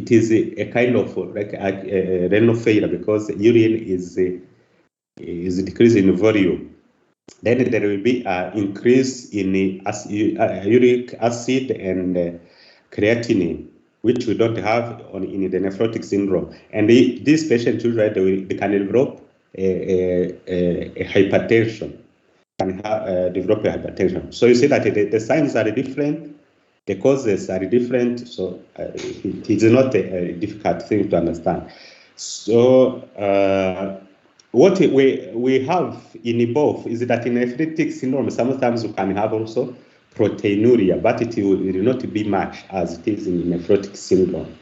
it is a kind of like a renal failure, because urine is decreasing in volume. Then there will be an increase in uric acid and creatinine, which we don't have in the nephrotic syndrome. And these patients usually they can develop a hypertension, develop a hypertension. So you see that the signs are different, the causes are different, so it is not a difficult thing to understand. So what we have in both is that in nephritic syndrome, sometimes you can have also proteinuria, but it will not be much as it is in nephrotic syndrome.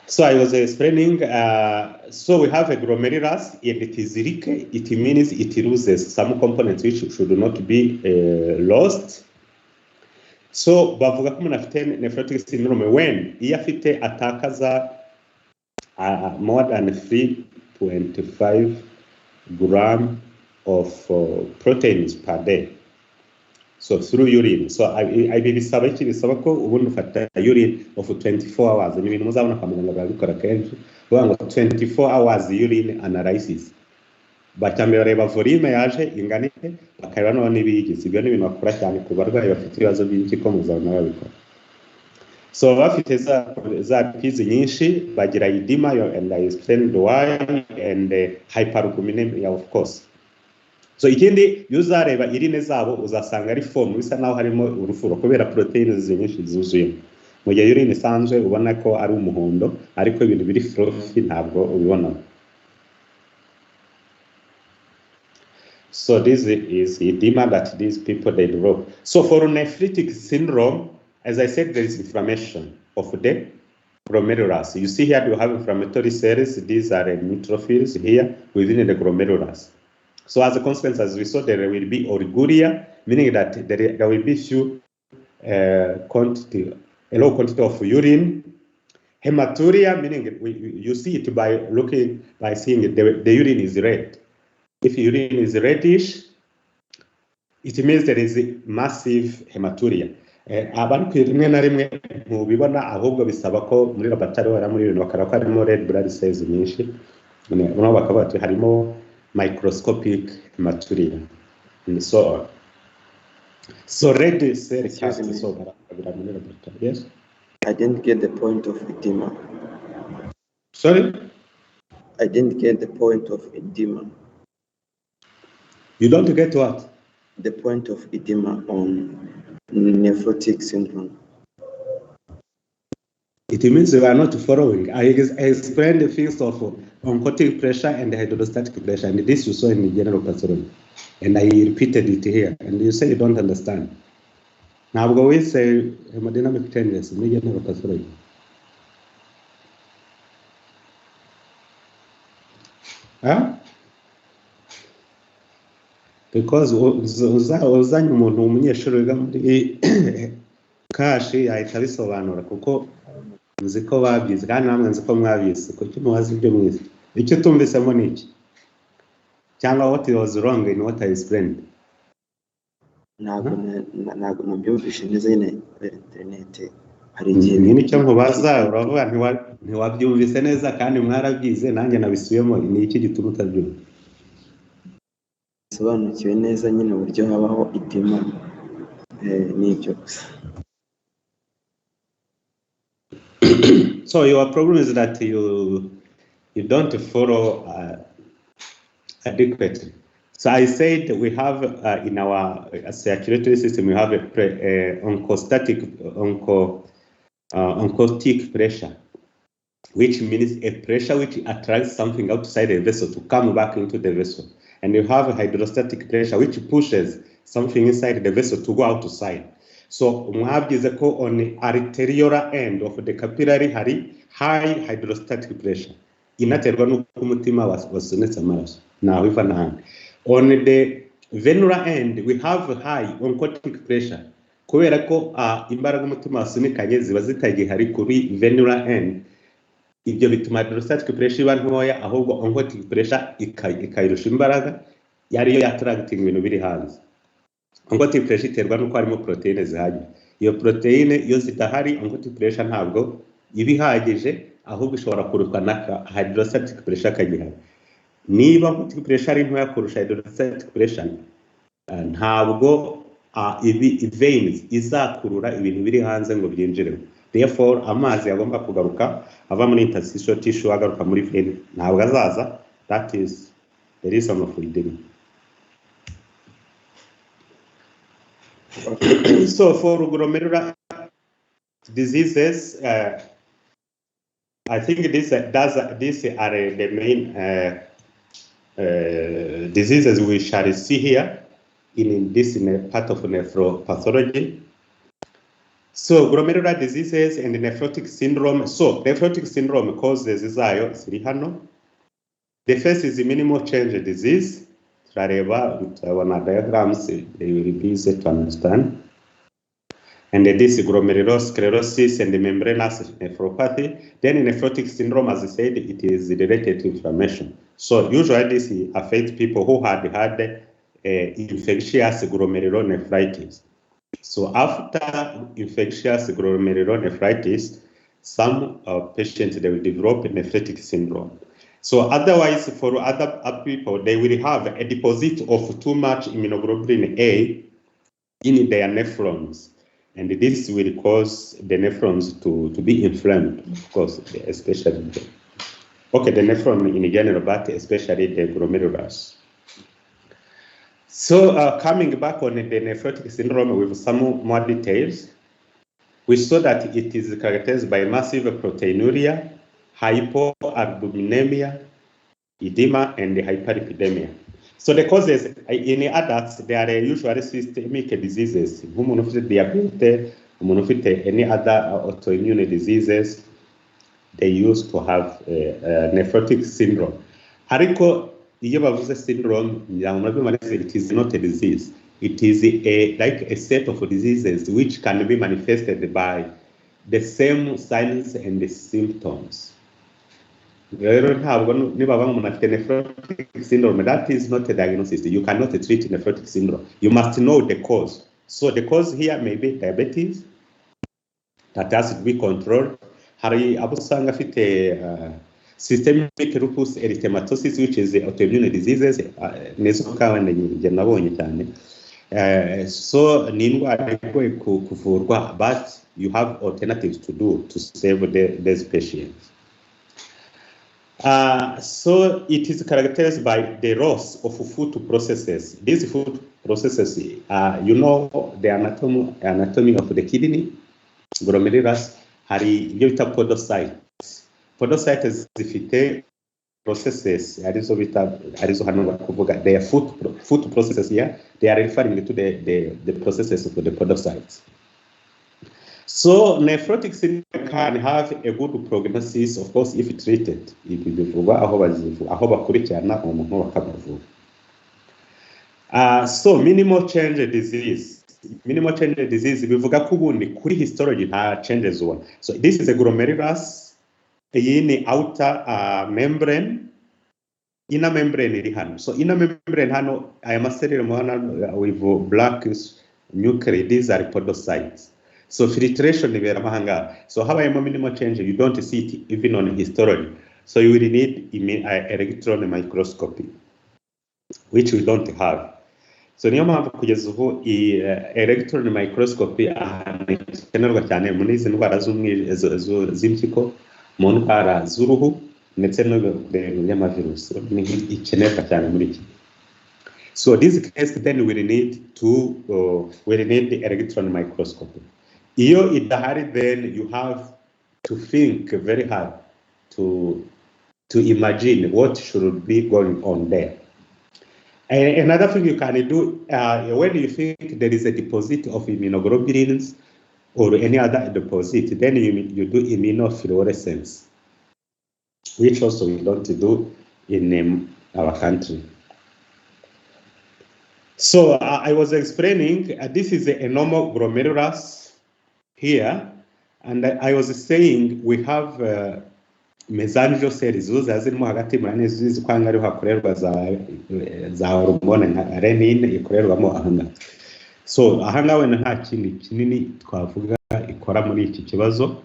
So I was explaining, so we have a glomerulus, and it is leaky. It means it loses some components which should not be lost. So bavuga ko umuntu afite nephrotic syndrome when iyo afite atakaza more than 3.5 grams of proteins per day, so through urine. So I bisaba ko ubundi ufata urine of 24 hours. Ni ibintu muzabona kwa muganga babikora kenshi, ngo 24 hours urine analysis. Bacyambere bareba volume yaje ingana ite, bakareba no nibigize. Ibyo ni ibintu bakora cyane ku barwayi bafite ibibazo by'impyiko muzabona babikora. So bafite za pizi nyinshi bagira edema, and I explained why, and hyperalbuminemia of course. So ikindi uzareba irine zabo uzasanga ari form bisa naho harimo urufuro kubera proteins nyinshi zuzuye. Mu gihe urine isanzwe ubona ko ari umuhondo, ariko ibintu biri frothy ntabwo ubibona. So this is edema that these people they develop. So for nephritic syndrome, as I said, there is inflammation of the glomerulus. You see here you have inflammatory cells. These are neutrophils here within the glomerulus. So as a consequence, as we saw, there will be oliguria, meaning that there will be a low quantity of urine. Hematuria, meaning you see it by seeing the urine is red. If urine is reddish, it means there is a massive hematuria. Abantu rimwe na rimwe mubibona ahubwo bisaba ko muri laboratory wara muri ibintu bakara ko harimo red blood cells nyinshi, uno bakaba bati harimo microscopic hematuria and so on. So red cell cast so laboratory. Yes, I didn't get the point of edema. Sorry, I didn't get the point of edema. You don't get what? The point of edema on nephrotic syndrome. It means we are not following. I explained the things of oncotic pressure and hydrostatic pressure, and this you saw in the general pathology. And I repeated it here, and you say you don't understand. Now we say hemodynamic changes in the general pathology. Huh? Because uzanye umuntu umunyeshuri wiga muri kashi yahita bisobanura kuko nzi ko babyize kandi namwe nzi ko mwabize kuko mubazi ibyo mwize. Icyo tumvisemo ni iki? Cyangwa what was wrong in what I explained? Ntabwo nabyumvishe neza nyine internet. Hari igihe nicyo nkubaza uravuga ntiwabyumvise neza kandi mwarabyize nanjye nabisubiyemo. Ni iki gituma utabyumva? Sobanukiwe neza nyine uburyo habaho edema n'ibyo gusa. So your problem is that you don't follow adequately. So I said we have in our circulatory system we have a oncotic pressure, which means a pressure which attracts something outside the vessel to come back into the vessel. And you have a hydrostatic pressure which pushes something inside the vessel to go outside. So mwabyize ko on the arteriolar end of the capillary hari high hydrostatic pressure. Inaterwa nuko umutima wasunitse amaraso. Now iva n'ahandi. On the venular end we have high oncotic pressure. Kubera ko imbaraga umutima wasunikanye ziba zitagihari kuri venular end. Ibyo bituma hydrostatic pressure iba ntoya, ahubwo oncotic pressure ikayirusha imbaraga yariyo attracting ibintu biri hanze. Oncotic pressure iterwa nuko harimo proteine zihagije. iyo proteine iyo zidahari oncotic pressure ntabwo iba ihagije, ahubwo ishobora kurutwa na hydrostatic pressure kagihari. Niba oncotic pressure ari ntoya kurusha hydrostatic pressure, ntabwo veins izakurura ibintu biri hanze ngo byinjiremo. Therefore amazi yagomba kugaruka ava muri interstitial tissue agaruka muri vein ntabwo azaza. That is the reason of bleeding. So for glomerular diseases, I think these are the main diseases we shall see here in this part of nephropathology. So glomerular diseases and nephrotic syndrome. So nephrotic syndrome causes zayo ziri hano. The first is the minimal change disease. Turareba diagrams, they will be easy to understand. And this glomerulosclerosis and the membranous nephropathy. Then nephrotic syndrome, as I said, it is related to inflammation. So usually this affects people who had infectious glomerulonephritis. So after infectious glomerulonephritis, some patients, they will develop nephritic syndrome. So otherwise, for other people, they will have a deposit of too much immunoglobulin A in their nephrons. And this will cause the nephrons to be inflamed, of course, especially the nephron in general, but especially the glomerulars. So coming back on the nephrotic syndrome with some more details, we saw that it is characterized by massive proteinuria, hypoalbuminemia, edema, and hyperlipidemia. So the causes in adults, they are usually systemic diseases. Immunofluorescence, diabetes, immunofluorescence, any other autoimmune diseases, they used to have nephrotic syndrome. Ariko iyo bavuze syndrome, it is not a disease. It is like a set of diseases which can be manifested by the same signs and the symptoms. Nephrotic syndrome, that is not a diagnosis. You cannot treat nephrotic syndrome. You must know the cause. So the cause here may be diabetes that has to be controlled. Hari abusanga afite systemic lupus erythematosus, which is autoimmune diseases. Nezo kawane nje nabonye cyane. So ni indwara igoye kuvurwa, but you have alternatives to do to save these patients. So it is characterized by the loss of food processes. These food processes, you know, the anatomy of the kidney, glomerulus, hari ibyo bita podocytes. Podocytes zifite processes, arizo hano kuvuga, they are food processes here. They are referring to the processes of the podocytes. So nephrotic syndrome can have a good prognosis, of course, if treated. So minimal change disease. Minimal change disease, bivuga ko ubundi kuri histology nta changes one. So this is a glomerulus, in outer membrane, inner membrane iri hano. So inner membrane hano, aya maserere muhana with black nuclei, these are podocytes. So filtration ibera mahanga. So habayemo minimal change, you don't see it even on histology. So you will need electron microscopy, which we don't have. So niyo mpamvu kugeza ubu electron microscopy ikenerwa cyane muri izi ndwara z'impyiko, mu ndwara z'uruhu ndetse n'amavirus, ikenerwa cyane muri iki. So this case then we need the electron microscopy. Iyo idahari, then you have to think very hard to imagine what should be going on there. And another thing you can do, when you think there is a deposit of immunoglobulins or any other deposit, then you do immunofluorescence, which also we don't do in our country. So I was explaining, this is a normal glomerulus here, and I was saying we have mesangial cells, those are zirimo hagati muri zizi kwanga ari hakorerwa za hormone nka renin ikorerwamo ahanga. So ahangawe nta kindi kinini twavuga ikora muri iki kibazo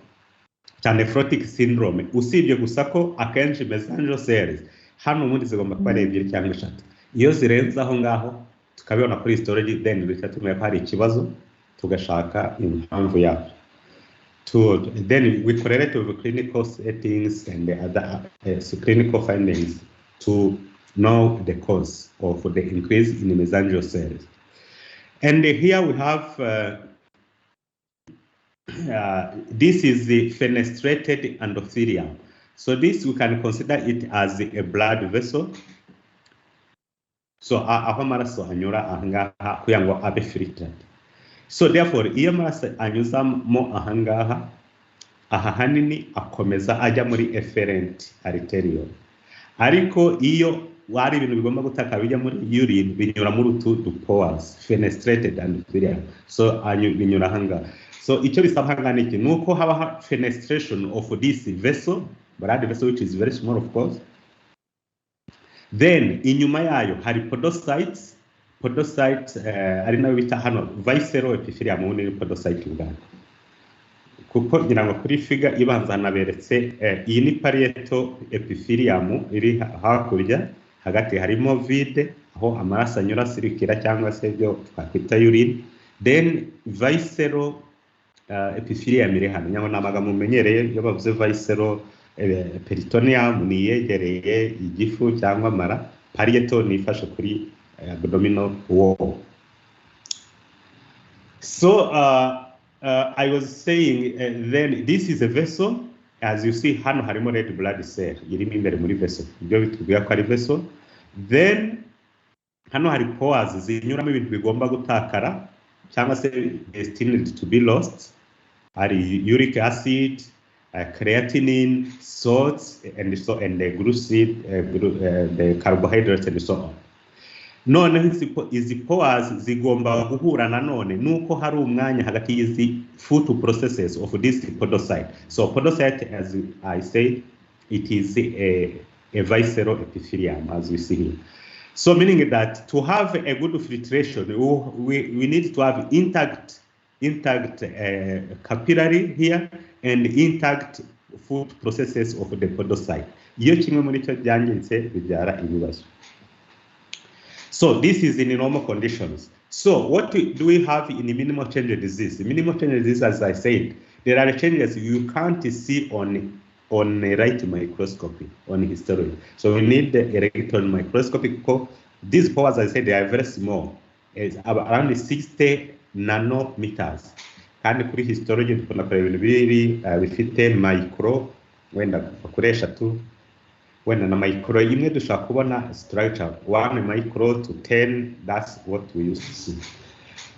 cya Nephrotic Syndrome, usibye gusa ko akenshi mesangial cells hano ubundi zigomba kuba ari ebyiri cyangwa eshatu. Iyo zirenze aho ngaho tukabibona kuri histology, then bihita tumenya ko hari ikibazo tugashaka impamvu yabyo. Then we correlate with clinical settings and the other clinical findings to know the cause of the increase in the mesangial cells. And here we have this is the fenestrated endothelium. So this we can consider it as a blood vessel. So aho amaraso anyura ahangaha kugira ngo abe filtered. So therefore iyo amaraso anyuzamo ahangaha aha hanini akomeza ajya muri efferent arteriole. Ariko iyo wari ibintu bigomba gutaka bijya muri urine binyura muri utu pores, fenestrated endothelium. So binyura ahangaha. So icyo bisaba hangana iki nuko haba fenestration of this vessel, blood vessel, which is very small of course. Then inyuma yayo hari podocytes ari nayo bita hano visceral epithelium muri podocyte ubwayo. Kuko ngira ngo kuri figure ibanza naberetse iyi ni parietal epithelium iri hakurya, hagati harimo vide aho amaraso anyura sirikira cyangwa se byo twakwita urine. Then visceral epithelium iri hano, nyabona amagambo mumenyereye iyo bavuze visceral peritoneum ni yegereye igifu cyangwa mara, parietal ni ifashe kuri abdominal wall. So I was saying then this is a vessel, as you see hano harimo red blood cell irimo imbere muri vessel, ibyo bitubwira ko ari vessel. Then hano hari pores zinyuramo ibintu bigomba gutakara cyangwa se destined to be lost, ari uric acid, creatinine, salts, and the glucid, the carbohydrates, and so on. None izi pores zigomba guhura nanone nuko hari umwanya hagati y'izi food processes of this podocyte. So podocyte, as I said, it is a visceral epithelium, as we see here. So meaning that to have a good filtration, we need to have intact capillary here and intact food processes of the podocyte. Iyo kimwe muri cyo byangiritse bibyara ibibazo. So this is in normal conditions. So what do we have in the minimal change disease? The minimal change disease, as I said, there are changes you can't see on a right microscopy, on histology. So we need the electron microscopy because these pores, as I said, they are very small. It's around 60 nanometers. Kandi kuri histology dukunda kureba ibintu biri bifite micro, wenda bakoresha tu wenda na micro imwe dushaka kubona structure 1 micro to 10, that's what we used to see.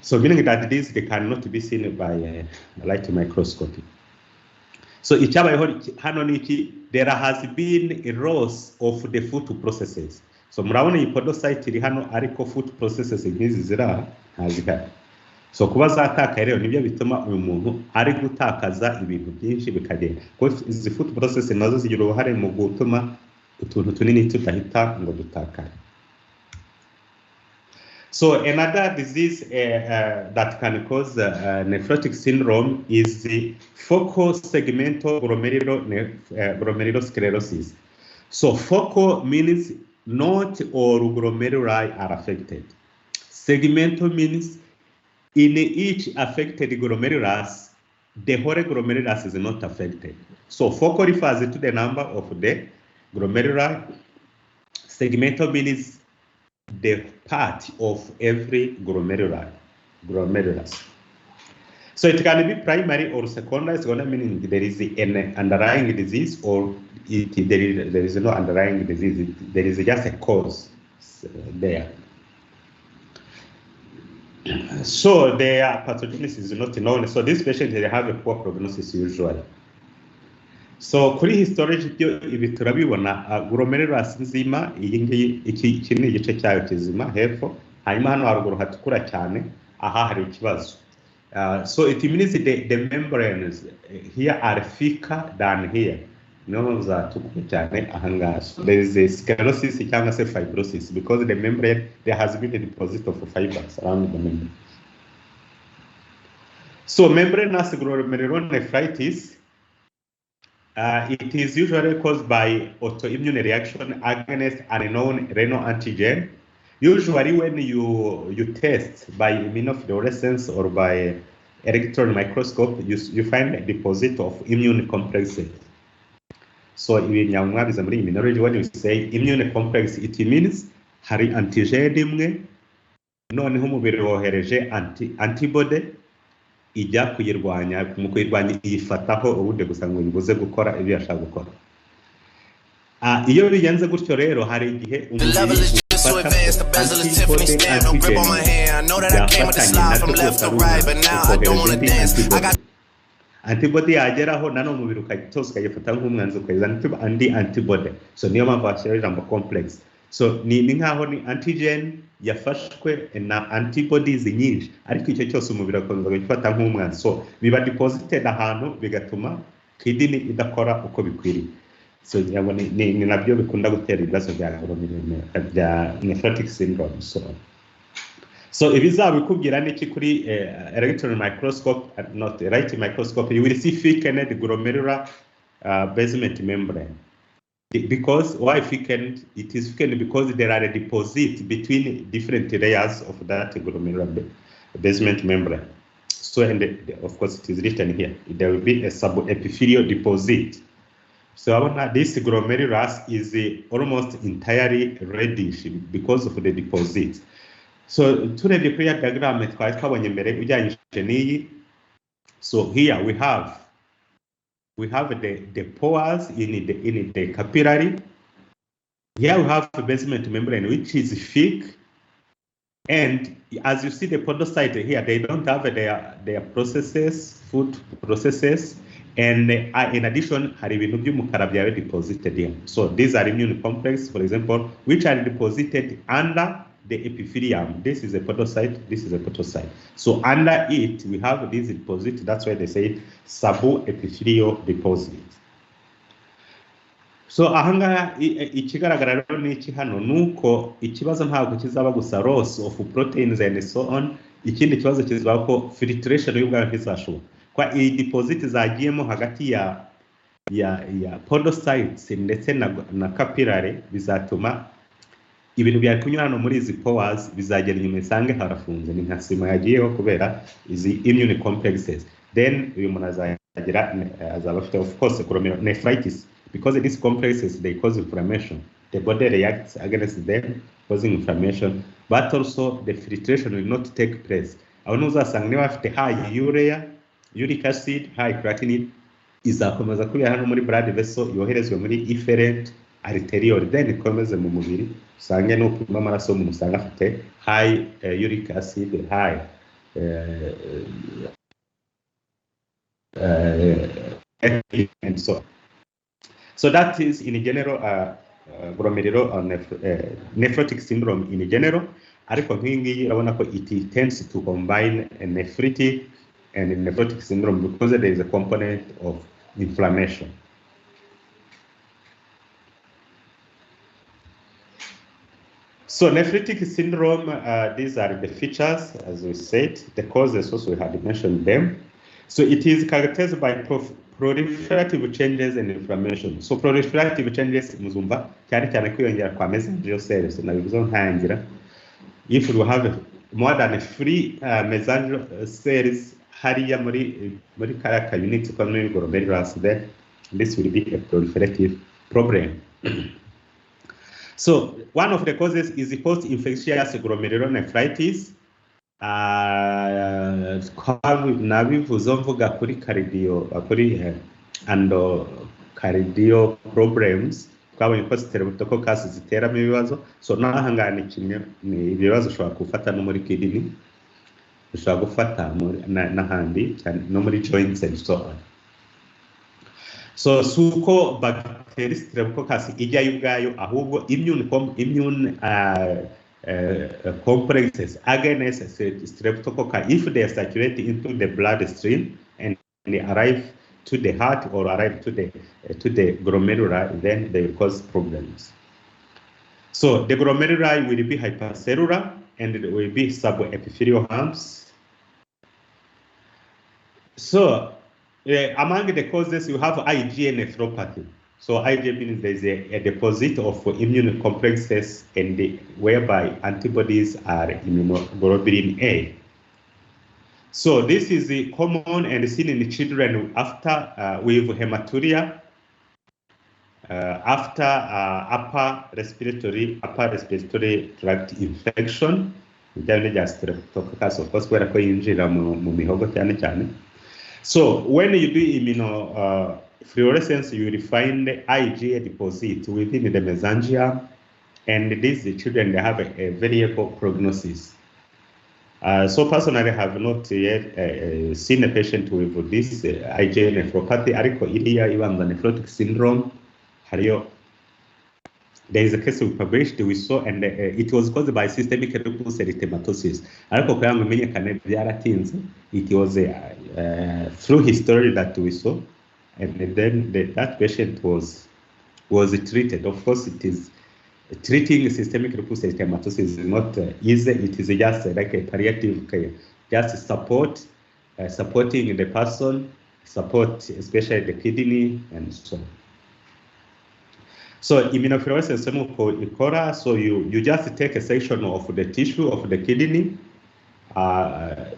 So meaning that these they cannot be seen by light microscopy. So icyabayeho hano niki, there has been a loss of the food processes. So murabona iyi podocyte iri hano ariko food processes nk'izi zira ntazihari. So kuba zataka rero nibyo bituma uyu muntu ari gutakaza ibintu byinshi bikagenda. Kuko izi food processes nazo zigira uruhare mu gutuma utuntu tunini tutahita ngo dutakare. So another disease that can cause nephrotic syndrome is the focal segmental glomerulosclerosis. So focal means not all glomeruli are affected. Segmental means in each affected glomerulus, the whole glomerulus is not affected. So focal refers to the number of the glomeruli. Segmental means the part of every glomerulus. So it can be primary or secondary. Secondary meaning there is an underlying disease or there is no underlying disease. There is just a cause there. So their pathogenesis is not known. So these patients, they have a poor prognosis usually. So kuri histology byo ibi turabibona glomerulus nzima, iki ni igice cyayo kizima hepfo, hanyuma hano haruguru hatukura cyane, aha hari ikibazo. So it means the membranes here are thicker than here. No zatukura cyane ahangaha. There is a sclerosis cyangwa se fibrosis because the membrane, there has been a deposit of fibers around the membrane. So membranous glomerulonephritis, it is usually caused by autoimmune reaction against unknown renal antigen. Usually when you test by immunofluorescence or by electron microscope, you find a deposit of immune complexes. So when you say immune complex, it means hari antigen imwe noneho umubiri wohereje antibody ijya kuyirwanya, mu kuyirwanya iyifataho ubundi gusa ngo ibuze gukora ibyo yashaka gukora. Iyo bigenze gutyo rero hari igihe umubiri antibody yageraho nano umubiri ukayitoza ukayifata nk'umwanzi ukayizana andi antibody. So niyo mpamvu bashyiraho ijambo complex. So ni nkaho ni antigen yafashwe na antibodies nyinshi, ariko icyo cyose umubiri akomeza gufata nk'umwanzi. So biba deposited ahantu bigatuma kidney idakora uko bikwiriye. So ni nabyo bikunda gutera ibibazo bya Nephrotic Syndrome. So ibizabikubwira niki kuri electron microscope, not right microscope, you will see thickened glomerular basement membrane. Because why thickened? It is thickened because there are a deposit between different layers of that glomerular basement membrane. So, and of course, it is written here. There will be a subepithelial deposit. So this glomerulus is almost entirely reddish because of the deposit. So turebye kuri ya diagram twari twabonye mbere ujyanyije n'iyi. So here we have the pores in the capillary. Here we have the basement membrane, which is thick, and as you see the podocyte here, they don't have their processes, food processes, and in addition, hari ibintu by'umukara byawe deposited here. So these are immune complex, for example, which are deposited under the epithelium. This is a podocyte, this is a podocyte. So under it, we have this deposit. That's why they say subepithelial deposit. So ahanga ikigaragara rero ni iki hano nuko ikibazo ntabwo kizaba gusa loss of proteins and so on. Ikindi kibazo kizaba ko filtration y'ubwayo ntizashoboka. Kwa iyi deposit zagiyemo hagati ya podocytes ndetse na capillary bizatuma ibintu byari kunyurana muri izi pores bizagera inyuma isange harafunze, ni nka sima yagiyeho kubera izi immune complexes. Then uyu muntu azaba afite of course nephritis, because these complexes they cause inflammation. The body reacts against them, causing inflammation, but also the filtration will not take place. Aho uzasanga niba afite high urea, uric acid, high creatinine, izakomeza kubera hano muri blood vessel yoherezwe muri efferent arteriole, then ikomeze mu mubiri usange no kupima amaraso mu musanga afite high uric acid, high and so that is in general nephrotic syndrome in general. Ariko nk'ingiyi urabona ko it tends to combine a nephritic and a nephrotic syndrome because there is a component of inflammation. So nephritic syndrome, these are the features, as we said, the causes also we had mentioned them. So it is characterized by proliferative changes and inflammation. So proliferative changes muzumva cyane cyane kwiyongera kwa mesangial cells nabivuze ntangira. If you have more than 3 mesangial cells hariya muri kaya unit kamwe glomerulus, then this will be a proliferative problem. So one of the causes is the post-infectious glomerulonephritis. Nabivuze mvuga kuri cardio problems, twabonye ko streptococcus ziteramo ibibazo. So nahangana kimwe ni ibibazo ushobora gufata no muri kidney, ushobora gufata n'ahandi no muri joints and so on. So suko bacteria streptococcus ijya y'ubwayo, ahubwo immune complexes against streptococcus, if they circulate into the bloodstream and they arrive to the heart or arrive to the glomerular, then they will cause problems. So the glomeruli will be hypercellular and it will be subepithelial humps. So among the causes, you have IgA nephropathy. So IgA means there's a deposit of immune complexes and whereby antibodies are immunoglobulin A. So this is common and seen in children after with hematuria, after upper respiratory tract infection, just streptococcus, of course, kubera ko yinjira mu mihogo cyane cyane. So when you do immunofluorescence, you will find IgA deposit within the mesangium, and these children, they have a variable prognosis. So personally, I have not yet seen a patient with this IgA nephropathy. Ariko iriya ibanga nephrotic syndrome, hariyo. There is a case we published, we saw, and it was caused by systemic lupus erythematosus. Ariko kugira ngo imenyekane byaratinze, it was through history that we saw, and then that patient was treated. Of course, it is treating systemic lupus erythematosus is not easy. It is just like a palliative care, just supporting the person, support especially the kidney and so on. So immunofluorescence, so you just take a section of the tissue of the kidney.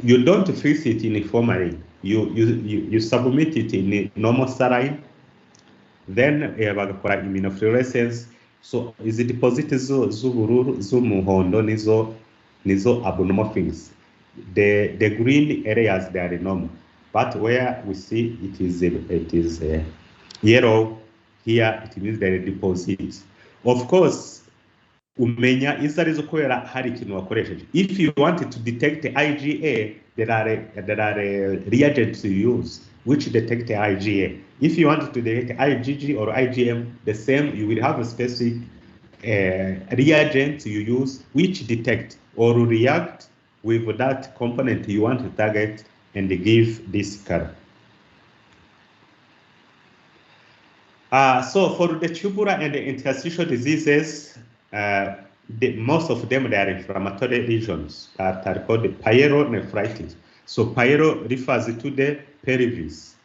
You don't freeze it in formalin. You submit it in normal saline. Then bagakora immunofluorescence. So is it deposit z'ubururu z'umuhondo nizo abnormal things. The green areas, they are normal, but where we see it is yellow. Here it means there are deposits. Of course, umenya izo arizo kubera hari ikintu wakoresheje. If you want to detect IgA, there are reagents you use which detect IgA. If you want to detect IgG or IgM, the same, you will have a specific reagent you use which detect or react with that component you want to target and give this color. So for the tubular and the interstitial diseases, most of them, they are inflammatory lesions that are called pyelonephritis. So pyelo refers to the pelvis.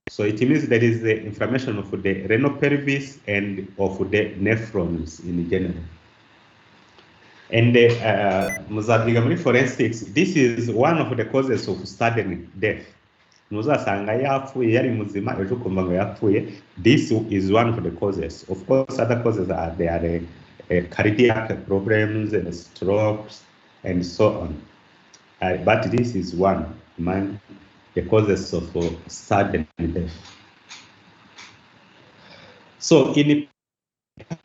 So it means there is the inflammation of the renal pelvis and of the nephrons in general. And Mozambique forensics, this is one of the causes of sudden death. This is one of the causes. Of course, other causes are there cardiac problems and strokes and so on. But this is one among the causes of sudden death. So in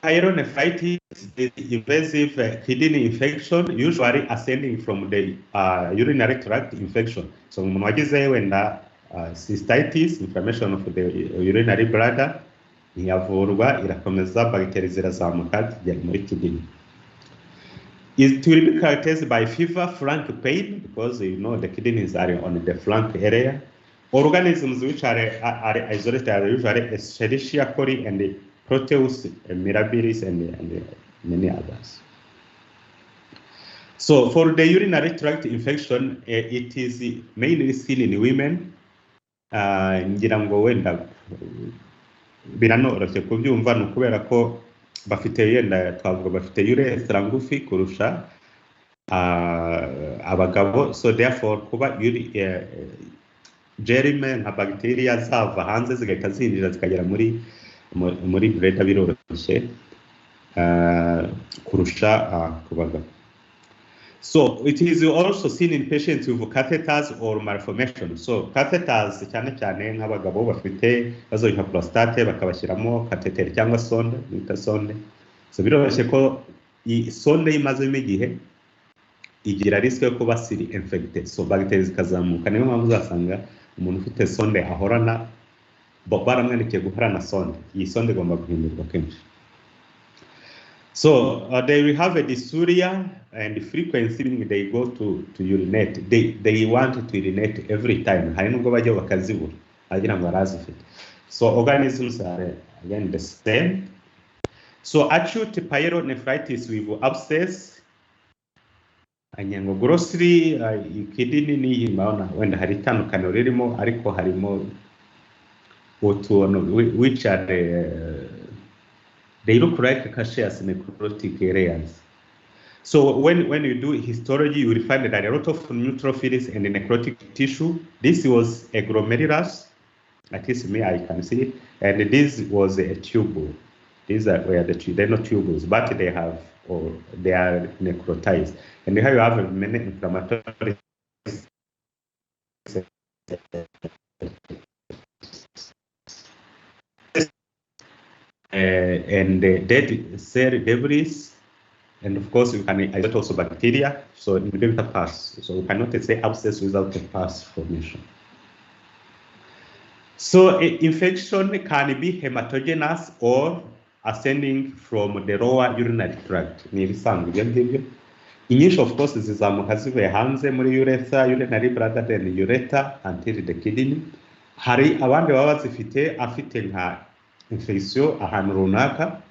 pyelonephritis, the invasive kidney infection usually ascending from the urinary tract infection. So when cystitis, inflammation of the urinary bladder, ntiyavurwa irakomeza, bacteria zirazamuka zigera muri kidney. It will be characterized by fever, flank pain, because you know the kidneys are on the flank area. Organisms which are isolated are usually Escherichia coli and Proteus mirabilis and many others. So for the urinary tract infection, it is mainly seen in women. Ngira ngo wenda biranoroshye kubyumva ni ukubera ko bafite yenda twavuga bafite urethra ngufi kurusha abagabo. So therefore kuba germe nka bacteria zava hanze zigahita zinjira zikagera muri bladder biroroshye kurusha ku bagabo. So it is also seen in patients with catheters or malformation. So catheters cyane cyane nk'abagabo bafite bazo nka prostate bakabashyiramo catheter cyangwa sonde, bita sonde. So biroroshye ko sonde imazemo igihe igira risk yo kuba siri infected. So bacteria zikazamuka, niyo mpamvu uzasanga umuntu ufite sonde ahorana baramwandikiye guhorana sonde. Iyi sonde igomba guhindurwa kenshi. So they will have a dysuria and frequency, meaning they go to urinate. They want to urinate every time. Hari nubwo bajya bakazibura agira ngo arazifite. So organisms are again the same. So acute pyelonephritis with abscess, anyango grossly kidney ni maona wenda hari itandukaniro ririmo ariko harimo which are they look like caseous necrotic areas. So when you do histology, you will find that a lot of neutrophils and necrotic tissue. This was a glomerulus, at least me, I can see it, and this was a tubule. These are where they're not tubules, but they have, or they are necrotized. And here you have many inflammatory and dead cell debris. And of course, you can isolate also bacteria, so you give it a pass. So you cannot say abscess without a pass formation. So infection can be hematogenous or ascending from the lower urinary tract. Initial, of course, zizamuka zivuye hanze muri urethra, urinary bladder, then urethra until the kidney. Hari abandi baba bazifite afite nka infection ahantu runaka,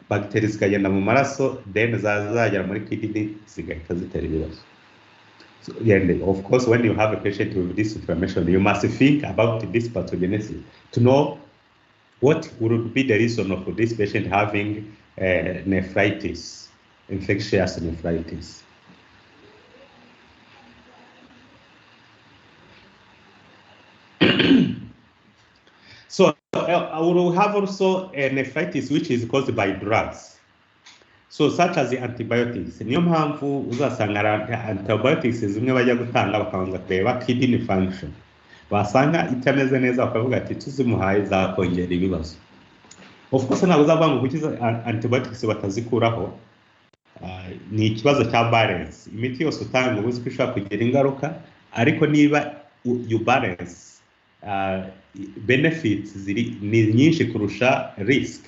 bacteria zikagenda mu maraso, then zazagera muri kidney zigahita zitera ibibazo. So, and of course, when you have a patient with this inflammation, you must think about this pathogenesis to know what would be the reason of this patient having nephritis, infectious nephritis. So I will have also a nephritis which is caused by drugs. So such as the antibiotics. Niyo mpamvu uzasanga antibiotics zimwe bajya gutanga bakabanza kureba kidney function. Basanga itameze neza bakavuga ati tuzimuhaye zakongera ibibazo. Of course ntabwo uzavuga ngo kuki antibiotics batazikuraho. Ni ikibazo cya balance. Imiti yose utanga ubuzi ko ishobora kugira ingaruka, ariko niba you balance benefits ni nyinshi kurusha risk.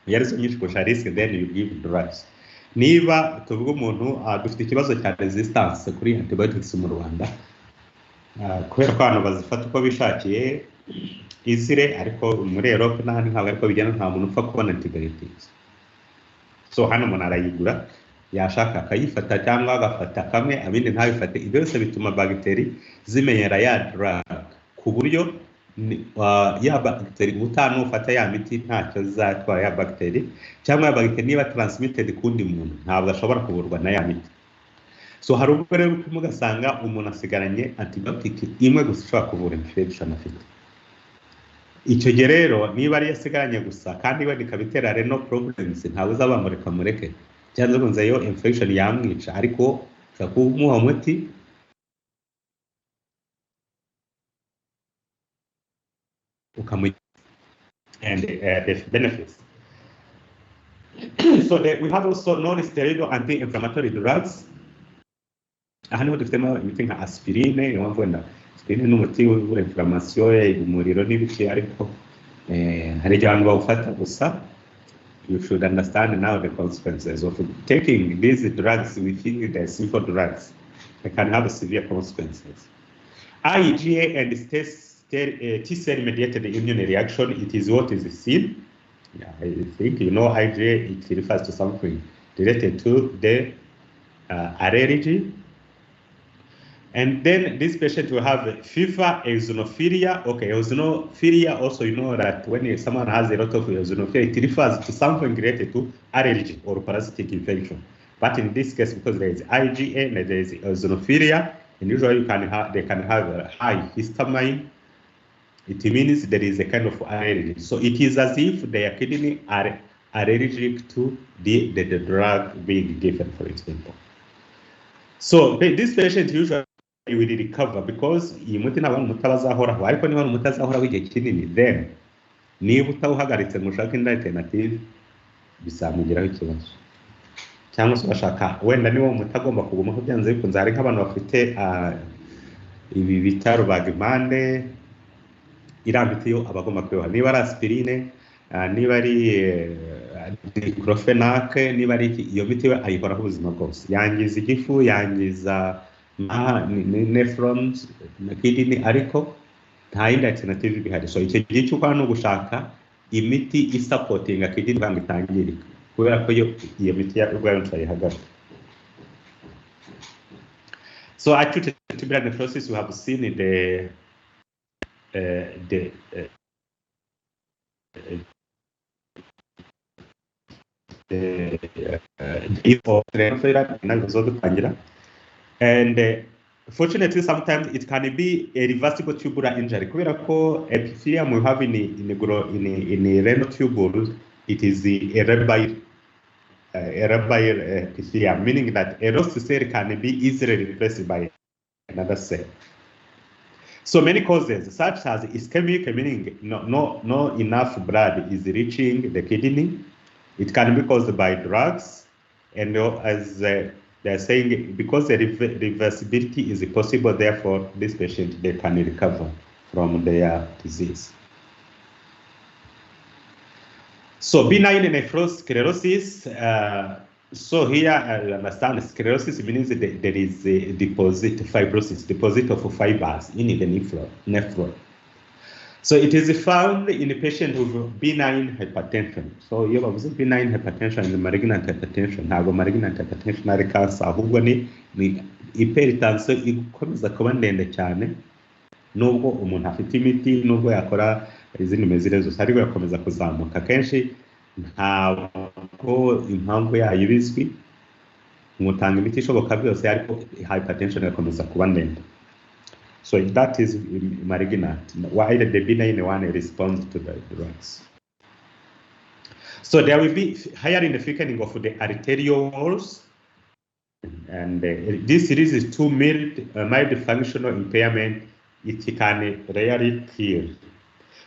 Yarizo nyinshi kurusha risk, then you give drugs. Niba tuvuga umuntu dufite ikibazo cya resistance kuri antibiotics mu Rwanda, kubera ko abantu bazifata uko bishakiye izire, ariko muri Europe n'ahandi ntabwo ariko bigenda, nta muntu upfa kubona antibiotics. So hano umuntu arayigura, yashaka akayifata cyangwa agafata kamwe abindi ntabifate. Ibyo byose bituma bagiteri zimenyera ya drug ku buryo ya bagiteri ubutanu ufata ya miti ntacyo zatwara ya bagiteri, cyangwa ya bagiteri niba transmitted kundi muntu ntabwo ashobora kuburwa na ya miti. So hari ubwo rero ugasanga umuntu asigaranye antibiotic imwe gusa ishobora kuvura infection afite. Icyo gihe rero niba ari yasigaranye gusa kandi we ikabitera renal problems, ntabwo uzabamureka mureke, cyangwa ngo yo infection yamwica, ariko kumuha umuti and the benefits. So we have also non-steroidal anti-inflammatory drugs. Hano dufitemo imiti nka aspirine, niyo mpamvu wenda aspirine ni umuti uvura inflammation, umuriro n'ibiki, ariko hari igihe abantu bawufata gusa. You should understand now the consequences of taking these drugs. We think they're simple drugs. They can have severe consequences. IgA and T-cell mediated immune reaction, it is what is seen. Yeah, I think you know IgA, it refers to something related to the allergy. And then this patient will have fever, eosinophilia. Okay, eosinophilia also, you know that when someone has a lot of eosinophilia, it refers to something related to allergy or parasitic infection. But in this case, because there is IgA and there is eosinophilia, and usually they can have a high histamine, it means there is a kind of allergy. So it is as if their kidney are allergic to the drug being given, for example. So this patient usually will recover because iyi muti ntabwo umuti abazahoraho, ariko niba umuti azahoraho igihe kinini, then niba utawuhagaritse ngo ushake indi alternative bizamugiraho ikibazo. Cyangwa se bashaka wenda niba umuti agomba kugumaho byanze bikunze, hari nk'abantu bafite ibi bita rubagimpande, iriya miti yo abagomba kuyoha, niba ari aspirine, niba ari diclofenac, niba ari iyo miti we ayihoraho ubuzima bwose. Yangiza igifu, yangiza nephrons na kidney, ariko nta yindi alternative bihari. So icyo gihe cy'uko hano gushaka imiti isupportinga kidney kugira ngo itangirika, kubera ko iyo miti ya ubwayo ntayihagaze. So acute tubular nephrosis, we have seen in the and fortunately sometimes it can be a reversible tubular injury kubera ko epithelium we have in renal tubule, it is a labile epithelium, meaning that a lost cell can be easily replaced by another cell. So many causes, such as ischemic, meaning no enough blood is reaching the kidney. It can be caused by drugs, and as they're saying, because the reversibility is possible, therefore this patient, they can recover from their disease. So benign nephrosclerosis. So here I understand sclerosis means that there is a deposit, fibrosis, deposit of fibers in the nephron. So it is found in a patient with benign hypertension. So you have benign hypertension and malignant hypertension. Ntabwo malignant hypertension ari cancer, ahubwo ni hypertension ikomeza kuba ndende cyane, nubwo umuntu afite imiti, nubwo yakora izindi mezire zose, ariko yakomeza kuzamuka. Kenshi ntabwo impamvu yayo ibizwi, umutanga imiti ishoboka byose, ariko hypertension yakomeza kuba ndende. So that is malignant, while the benign one responds to the drugs. So there will be higher in the thickening of the arterial walls, and this leads to mild functional impairment. It can rarely kill.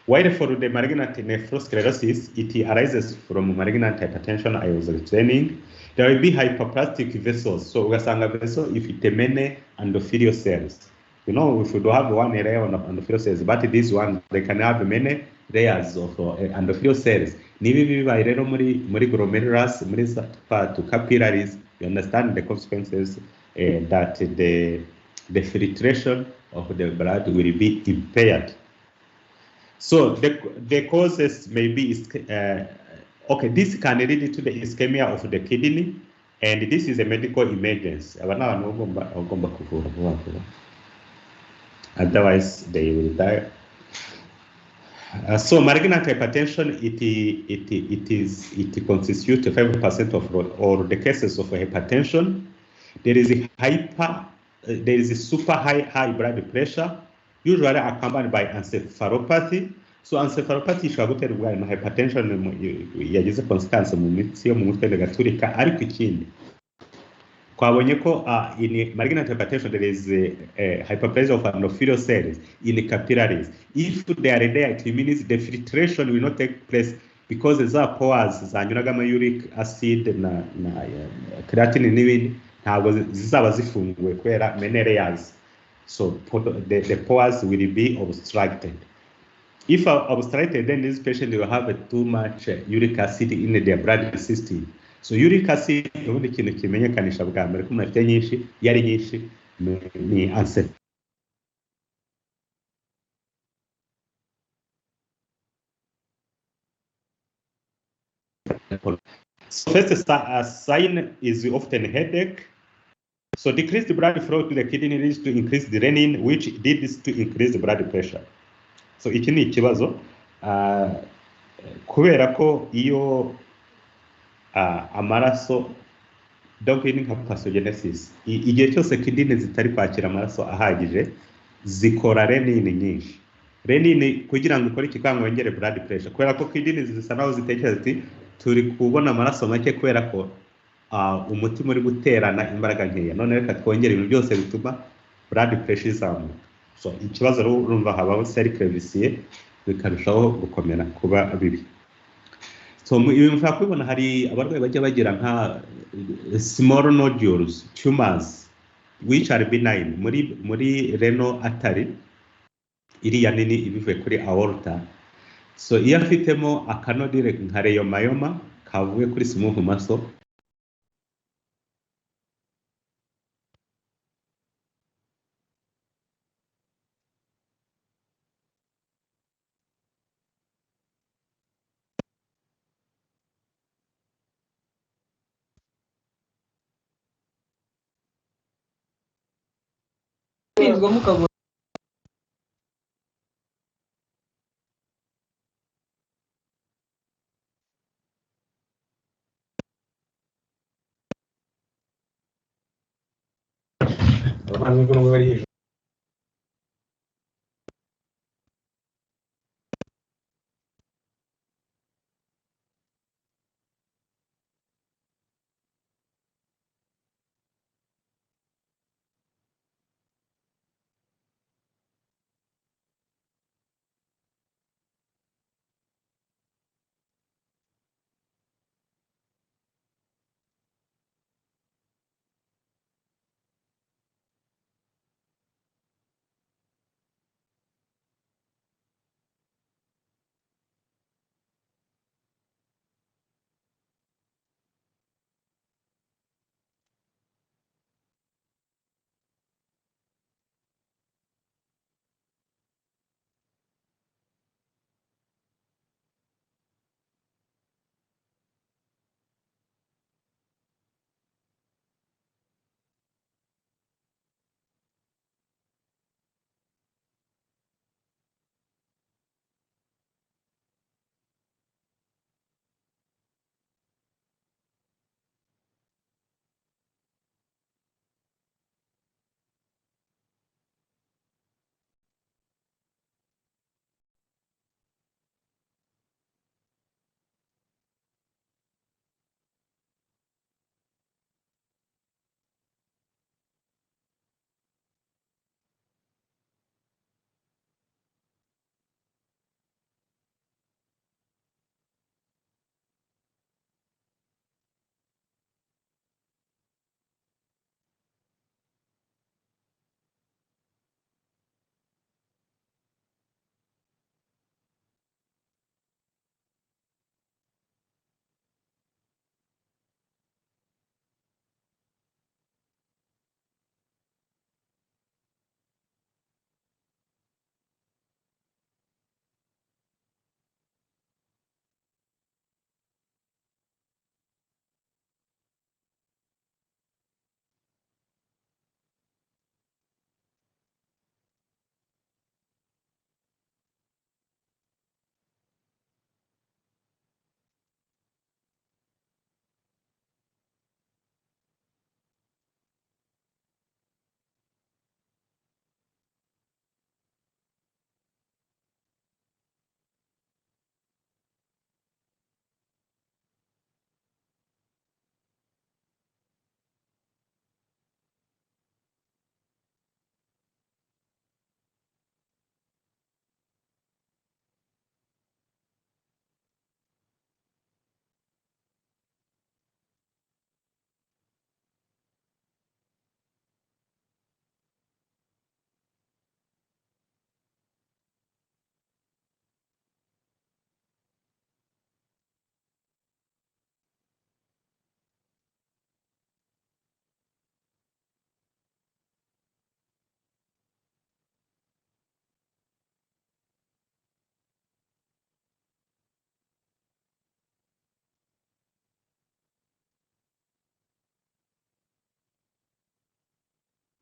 While for the malignant nephrosclerosis, it arises from malignant hypertension I was explaining. There will be hyperplastic vessels. So ugasanga vessel if it many endothelial cells. You know, if you do have one layer of endothelial cells, but this one, they can have many layers of endothelial cells. Nibi bibaye rero muri glomerulus, muri part to capillaries, you understand the consequences that the filtration of the blood will be impaired. So the causes may be, okay, this can lead to the ischemia of the kidney, and this is a medical emergency. Otherwise, they will die. So malignant hypertension, it constitutes 5% of all the cases of hypertension. There is a super high blood pressure, usually accompanied by encephalopathy. So encephalopathy ishobora guterwa na hypertension yagize consequence mu mitsi yo mu mutwe gaturika, ariko ikindi twabonye ko in malignant hypertension there is hyperplasia of endothelial cells in the capillaries. If they are there, it means the filtration will not take place because the pores zanyuragamo uric acid na creatinine n'ibindi ntabwo zizaba zifunguwe kubera many layers. So the pores will be obstructed. If obstructed, then this patient will have too much uric acid in their blood system. So uric acid ubundi ikintu kimenyekanisha bwa mbere ko umuntu afite nyinshi, yari nyinshi ni encephalopathy. So first sign is often headache. So decreased blood flow to the kidney leads to increased renin, which leads to increased blood pressure. So iki ni ikibazo kubera ko iyo amaraso donc ni nka pathogenesis, igihe cyose kidney zitari kwakira amaraso ahagije zikora renin nyinshi. Renin kugira ngo ikore ikikanga yongere blood pressure, kubera ko kidney zisa naho zitekereza ati turi kubona amaraso make kubera ko umutima uri guterana imbaraga nkeya, none reka twongere ibintu byose bituma blood pressure izamuka. So ikibazo urumva habaho cercle vicieux bikarushaho gukomera kuba bibi. So ibintu mfaka kubona hari abarwayi bajya bagira nka small nodules, tumors which are benign muri renal artery iriya nini ibivuye kuri aorta. So iyo afitemo akanodire nka leiomyoma kavuye kuri smooth muscle, kwinjizwamo ukabona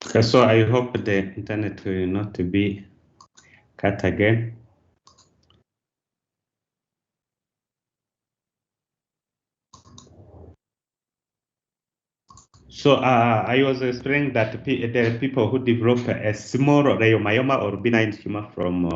Okay, so I hope the internet will not be cut again. So I was explaining that the people who develop a small leiomyoma or benign tumor from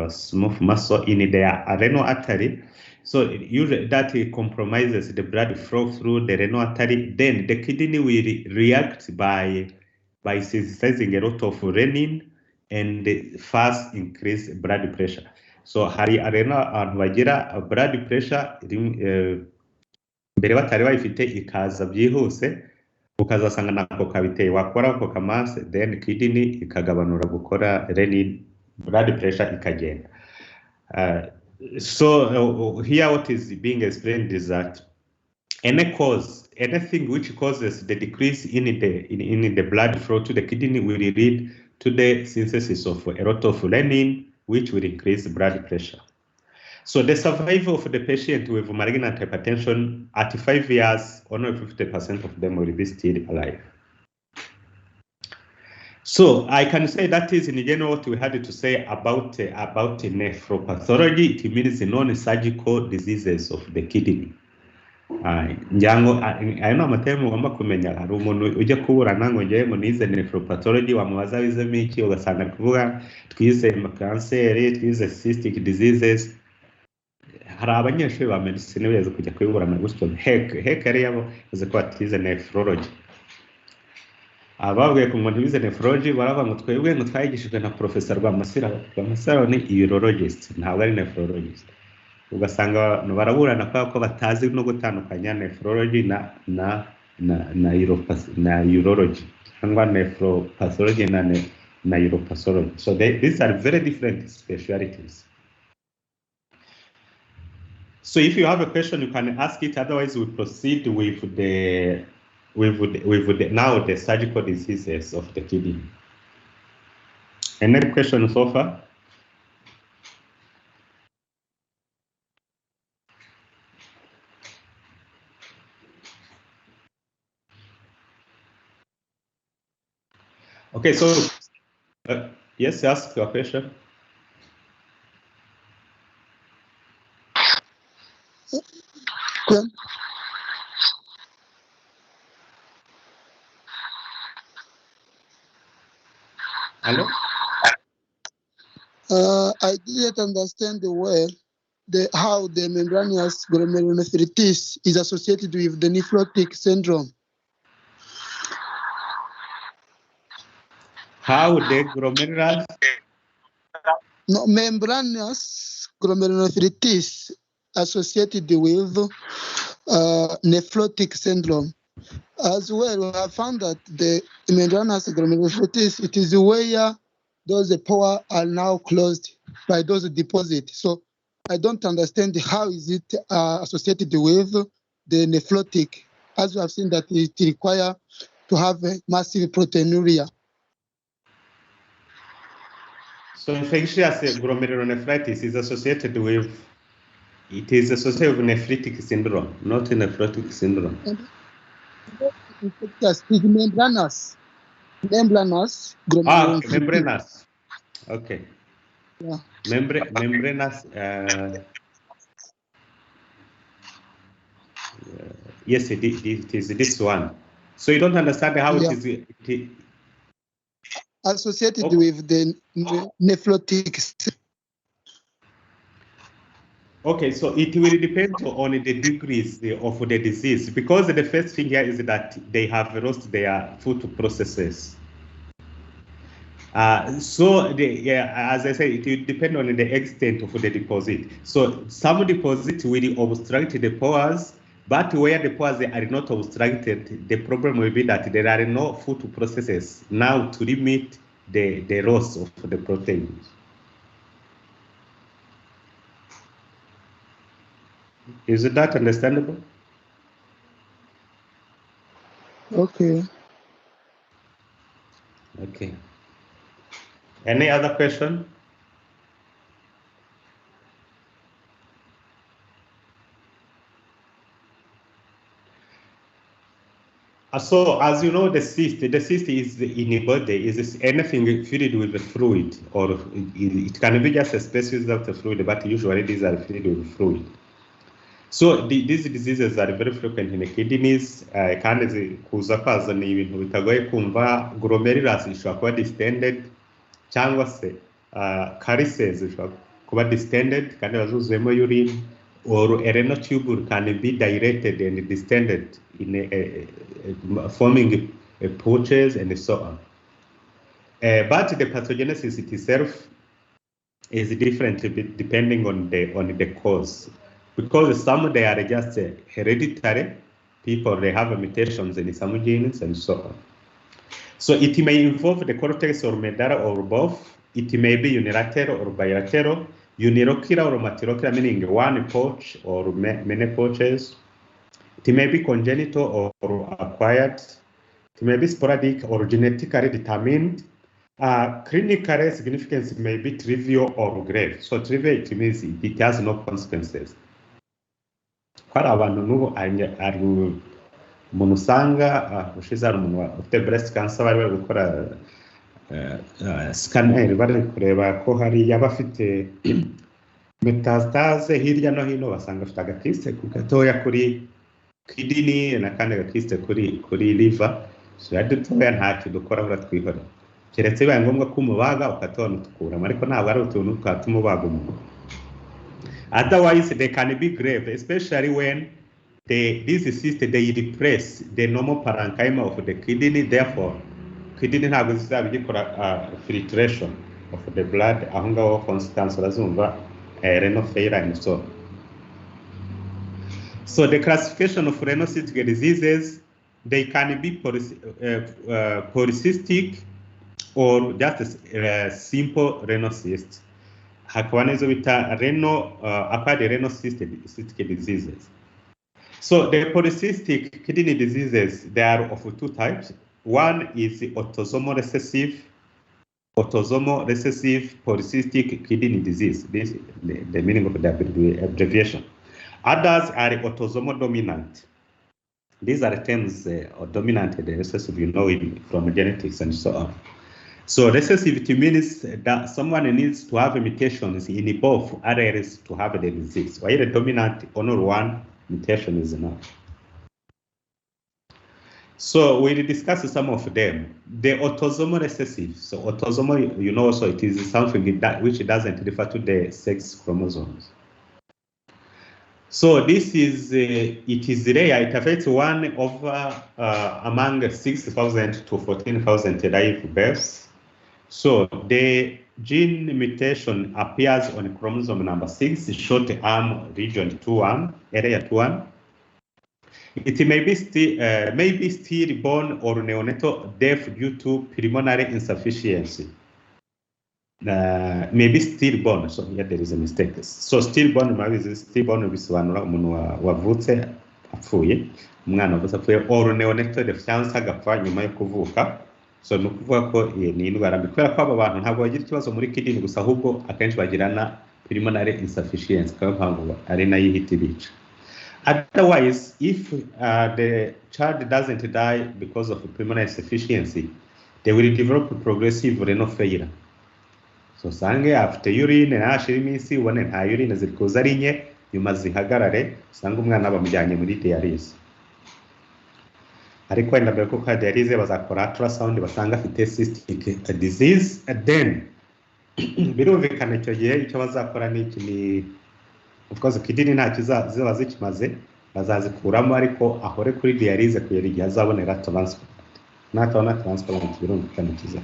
smooth muscle in their renal artery, so usually that compromises the blood flow through the renal artery. Then the kidney will react by synthesizing a lot of renin and fast increase blood pressure. So hari arena abantu bagira blood pressure mbere batari bayifite ikaza byihuse ukazasanga nako kabiteye wakora ako kamase then kidney ikagabanura gukora renin blood pressure ikagenda. So here what is being explained is that anything which causes the decrease in the blood flow to the kidney will lead to the synthesis of a lot of renin, which will increase blood pressure. So the survival of the patient with malignant hypertension at 5 years, only 50% of them will be still alive. So I can say that is in general what we had to say about nephropathology. It means non-surgical diseases of the kidney. Njango ayo ni amatemu ugomba kumenya. Hari umuntu ujya kuburana ngo ngewe ngo nize nephropathology wamubaza wizemo iki ugasanga ari kuvuga twize kanseri, twize cystic diseases. Hari abanyeshuri ba medicine beza kujya kubiburana gutyo. Hek yari yavuze ko atize nephrology. Ababwiye ku muntu wize nephrology baravuga ngo twebwe ngo twayigishijwe na Professor Rwamasaro ni urologist, ntabwo ari nephrologist. Ugasanga baraburana ko batazi no gutandukanya nephrology na urology cyangwa nephropathology na uropathology. So these are very different specialties. So if you have a question, you can ask it. Otherwise, we proceed with now the surgical diseases of the kidney. Any question so far? Okay, so yes, ask your question. Hello? I didn't understand well how the membranous glomerulonephritis is associated with the nephrotic syndrome. How the glomerular? No, membranous glomerulonephritis associated with nephrotic syndrome. As well, I found that the membranous glomerulonephritis, it is where those pores are now closed by those deposits. So I don't understand how is it associated with the nephrotic, as we have seen that it requires to have a massive proteinuria. So infectious glomerulonephritis is associated with, it is associated with nephritic syndrome, not nephrotic syndrome. Infectious is membranous. Membranous glomerulonephritis. Membranous. Okay. Yeah. Membranous. Yes, it is this one. So you don't understand how it is. Associated with the nephrotic. Okay, so it will depend on the degrees of the disease, because the first thing here is that they have lost their food processes. So as I said, it will depend on the extent of the deposit. So some deposit will obstruct the pores, but where the pores are not obstructed, the problem will be that there are no food processes now to limit the loss of the proteins. Is that understandable? Okay. Okay. Any other question? So as you know, the cyst is in the body, is anything filled with the fluid, or it can be just a space without the fluid, but usually these are filled with fluid. So these diseases are very frequent in the kidneys. Kandi kuza kwazo ni ibintu bitagoye kumva. Glomerulus ishobora kuba distended, cyangwa se caries ishobora kuba distended kandi bazuzuyemo urine, or a renal tubule can be dilated and distended in forming pouches and so on. But the pathogenesis itself is different depending on the cause. Because some they are just hereditary people, they have mutations in some genes and so on. So it may involve the cortex or medulla or both. It may be unilateral or bilateral, unilocular or multilocular, meaning one pouch or many pouches. It may be congenital or acquired. It may be sporadic or genetically determined. Clinical significance may be trivial or grave. So trivial, it means it has no consequences. Hari abantu n'ubu ari umuntu usanga ushize hari umuntu ufite breast cancer bari gukora scanner bari kureba ko hari yabafite metastase hirya no hino basanga afite agakiste gatoya kuri kidney na kandi agakiste kuri liver. So yadutoya ntacyo dukora bura twihora keretse bibaye ngombwa ko umubaga ukatona utukuramo ariko ntabwo ari utuntu twatuma ubaga umuntu. Otherwise they can be grave, especially when this cyst they repress the normal parenchyma of the kidney. Therefore kidney ntabwo zizaba igikora filtration of the blood, aho ngaho for instance urazumva renal failure and so on. So the classification of renal cystic diseases, they can be polycystic or just simple renal cyst. Hakaba n'izo bita renal acquired renal cystic diseases. So the polycystic kidney diseases, they are of two types. One is autosomal recessive polycystic kidney disease. This is the meaning of the abbreviation. Others are autosomal dominant. These are terms dominant and recessive, you know it from genetics and so on. So recessivity means that someone needs to have mutations in both areas to have the disease. While the dominant, only one mutation is enough. So we'll discuss some of them. The autosomal recessive. So autosomal, you know, so it is something that which doesn't refer to the sex chromosomes. So this is, it is rare. It affects one over among 6,000 to 14,000 live births. So the gene mutation appears on chromosome number 6, short arm region 2-1, area 2-1. It may be stillborn or neonatal death due to pulmonary insufficiency. Maybe stillborn, so here there is a mistake. So stillborn bisobanura umuntu wavutse apfuye, umwana wavutse apfuye, or neonatal death cyangwa agapfa nyuma yo kuvuka. So ni ukuvuga ko ni indwara mbi kubera ko aba bantu ntabwo bagira ikibazo muri kidney gusa ahubwo akenshi bagirana pulmonary insufficiency kandi mpamvu ari nayo ihita ibica. Otherwise, if the child doesn't die because of pulmonary insufficiency, they will develop progressive renal failure. So sange after urine nashira iminsi ubone nta urine ziri kuza ari nke nyuma zihagarare usanga umwana bamujyanye muri dialysis. Ariko wenda mbere ko kwa dialysis bazakora ultrasound basanga afite cystic disease, and then birumvikana icyo gihe icyo bazakora ni of course kidney nta kizaza zikimaze bazazikuramo ariko ahore kuri dialysis kugera igihe azabonera transplant. Natabona transplant birumvikana kiza.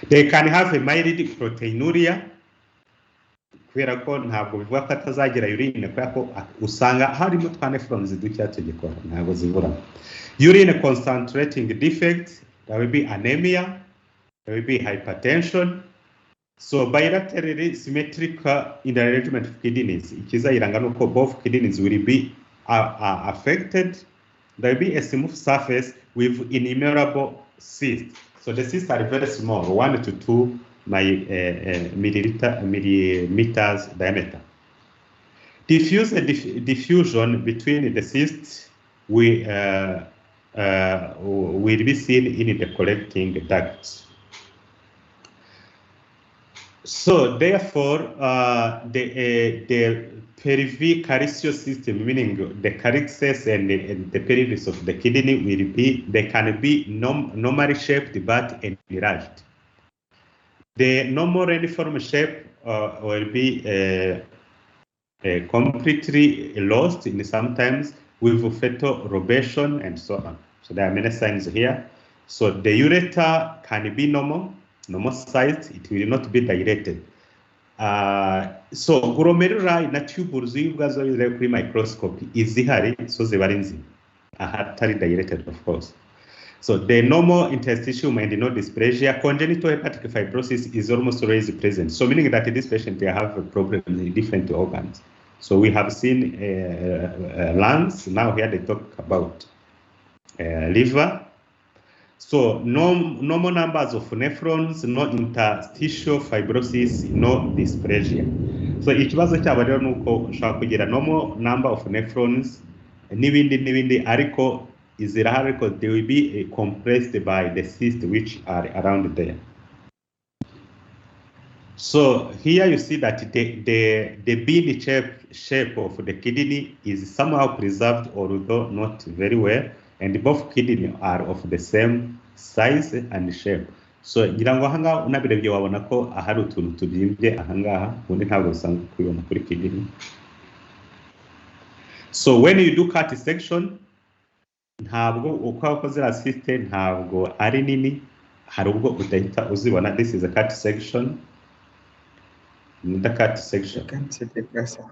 They can have a mild proteinuria kubera ko ntabwo bivuga ko atazagira urine kubera ko usanga harimo twa nephrons ducya tegeko ntabwo zibura. Urine concentrating defects, there will be anemia, there will be hypertension. So bilaterally symmetric in the arrangement of kidneys, ikizayiranga nuko both kidneys will be affected. There will be a smooth surface with innumerable cysts. So the cysts are very small, 1 to 2 millimeters diameter. Diffusion between the cysts will be seen in the collecting ducts. So therefore, the pericardial system, meaning the calyxes and the pelvis of the kidney, they can be normally shaped but enlarged. The normal reniform shape will be completely lost in sometimes with fetal robation and so on. So there are many signs here. So the ureter can be normal sized, it will not be dilated. So glomerular na tubules y'ubwazo biri kuri microscope izihari so zibari nzi ahatari dilated of course. So the normal interstitium and no dysplasia, congenital hepatic fibrosis is almost always present. So meaning that this patient they have a problem in different organs. So we have seen lungs. Now here they talk about liver. So normal numbers of nephrons, no interstitial fibrosis, no dysplasia. So ikibazo cyabo rero nuko ushaka kugira normal number of nephrons n'ibindi ariko is rare because they will be compressed by the cysts which are around there. So here you see that the bean shape of the kidney is somehow preserved, although not very well, and both kidney are of the same size and shape. So ngira ngo ahangaha unabirebye wabona ko ahari utuntu tubyimbye ahangaha, ubundi ntabwo bisanzwe kubibona kuri kidney. So when you do cut section, ntabwo uko wakoze cyste ntabwo ari nini, hari ubwo udahita uzibona. This is a cut section. The cut section. Can't see the cursor.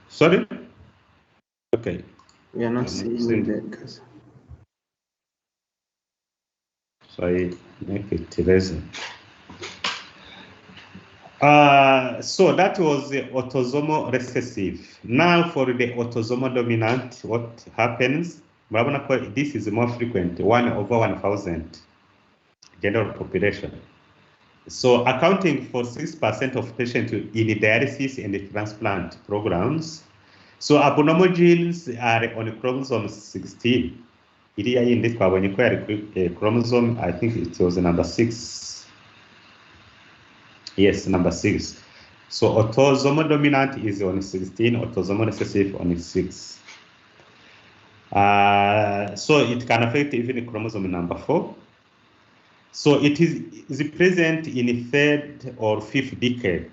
Sorry? Okay. We are not seeing the cursor. So I make it resin. So that was the autosomal recessive. Now for the autosomal dominant, what happens? This is more frequent, 1 over 1,000 general population. So accounting for 6% of patients in dialysis and transplant programs. So abnormal genes are on chromosome 16. In this chromosome, I think it was number 6. Yes, number 6. So autosomal dominant is on 16, autosomal recessive on 6. So it can affect even chromosome number 4. So it is present in the 3rd or 5th decade.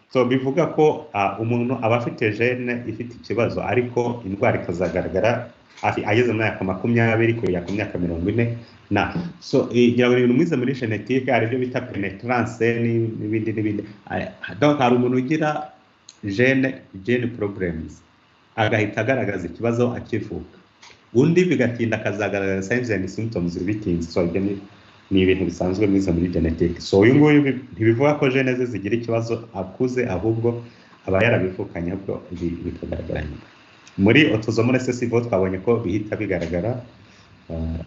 So bivuga ko umuntu aba afite gene ifite ikibazo ariko indwara ikazagaragara ageze mu myaka 20 kugera ku myaka 40 na so ngira ngo ibintu mwiza muri genetique ari byo bita penetrance n'ibindi. Donc hari umuntu ugira gene problems agahita agaragaza ikibazo akivuka, undi bigatinda akazagaragaza signs and symptoms bitinze. So ni ibintu bisanzwe mwiza muri genetique. So uyu nguyu ntibivuga ko gene ze zigira ikibazo akuze, ahubwo aba yarabivukanye bwo bikagaragara nyuma. Muri autosomal recessive twabonye ko bihita bigaragara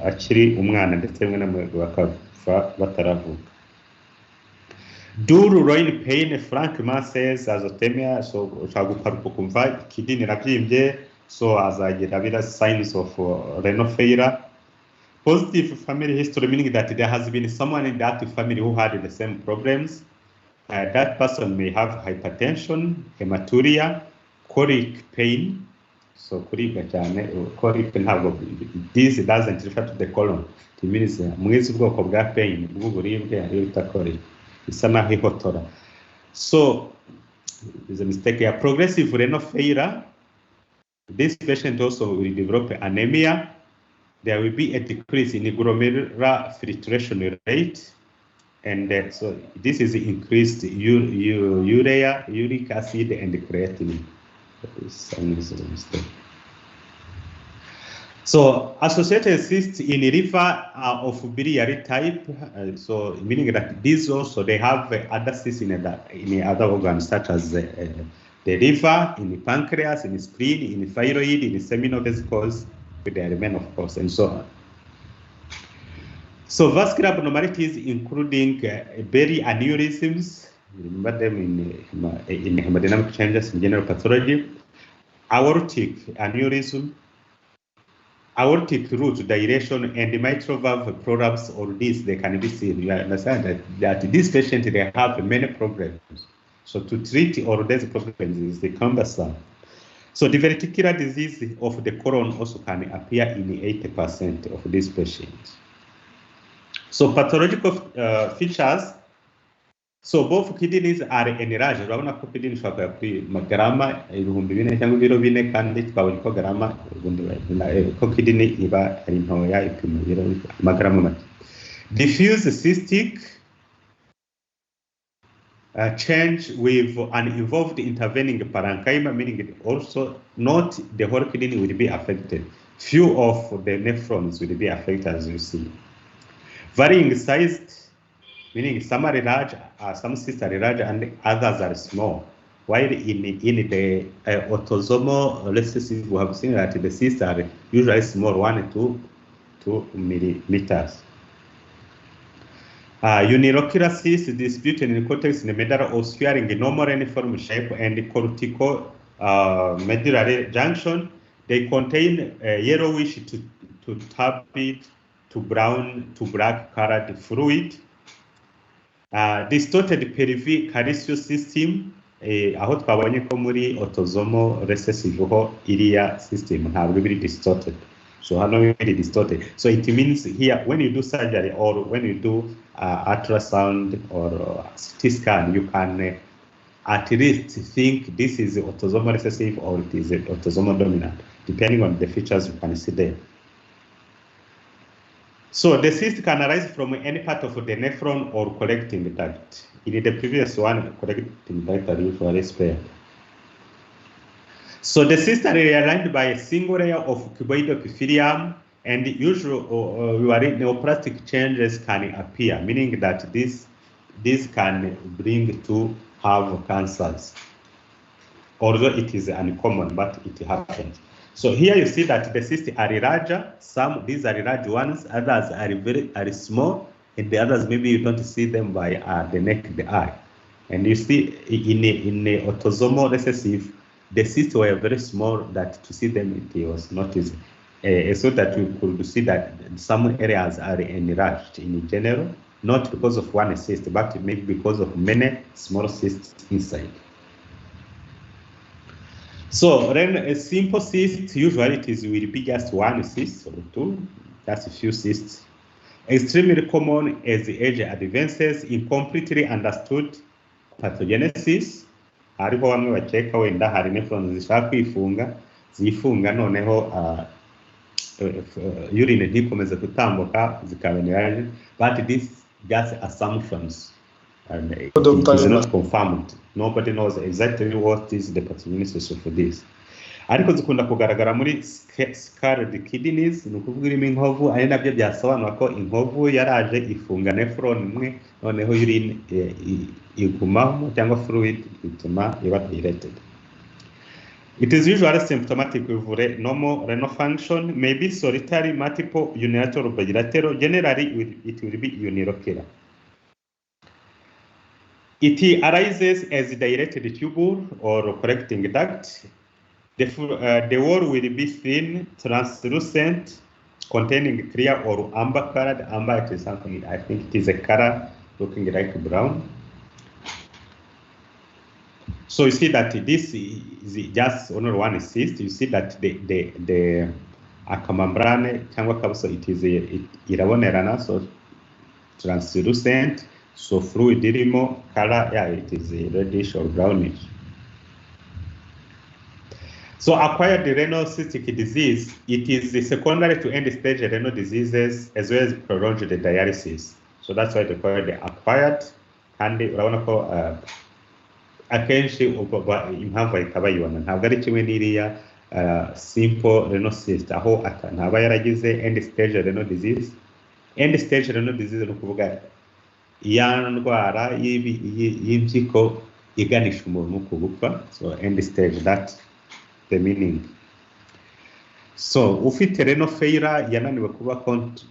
akiri umwana ndetse rimwe na rimwe bakava bataravuka. Dural loin pain, frank masses, azotemia. So ushaka guparuka kumva kidney irabyimbye, so azagira bira signs of renal failure. Positive family history, meaning that there has been someone in that family who had the same problems. That person may have hypertension, hematuria, colic pain. So colic ntabwo, this doesn't refer to the colon. It means mwizi ubwoko bwa pain bw'uburibwe ariyo bita colic. Isa naho ihotora. So there's a mistake here. Progressive renal failure. This patient also will develop anemia. There will be a decrease in the glomerular filtration rate, and so this is increased urea, uric acid, and creatinine. So associated cysts in liver are of biliary type, so meaning that these also they have other cysts in other organs such as the liver, in the pancreas, in the spleen, in the thyroid, in the seminal vesicles, with the remain of course, and so on. So vascular abnormalities including berry aneurysms, remember them in hemodynamic changes in general pathology, aortic aneurysm, aortic root dilation, and mitral valve prolapse. All these they can be seen. You understand that this patient they have many problems. So to treat all these problems is cumbersome. So diverticular disease of the colon also can appear in 80% of these patients. So pathological features. So both kidneys are enlarged. Urabona ko kidney ishobora kuba grama 4,000 cyangwa ibiro 4 kandi twabonye ko grama ko kidney iba ari ntoya ipima ibiro amagrama make. Diffuse cystic change with an involved intervening parenchyma, meaning also not the whole kidney will be affected. Few of the nephrons will be affected, as you see. Varying size, meaning some are large, some cysts are large, and others are small. While in the autosomal recessive, we have seen that the cysts are usually small, 1 to 2 millimeters. Unilocular cysts distributed in the cortex in the medulla osseous in normal uniform shape and the cortico medullary junction. They contain yellowish to to turbid to brown to black colored fluid. Distorted pelvic calcium system, aho twabonye ko muri autosomal recessive ho iriya system ntabwo biri distorted. So hano very distorted. So it means here when you do surgery or when you do ultrasound or CT scan, you can at least think this is autosomal recessive or it is autosomal dominant, depending on the features you can see there. So the cyst can arise from any part of the nephron or collecting duct. In the previous one, collecting duct are usually spared. So the cysts are aligned by a single layer of cuboid epithelium, and usually neoplastic changes can appear, meaning that this can bring to have cancers. Although it is uncommon, but it happens. So here you see that the cysts are larger. These are large ones, others are small, and the others maybe you don't see them by the naked eye. And you see in a autosomal recessive, the cysts were very small that to see them it was not easy. So that you could see that some areas are enlarged in general, not because of one cyst, but maybe because of many small cysts inside. So then a simple cyst, usually it will be just one cyst or two, just a few cysts. Extremely common as the age advances, incompletely understood pathogenesis. Hariho bamwe bakeka wenda hari nephrons zishaka zifunga noneho urine ntikomeze gutambuka zikabeneraje, but this just assumptions. And it is not confirmed. Nobody knows exactly what is the pathogenesis for this. Ariko zikunda kugaragara muri scarred kidneys, ni ukuvuga irimo inkovu, ari nabyo byasobanura ko inkovu yaraje ifunga nephron imwe, noneho urine igumamo cyangwa fluid bituma iba dilated. It is usually symptomatic with normal renal function, maybe solitary, multiple, unilateral, bilateral. Generally, it will be unilocular. It arises as dilated tubule or collecting duct. The wall will be thin, translucent, containing clear or amber colored. Amber it is something, I think it is a color looking like brown. So you see that this is just only one cyst. You see that the akamambrane cyangwa kabuso it is irabonerana, so translucent. So fluid irimo color, yeah, it is reddish or brownish. So acquired renal cystic disease, it is secondary to end-stage renal diseases as well as prolonged dialysis. So that's why they call it the acquired. And urabona ko akenshi impamvu ikaba yibona ntabwo ari kimwe n'iriya simple renal cyst aho ntaba yaragize end-stage renal disease. End-stage renal disease ni ukuvuga iya ndwara y'impyiko iganisha umuntu ku gupfa. So end stage, that's the meaning. So ufite renal failure yananiwe kuba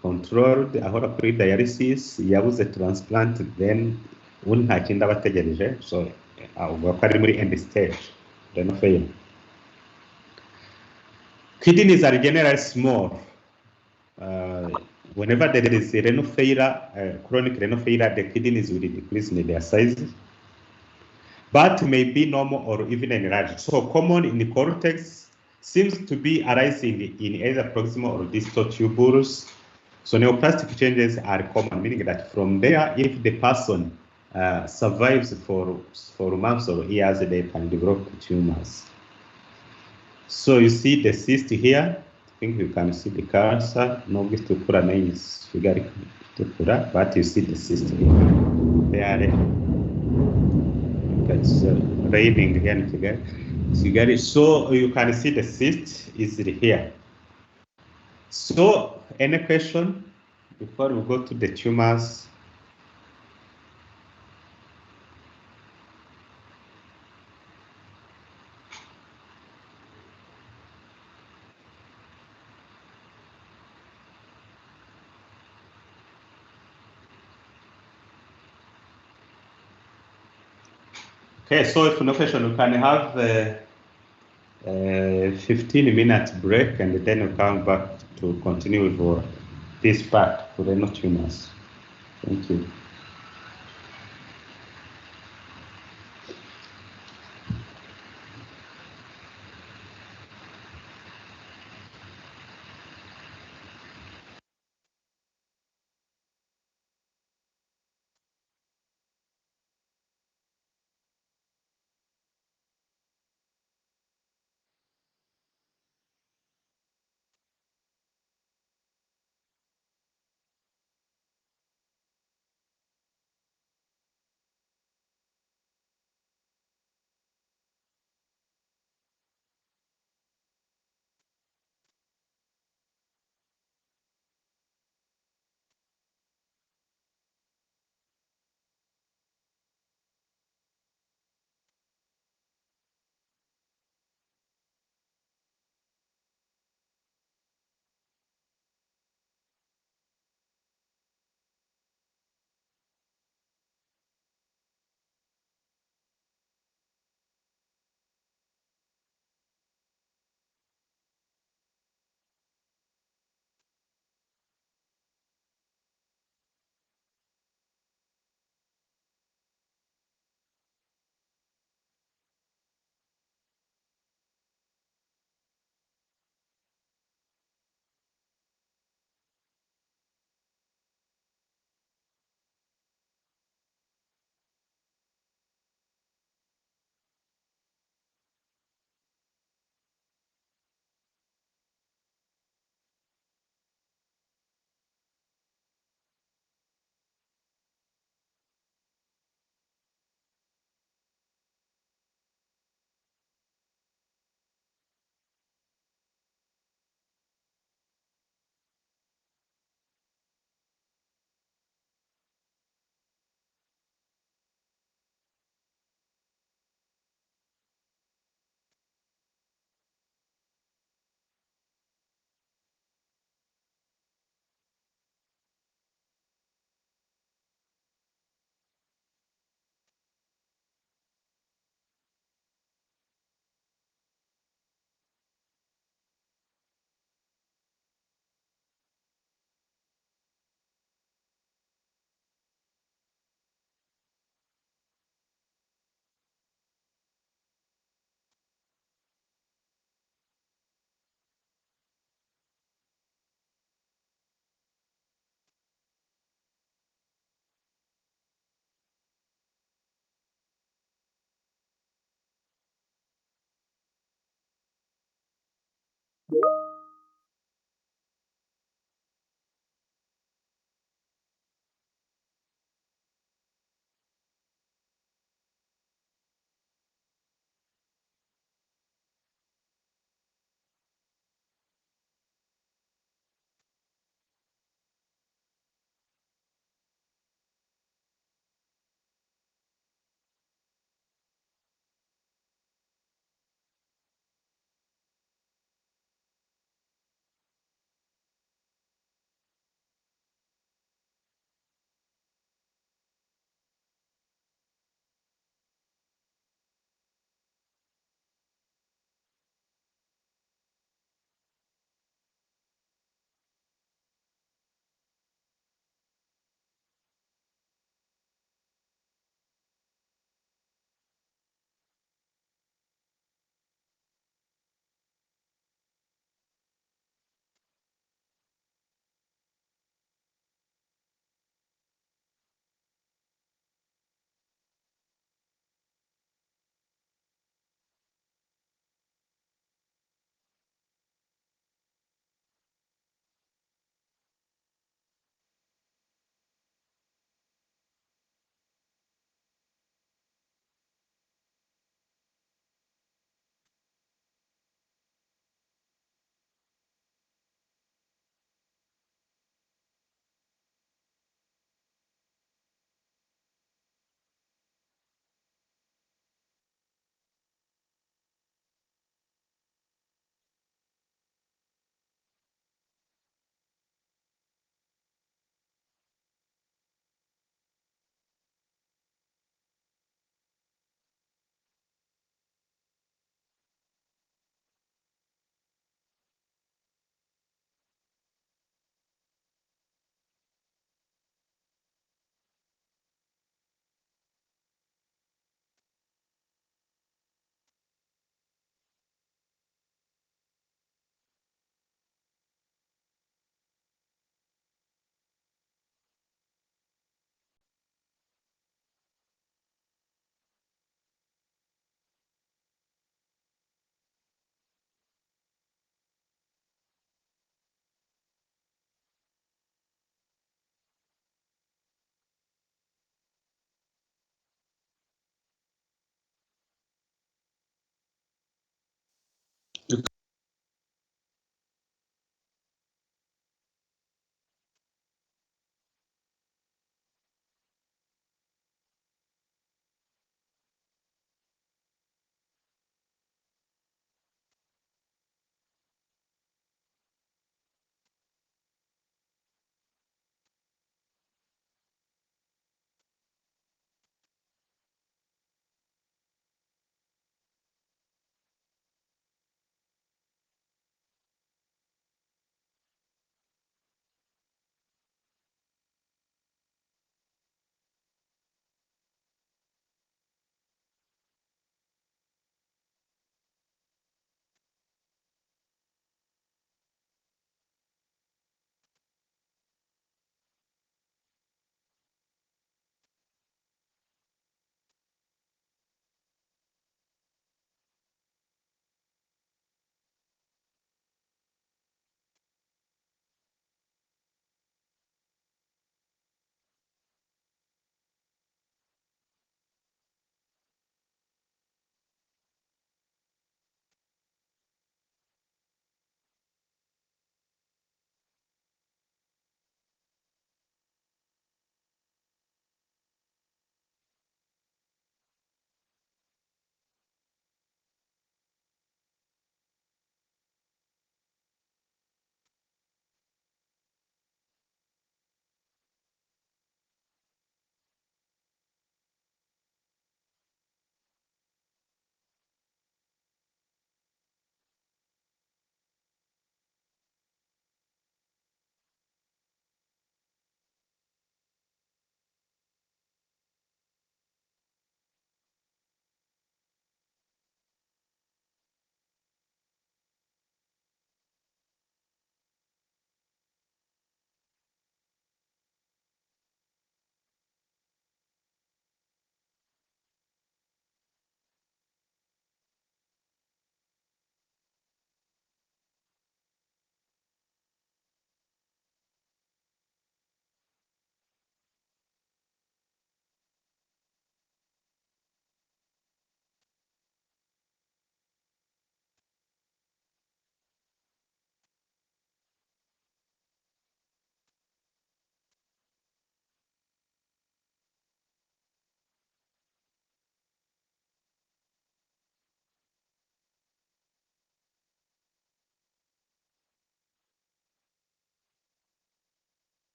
controlled, ahora kuri dialysis, yabuze transplant, then ubu nta kindi aba ategereje. So uvuga ko ari muri end stage renal failure. Kidneys are generally small. Whenever there is a renal failure, chronic renal failure, the kidneys will decrease in their size, but may be normal or even enlarged. So common in the cortex, seems to be arising in either proximal or distal tubules. So neoplastic changes are common, meaning that from there, if the person survives for months or years, they can develop tumors. So you see the cyst here. I think you can see the cursor. No tukura name is figure tukura, but you see the cyst here. There, that's raining here. So you can see the cyst is here. So any question before we go to the tumors? Okay, so if no question, we can have 15 minutes break and then we'll come back to continue for this part for renal tumors. Thank you.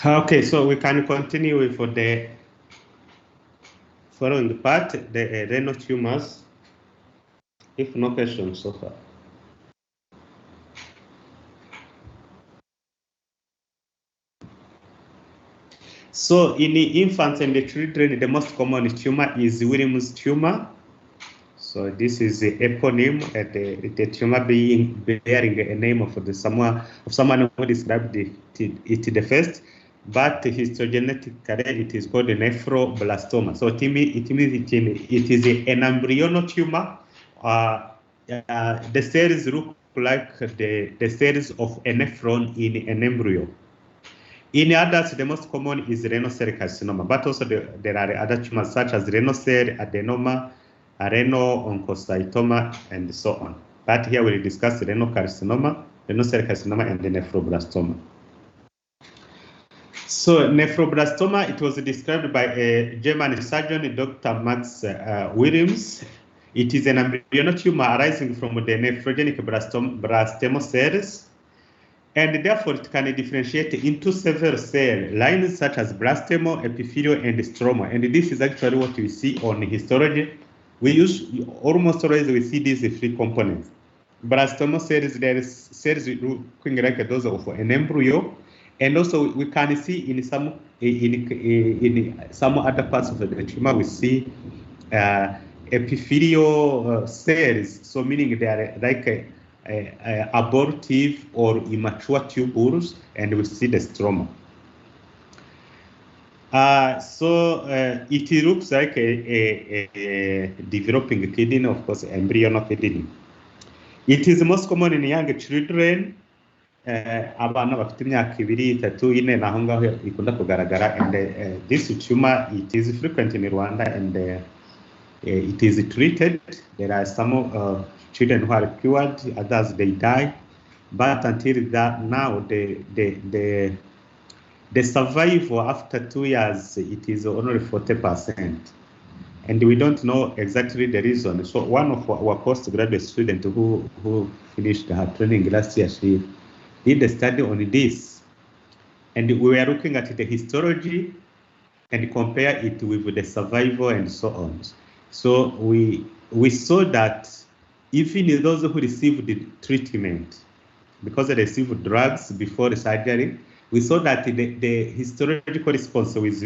Okay, so we can continue for the following part, the renal tumors, if no questions so far. So in the infants and the children, the most common tumor is Williams tumor. So this is the eponym, the tumor bearing a name of someone who described it the first, but histogenetically it is called a nephroblastoma. So it means it is an embryonal tumor. The cells look like the cells of a nephron in an embryo. In adults, the most common is renal cell carcinoma, but also there are other tumors such as renal cell adenoma, renal oncocytoma, and so on. But here we'll discuss renal carcinoma, renal cell carcinoma, and the nephroblastoma. So nephroblastoma, it was described by a German surgeon, Dr. Max Williams. It is an embryonal tumor arising from the nephrogenic blastema cells, and therefore it can differentiate into several cell lines such as blastema, epithelial, and stroma. And this is actually what we see on histology. We use almost always we see these three components. Blastema cells, there is cells looking like those of an embryo, and also we can see in some other parts of the tumor we see epithelial cells. So meaning they are like abortive or immature tubules, and we see the stroma. So it looks like a developing kidney, of course, embryonal kidney. It is most common in young children. Abana bafite imyaka 2, 3, 4 naho ngaho ikunda kugaragara, and this tumor it is frequent in Rwanda, and it is treated. There are some children who are cured, others they die, but until that now the survival after 2 years it is only 40%, and we don't know exactly the reason. So one of our postgraduate students who finished her training last year, she did a study on this, and we were looking at the histology and compare it with the survival and so on. So we saw that even those who received the treatment, because they received drugs before the surgery, we saw that the histological response was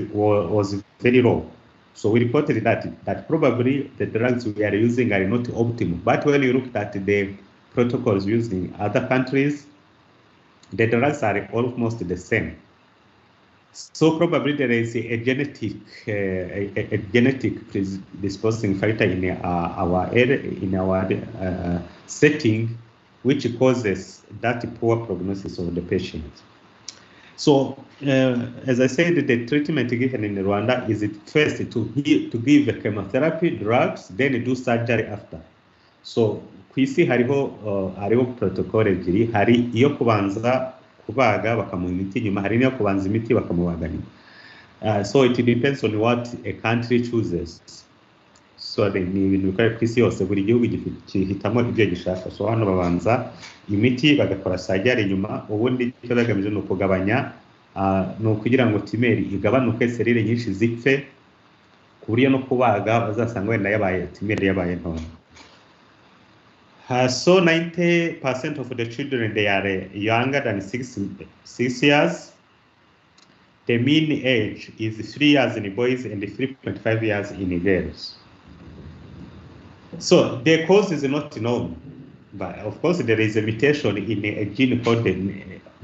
very low. So we reported that probably the drugs we are using are not optimal. But when you look at the protocols used in other countries, the drugs are almost the same. So probably there is a genetic predisposing factor in our setting, which causes that poor prognosis of the patient. So as I said, the treatment given in Rwanda is first to give chemotherapy drugs, then do surgery after. So ku isi hariho protocol ebyiri, hari iyo kubanza kubaga bakamuha imiti nyuma, hari n'iyo kubanza imiti bakamubaga nyuma. So it depends on what a country chooses. So ni ibintu bikora ku isi yose, buri gihugu gihitamo ibyo gishaka. So hano babanza imiti bagakora surgery nyuma, ubundi icyo bagamije ni ukugabanya, ni ukugira ngo tumeri igabanuke, serire nyinshi zipfe, ku buryo no kubaga bazasanga wenda tumeri yabaye ntoya. So 90% of the children, they are younger than 6 years. The mean age is 3 years in boys and 3.5 years in girls. So the cause is not known, but of course there is a mutation in a gene called the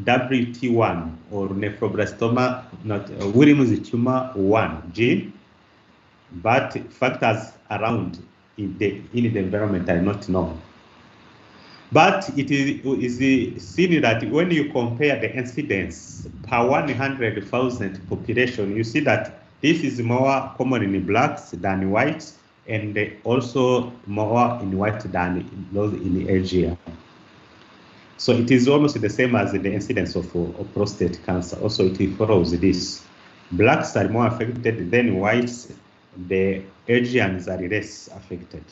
Wt1 or Nephroblastoma, not Williams tumor 1 gene, but factors around in the environment are not known. But it is seen that when you compare the incidence per 100,000 population, you see that this is more common in blacks than whites, and also more in white than those in Asia. So it is almost the same as the incidence of prostate cancer. Also, it follows this. Blacks are more affected than whites. The Asians are less affected.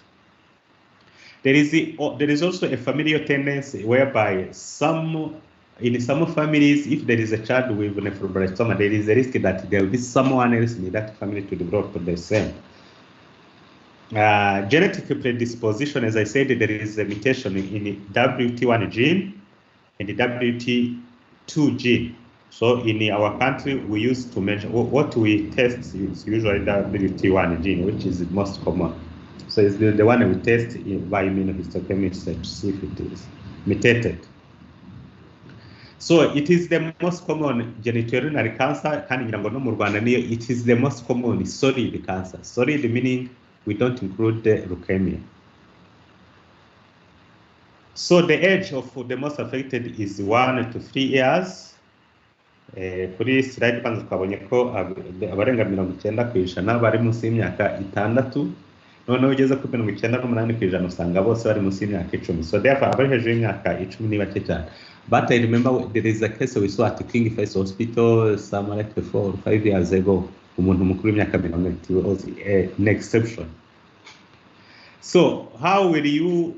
There is also a familial tendency whereby some in some families, if there is a child with nephroblastoma, there is a risk that there will be someone else in that family to develop the same. Genetic predisposition, as I said, there is a mutation in the Wt1 gene and the Wt2 gene. So in our country, we used to measure, what we test is usually Wt1 gene, which is the most common. So it's the one we test by immunohistochemistry to see if it is mutated. So it is the most common genitourinary cancer, it is the most common solid cancer. Solid meaning we don't include the leukemia. So the age of the most affected is 1 to 3 years. Kuri slide banza twabonye ko abarenga 90% bari munsi y'imyaka 6. Noneho ugeze ku 98% usanga bose bari munsi y'imyaka 10. So therefore abari hejuru y'imyaka 10 ni bake cyane. But I remember there is a case we saw at King Face Hospital some like 4 or 5 years ago. Umuntu mukuru w'imyaka 90 was an exception. So how will you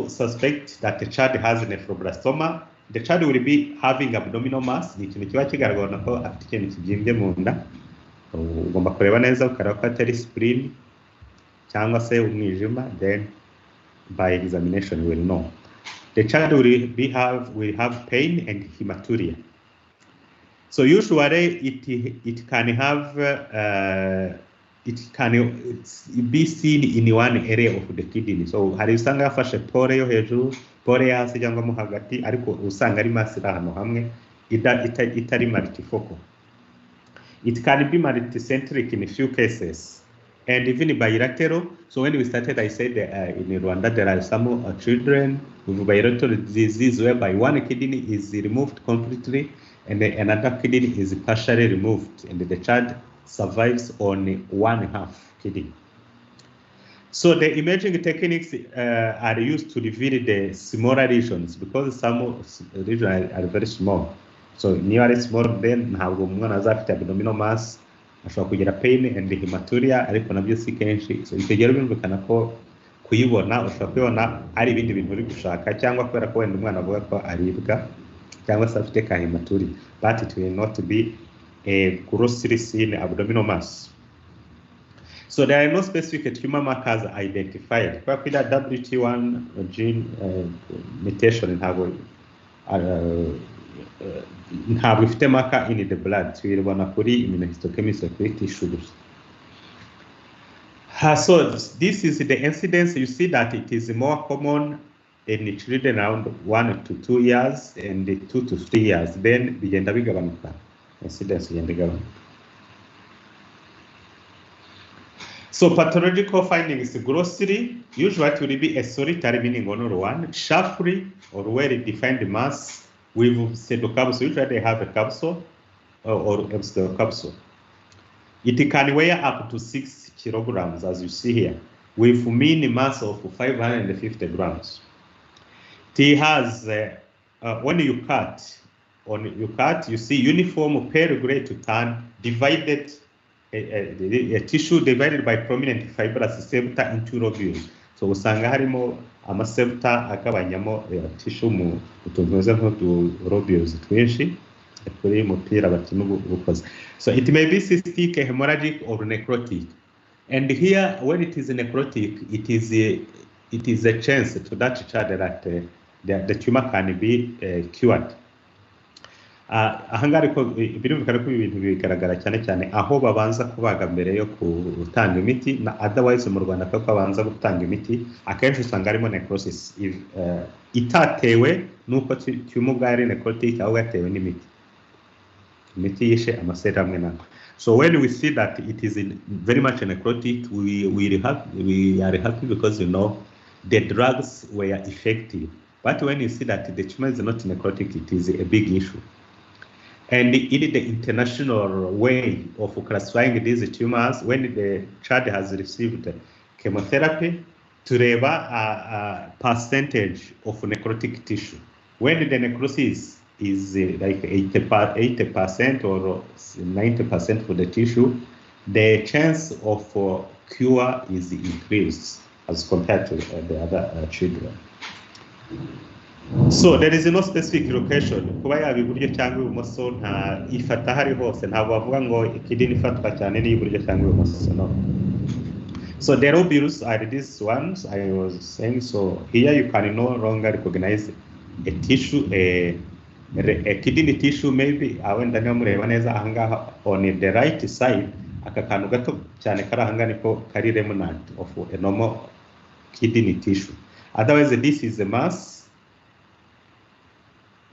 suspect that the child has nephroblastoma? The child will be having abdominal mass. Ni ikintu kiba kigaragara ko afite ikintu kibyimbye mu nda. Ugomba kureba neza ukareba ko atari spleen cyangwa se umwijima, then by examination we will know. The child will have pain and hematuria. So usually it can have it can be seen in one area of the kidney. So hari usanga yafashe pore yo hejuru, pore yo hasi cyangwa mo hagati, ariko usanga ari mass ahantu hamwe itari multifocal. It can be multicentric in a few cases and even bilateral. So when we started, I said in Rwanda there are some children with bilateral disease whereby one kidney is removed completely and another kidney is partially removed, and the child survives on 1/2 kidney. So the imaging techniques are used to reveal the smaller lesions because some regions are very small. So nearly small, then ntabwo umwana azafite abdominal mass, ashobora kugira pain and hematuria, ariko nabyo si kenshi. So icyo gihe birumvikana ko kuyibona ushobora kubona ari ibindi bintu uri gushaka, cyangwa kubera ko wenda umwana avuga ko aribwa cyangwa se afite ka hematuria, but it will not be a grossly seen abdominal mass. So there are no specific tumor markers identified. Kwa kwida Wt1 gene mutation ntabwo ifite marker in the blood. Tuyibona kuri immunohistochemistry kuri tissues. So this is the incidence. You see that it is more common in children around 1 to 2 years and 2 to 3 years. Then bigenda bigabanuka. Incidence bigenda bigabanuka. So pathological findings grossly, usually it will be a solitary meaning only one, sharply or well-defined mass with pseudocapsule. Usually they have a capsule or a pseudocapsule. It can weigh up to 6 kilograms, as you see here, with mean mass of 550 grams. It has, when you cut, you see uniform pale gray to tan, divided, a tissue divided by prominent fibrous septa into lobules. So usanga harimo amasepta akabanyamo tissue mu utuntuze nk'utu lobules twinshi kuri mupira bakina ubukoze. So it may be cystic, hemorrhagic, or necrotic. And here, when it is necrotic, it is a chance to that child that the tumor can be cured. Ahangari ko birumvikana ko ibintu bigaragara cyane aho babanza kubaga mbere yo gutanga imiti, na otherwise mu Rwanda ko babanza gutanga imiti akenshi usanga harimo necrosis itatewe nuko tumor bwari necrotic, aho gatewe n'imiti yishe amaseri amwe nako. So when we see that it is very much necrotic, we are happy because you know the drugs were effective. But when you see that the tumor is not necrotic, it is a big issue. And in the international way of classifying these tumors, when the child has received chemotherapy, to have a percentage of necrotic tissue. When the necrosis is like 80% or 90% for the tissue, the chance of cure is increased as compared to the other children. So there is no specific location. Kuba yaba iburyo cyangwa ibumoso nta ifata hari hose, ntabwo bavuga ngo kidney ifatwa cyane n'iburyo cyangwa ibumoso, no. So the lobules are these ones I was saying. So here you can no longer recognize a tissue, a kidney tissue maybe. Wenda niyo mureba neza ahangaha on the right side, aka kantu gato cyane kari ahanga niko kari remnant of a normal kidney tissue. Otherwise this is a mass.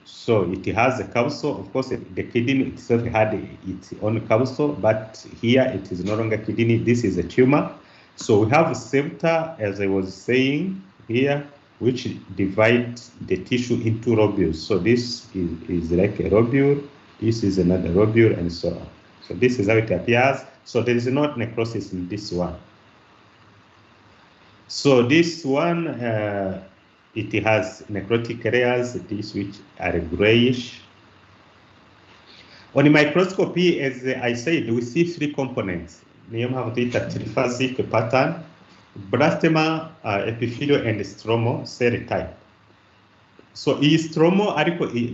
So it has a capsule. Of course, the kidney itself had its own capsule, but here it is no longer kidney. This is a tumor. So we have a septa, as I was saying here, which divides the tissue into lobules. So this is like a lobule, this is another lobule, and so on. So this is how it appears. So there is not necrosis in this one. So this one, it has necrotic areas, these which are grayish. On the microscopy, as I said, we see three components. We have the triphasic pattern, blastema, epithelial, and stromal cell type. So in stromal,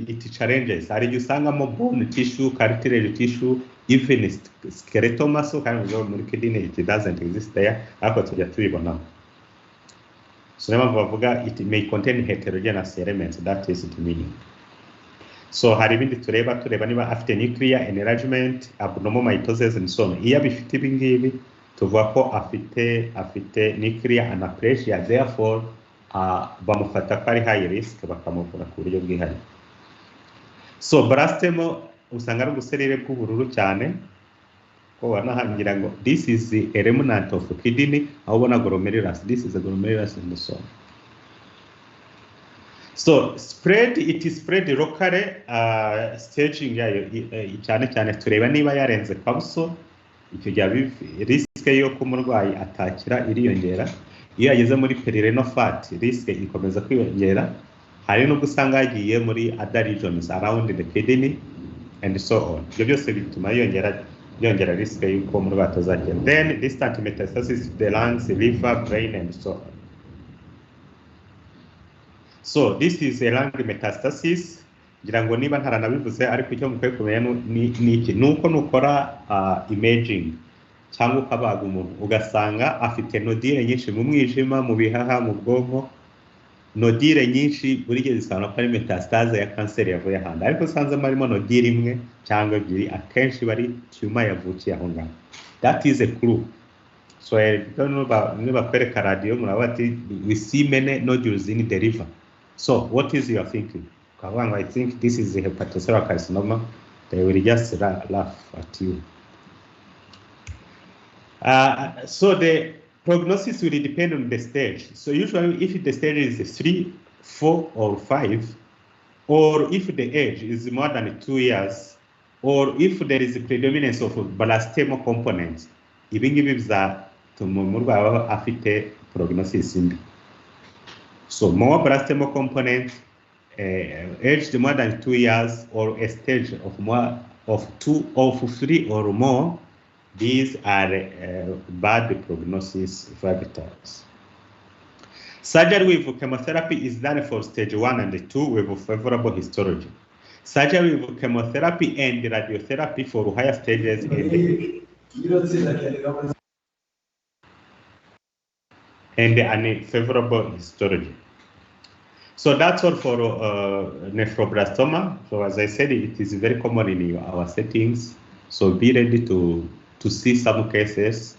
it challenges. You sangamo bone tissue, cartilage tissue, even skeletal muscle. It doesn't exist there. So it may contain heterogeneous elements. That is the meaning. So hari ibindi tureba niba afite nuclear enlargement, abnormal mitosis and so on. Iyo bifite ibi ngibi tuvuga ko afite nuclear anaplasia, therefore bamufata ko ari high risk bakamuvura ku buryo bwihariye. So blastema usanga ari ubuserire bw'ubururu cyane ko wanahangira ngo this is a remnant of kidney, aho ubona glomerulus, this is a glomerulus and so on. So spread, it is spread locally, staging yayo cyane cyane tureba niba yarenze capsule, icyo gihe risk yo kumurwayi atakira iriyongera. Iyo yageze muri perirenal fat, risk ikomeza kwiyongera. Hari no gusanga yagiye muri other regions around the kidney and so on. Ibyo byose bituma yongera risk yuko umurwayi atazakira. Then distant metastasis to the lungs, liver, brain and so on. So this is a lung metastasis. Ngira ngo niba ntaranabivuze ariko icyo mukwiye kumenya ni iki nuko nukora imaging cyangwa ukabaga umuntu ugasanga afite nodile nyinshi mu mwijima, mu bihaha, mu bwonko. Nodile nyinshi buri gihe zisana ko ari metastase ya kanseri yavuye ahandi, ariko usanzemo harimo nodile imwe cyangwa ebyiri, akenshi bari tumor yavukiye aho ngaho. That is a clue. So niba kwereka radio muraba ati we see many nodules in the liver. So what is your thinking? I think this is a hepatocellular carcinoma. They will just laugh at you. So the prognosis will depend on the stage. So usually if the stage is 3, 4, or 5, or if the age is more than 2 years, or if there is a predominance of blastema components, ibingi biza tumumurwa afite prognosis imbi. So more blastema component, aged more than 2 years, or a stage of more of 2 or 3 or more, these are bad prognosis factors. Surgery with chemotherapy is done for stage 1 and 2 with favorable histology. Surgery with chemotherapy and radiotherapy for higher stages and unfavorable histology. So that's all for nephroblastoma. So as I said, it is very common in our settings. So be ready to see some cases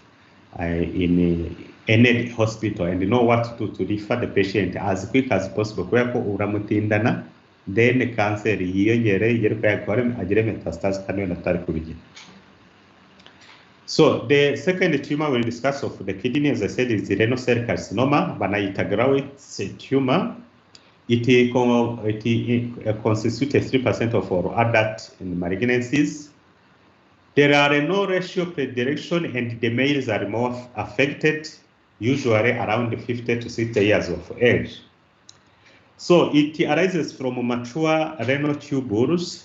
in any hospital and know what to do to refer the patient as quick as possible. Kubera uramutindana, then cancer yiyongere agire metastasis kandi atari kubigira. So the second tumor we'll discuss of the kidney, as I said, is the renal cell carcinoma, banayita Grawit's tumor. It constitutes 3% of all adult malignancies. There are no racial predilection, and the males are more affected, usually around 50 to 60 years of age. So it arises from mature renal tubules,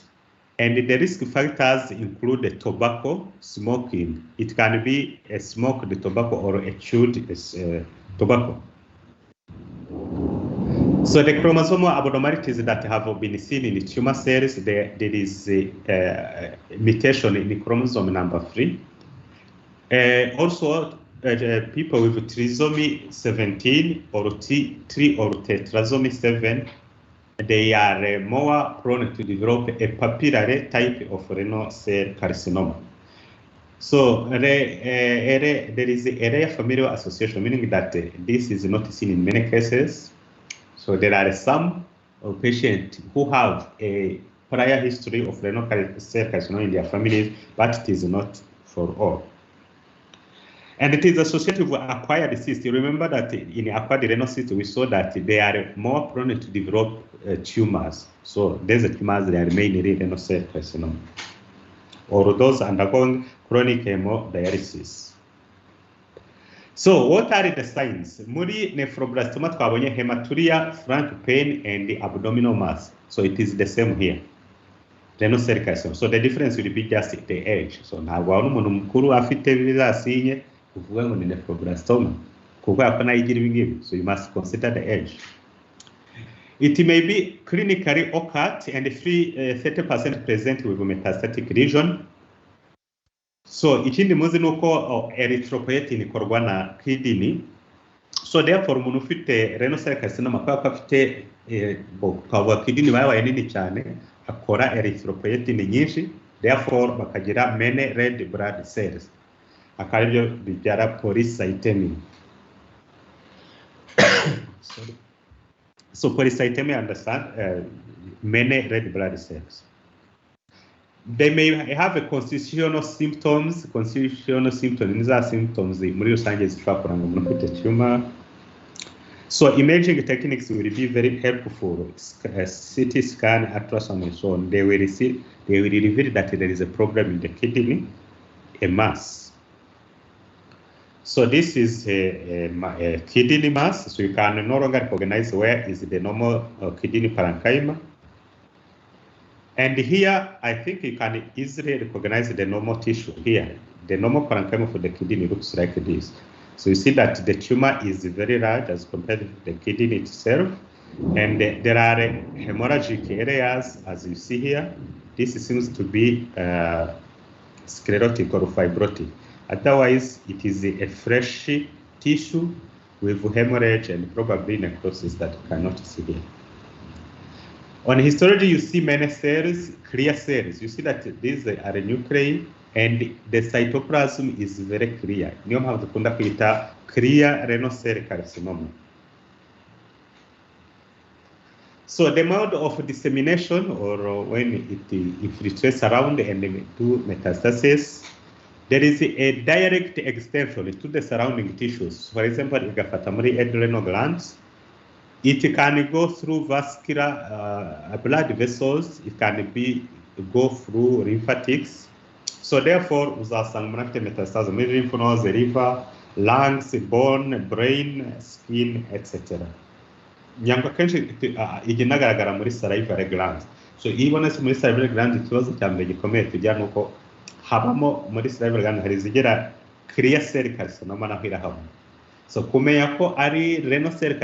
and the risk factors include tobacco, smoking. It can be a smoked tobacco or a chewed tobacco. So the chromosomal abnormalities that have been seen in the tumor cells, there is a mutation in chromosome number 3. Also, people with trisomy 17 or T3 or tetrasomy 7, they are more prone to develop a papillary type of renal cell carcinoma. So there is a rare familial association, meaning that this is not seen in many cases. So there are some patients who have a prior history of renal cell carcinoma in their families, but it is not for all. And it is associated with acquired cysts. You remember that in acquired renal cysts, we saw that they are more prone to develop tumors. So these tumors, they are mainly renal cell carcinoma, or those undergoing chronic hemodialysis. So what are the signs? Muri nephroblastoma twabonye hematuria, frank pain, and the abdominal mass. So it is the same here. Renal cell carcinoma. So the difference will be just the age. So ntabwo wabona umuntu mukuru afite bizasinye kuvuga ngo ni nephroblastoma kuko yapana yigira ibingibi. So you must consider the age. It may be clinically occult and 30% present with metastatic lesion. So ikindi muzi nuko erythropoietin ikorwa na kidney. So therefore umuntu ufite renal cell carcinoma kwa afite kwa kidney babaye nini cyane akora erythropoietin nyinshi, therefore bakagira many red blood cells, akaribyo bibyara polycythemia. So polycythemia, understand, many red blood cells. They may have a constitutional symptoms. Constitutional symptoms are symptoms muri rusange zishobora kuranga umuntu ufite tumor. So imaging techniques will be very helpful. CT scan, ultrasound, and so on. They will reveal that there is a problem in the kidney, a mass. So this is a kidney mass. So you can no longer recognize where is the normal kidney parenchyma. And here, I think you can easily recognize the normal tissue here. The normal parenchyma for the kidney looks like this. So you see that the tumor is very large as compared to the kidney itself. And there are hemorrhagic areas, as you see here. This seems to be sclerotic or fibrotic. Otherwise, it is a fresh tissue with hemorrhage and probably necrosis that you cannot see here. On histology, you see many cells, clear cells. You see that these are nuclei, and the cytoplasm is very clear. Niyo mpamvu dukunda kwita clear renal cell carcinoma. So the mode of dissemination, or when it infiltrates around and do metastasis, there is a direct extension to the surrounding tissues. For example, igafata muri adrenal glands. It can go through vascular blood vessels. It can go through lymphatics. So therefore, uzasanga murafite metastasis muri lymph nodes, liver, lungs, bone, brain, skin, etc. Nyangwa kenshi iginagaragara muri salivary glands. So ibonetse muri salivary glands, ikibazo cya mbere gikomeye tujya nuko habamo muri salivary glands hari zigera clear cell carcinoma naho irahabona. So kumenya ko ari renal cell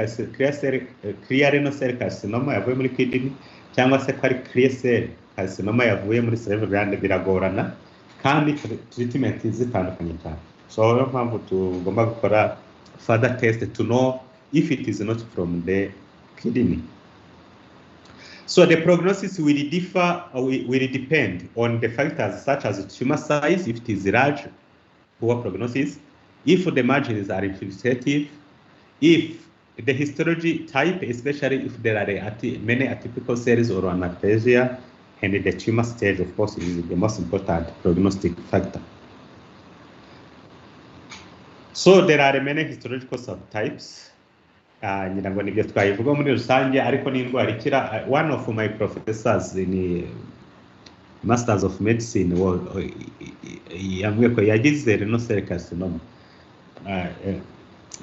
clear renal cell carcinoma yavuye muri kidney cyangwa se ko ari clear cell carcinoma yavuye muri salivary gland biragorana kandi treatment zitandukanye cyane. So niyo mpamvu tugomba gukora further test to know if it is not from the kidney. So the prognosis will depend on the factors such as tumor size, if it is large, poor prognosis, if the margins are infiltrative, if the histology type, especially if there are many atypical cells or anaplasia, and the tumor stage, of course, is the most important prognostic factor. So there are many histological subtypes. Nyirango nibyo twayivuga muri rusange, ariko ni indwara ikira. One of my professors in Masters of Medicine yambwiye ko yagize renal cell carcinoma.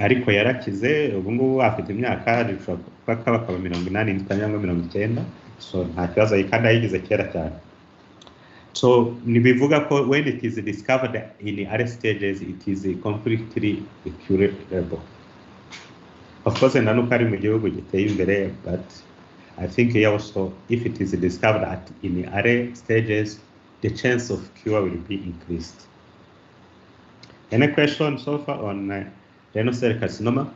Ariko yarakize, ubu ngubu afite imyaka bakaba 80 cyangwa 90. So nta kibazo kandi yagize kera cyane. So nibivuga ko when it is discovered in early stages, it is completely curable. Of course, nta nuko ari mu gihugu giteye imbere, but I think here also, if it is discovered in early stages, the chance of cure will be increased. Any question so far on renal cell carcinoma?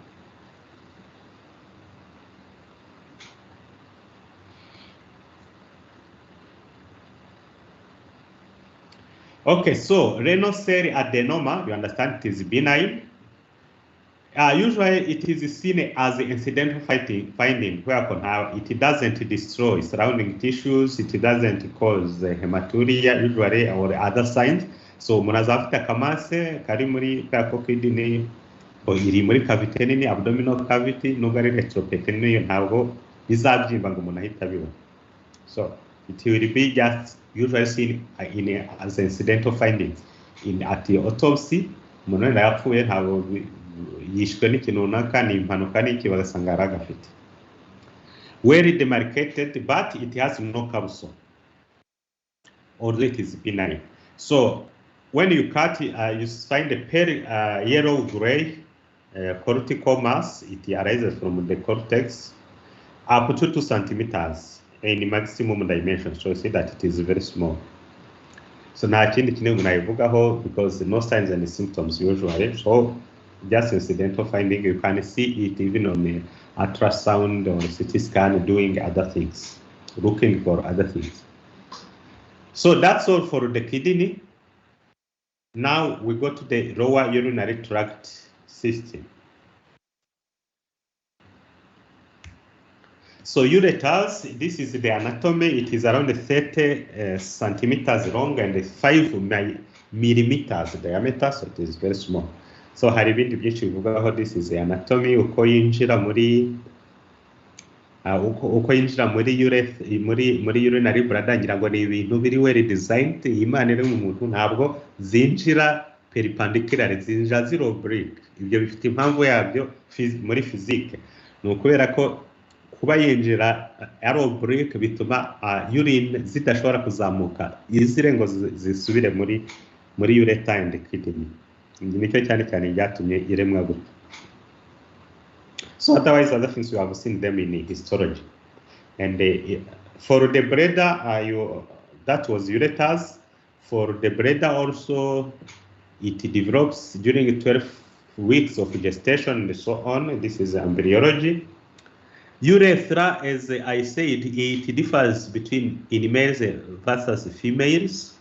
Okay, so renal cell adenoma, you understand it is benign. Usually it is seen as an incidental finding where it doesn't destroy surrounding tissues, it doesn't cause hematuria usually or other signs. So munaza afite akamase kari muri ka kidney iri muri cavity nini, abdominal cavity, nubwo ari retroperitoneal ntabwo bizabyimba ngo umuntu ahita abibona. So it will be just usually seen as incidental findings at the autopsy. Umuntu yapfuye ntabwo yishwe n'ikintu runaka, ni impanuka n'iki bagasanga aragafite. Well demarcated, but it has no capsule, although it is benign. So when you cut, you find a pale yellow-gray cortical mass. It arises from the cortex up to 2 centimeters in maximum dimension. So you see that it is very small. So nta kindi kintu umuntu ayivugaho because no signs and symptoms usually. So just incidental finding, you can see it even on the ultrasound or CT scan doing other things, looking for other things. So that's all for the kidney. Now we go to the lower urinary tract system. So ureters, this is the anatomy. It is around 30 centimeters long and 5 millimeters diameter, so it is very small. So hari ibindi byinshi bivugaho. This is the anatomy, uko yinjira muri urinary bladder. Ngira ngo ni ibintu biri well designed. Imana iri mu muntu ntabwo zinjira perpendicular, zinjira zero oblique. Ibyo bifite impamvu yabyo muri physique. Ni ukubera ko kuba yinjira ari oblique bituma urine zidashobora kuzamuka izire ngo zisubire muri ureter and kidney. Nicyo cyane cyane byatumye iremwa gutya. So otherwise other things you have seen them in histology. And for the bladder, that was ureters. For the bladder also, it develops during 12 weeks of gestation and so on. This is embryology. Urethra, as I said, it differs between in males versus females.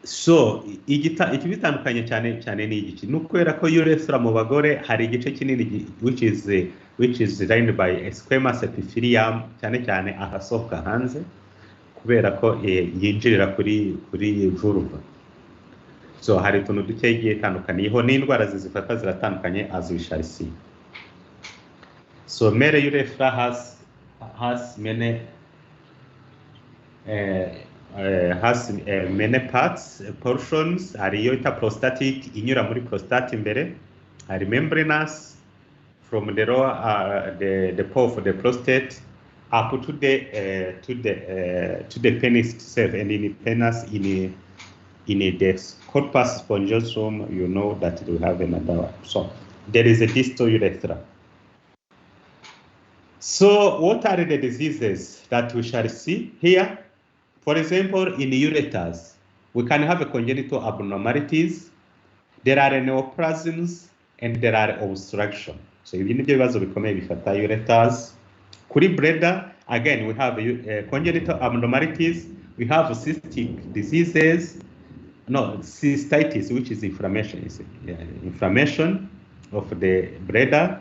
So ikibitandukanye cyane ni igiki, nukubera ko urethra mu bagore hari igice kinini which is lined by a squamous epithelium, cyane ahasohoka hanze kubera ko yinjirira kuri vulva. So hari utuntu duke igiye tandukaniyeho n'indwara zifata ziratandukanye as we shall see. So male urethra has many parts, portions. Hariyo ita prostatic inyura muri prostate imbere, hari membranous from the lower the pole of the prostate up to the penis itself, and in penis in the corpus spongiosum, you know that we have another one. So there is a distal urethra. So what are the diseases that we shall see here? For example, in ureters, we can have a congenital abnormalities. There are neoplasms and there are obstruction. So ibi nibyo bibazo bikomeye bifata ureters. Kuri bladder, again, we have congenital abnormalities. We have cystic diseases. No, cystitis, which is inflammation. Inflammation of the bladder.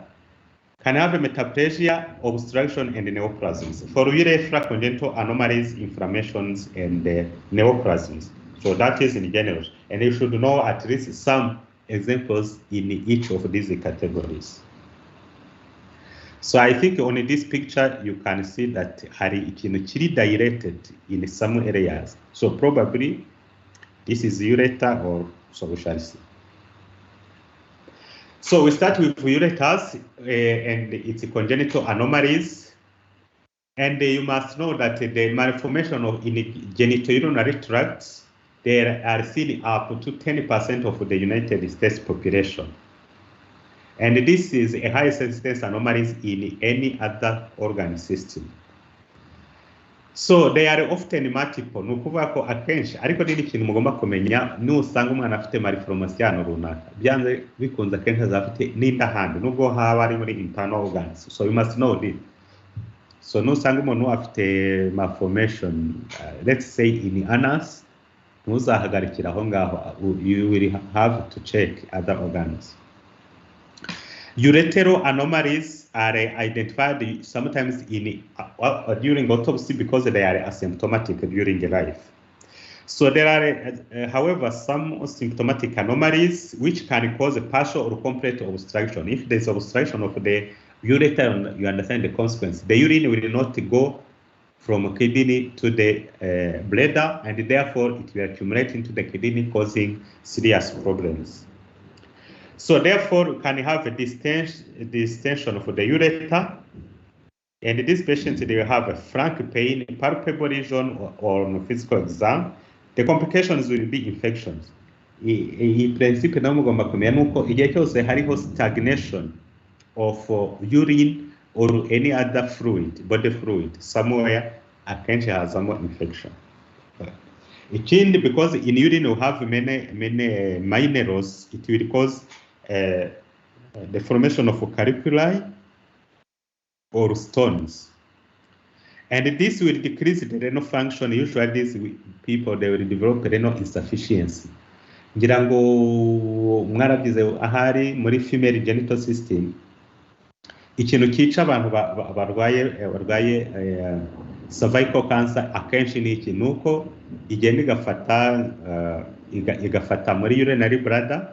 Can have a metaplasia, obstruction, and neoplasms. For urethra, congenital anomalies, inflammations, and neoplasms. So that is in general. And you should know at least some examples in each of these categories. So I think on this picture, you can see that hari ikintu kiri dilated in some areas. So probably this is ureter, or so we shall see. So we start with ureters and its congenital anomalies. And you must know that the malformation of in genitourinary tracts, they are seen up to 10% of the United States population. And this is a high sensitivity anomalies in any other organ system. So they are often multiple. Ni ukuvuga ko akenshi ariko n'indi kintu mugomba kumenya nusanga umwana afite malformation runaka byanze bikunze akenshi azafite n'indahandi nubwo haba ari muri internal organs. So you must know this. So nusanga umuntu afite malformation let's say in anus ntuzahagarikira aho ngaho, you will have to check other organs. Urethral anomalies are identified sometimes in during autopsy because they are asymptomatic during life. So there are, however, some symptomatic anomalies which can cause a partial or complete obstruction. If there's obstruction of the ureter, you understand the consequence. The urine will not go from kidney to the bladder, and therefore it will accumulate into the kidney, causing serious problems. So therefore, you can have a distension of the ureter, and these patients, they will have a frank pain, palpable lesion, or on physical exam. The complications will be infections. In principle, namugomba kumenya nuko igihe cyose hariho stagnation of urine or any other fluid, body fluid, somewhere, akenshi hazamo infection. Ikindi, because in urine you have many minerals, it will cause the formation of calculi or stones. And this will decrease the renal function. Usually these people, they will develop renal insufficiency. Ngira ngo mwarabize ahari muri female genital system, ikintu kica abantu barwaye cervical cancer akenshi ni iki, nuko igenda igafata muri urinary bladder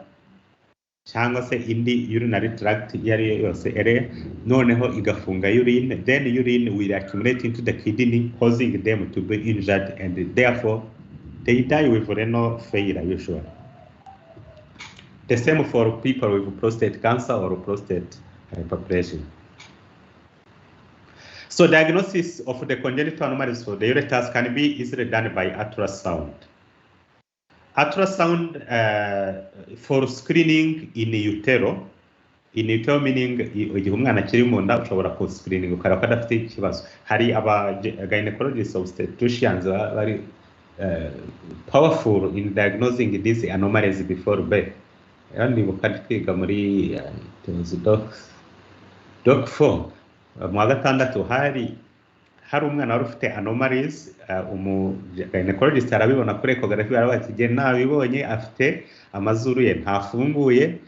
cyangwa se indi urinary tract yari yose area, noneho igafunga urine, then urine will accumulate into the kidney, causing them to be injured, and therefore they die with renal failure usually. The same for people with prostate cancer or prostate hyperplasia. So diagnosis of the congenital anomalies for the ureters can be easily done by ultrasound. Ultrasound for screening in utero. In utero meaning igihe umwana akiri mu nda ushobora ku screening ukareba ko adafite ikibazo. Hari aba gynecologists obstetricians very powerful in diagnosing these anomalies before birth. Ndibuka twiga muri doc 4 mu wa gatandatu hari umwana wari ufite anomalies, gynecologist arabibona kuri ecography, arabati je nabibonye afite amazuru ye ntafunguye,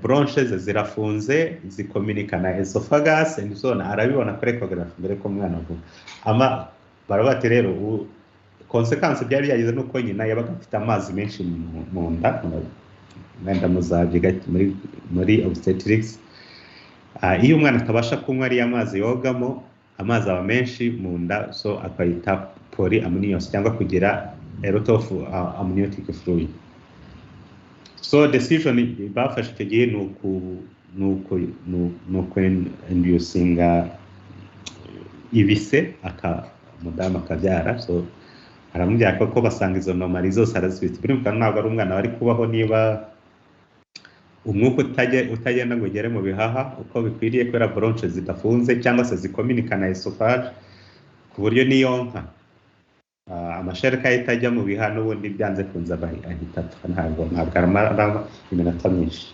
bronches zirafunze zikomunika na esophagus and so on, arabibona kuri ecography mbere ko umwana avuga. Barabati rero consequence byari yagize nuko nyina yabaga afite amazi menshi mu nda, mwenda muzabyiga muri obstetrics. Iyo umwana atabasha kunywa ari amazi yogamo, amazi aba menshi mu nda, so akayita polyamnios cyangwa kugira a lot of amniotic fluid. So decision bafashe icyo gihe nuko inducinga ibise mudamu akabyara. So aramubwira ko basanga izo anomali zose arazifite. Birumvikana ntabwo ari umwana bari kubaho niba umwuka utagenda ngo ugere mu bihaha uko bikwiriye, kubera bronches zidafunze cyangwa se zikomunika na esophagus, ku buryo niyonka amashereka yitajya mu bihaha n'ubundi byanze kunza ahita ntabwo aramara iminota myinshi.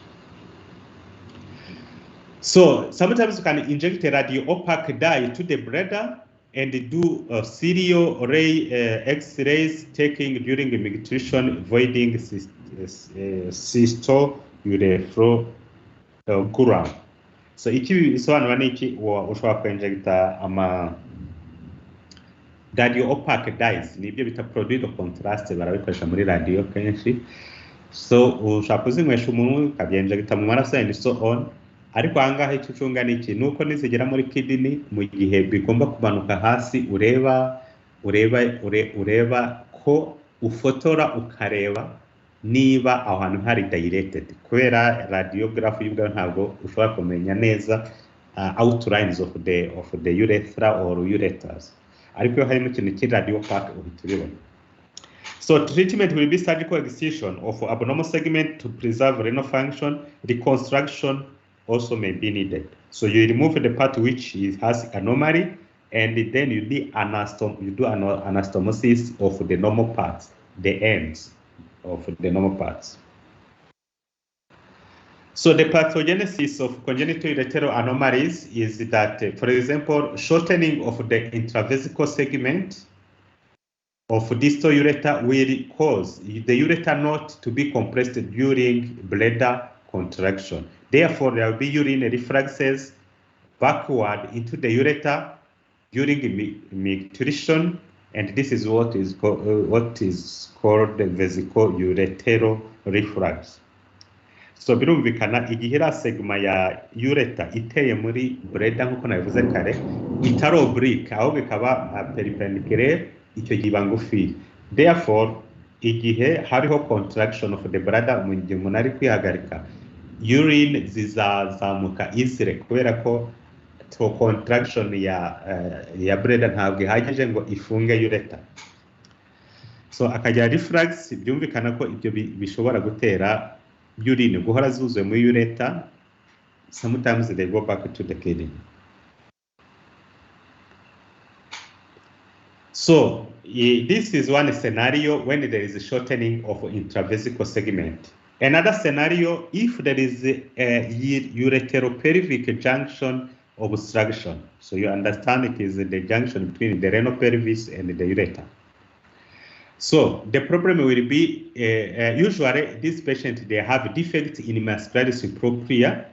So sometimes you can inject a radio-opaque dye to the bladder and do serial ray X-rays taking during nutrition, avoiding cystourethral. So iki bisobanura niki ushobora kwinjecta radio-opaque dyes, nibyo bita produit de contraste, barabikoresha muri radio kenshi. So ushaka kuzinywesha umuntu ukabyenjecta mu maraso and so on. Ariko ahangaha icyo ucunga niki nuko nizigera muri kidney mu gihe bigomba kumanuka hasi, ureba ko ufotora ukareba niba aho hantu hari dilated, kubera radiography y'ubwayo ntabwo ushobora kumenya neza outlines of the urethra or ureters, ariko hari n'ikintu kiri radio-opaque uhita ubibona. So treatment will be surgical excision of abnormal segment to preserve renal function, reconstruction also may be needed. So you remove the part which has anomaly, and then you do anastomosis of the normal parts, the ends of the normal parts. So the pathogenesis of congenital urethral anomalies is that, for example, shortening of the intravesical segment of distal ureter will cause the ureter not to be compressed during bladder contraction. Therefore, there will be urinary refluxes backward into the ureter during micturition, and this is what is called the vesicoureteral reflux. So birumvikana igihe segma ya ureta iteye muri bladder nkuko nabivuze kare itari oblique ahubwo ikaba perpendicular, icyo giba ngufi. Therefore igihe hariho contraction of the bladder mu gihe umuntu ari kwihagarika, urine zizazamuka easily kubera ko contraction ya bladder ntabwo ihagije ngo ifunge ureta. So akagira reflux, byumvikana ko ibyo bishobora gutera urine guhora zuzuye muri ureta. Sometimes they go back to the kidney. So this is one scenario when there is a shortening of intravesical segment. Another scenario, if there is a ureteropelvic junction obstruction. So you understand it is the junction between the renal pelvis and the ureter. So the problem will be, usually this patient, they have defects in muscularis propria,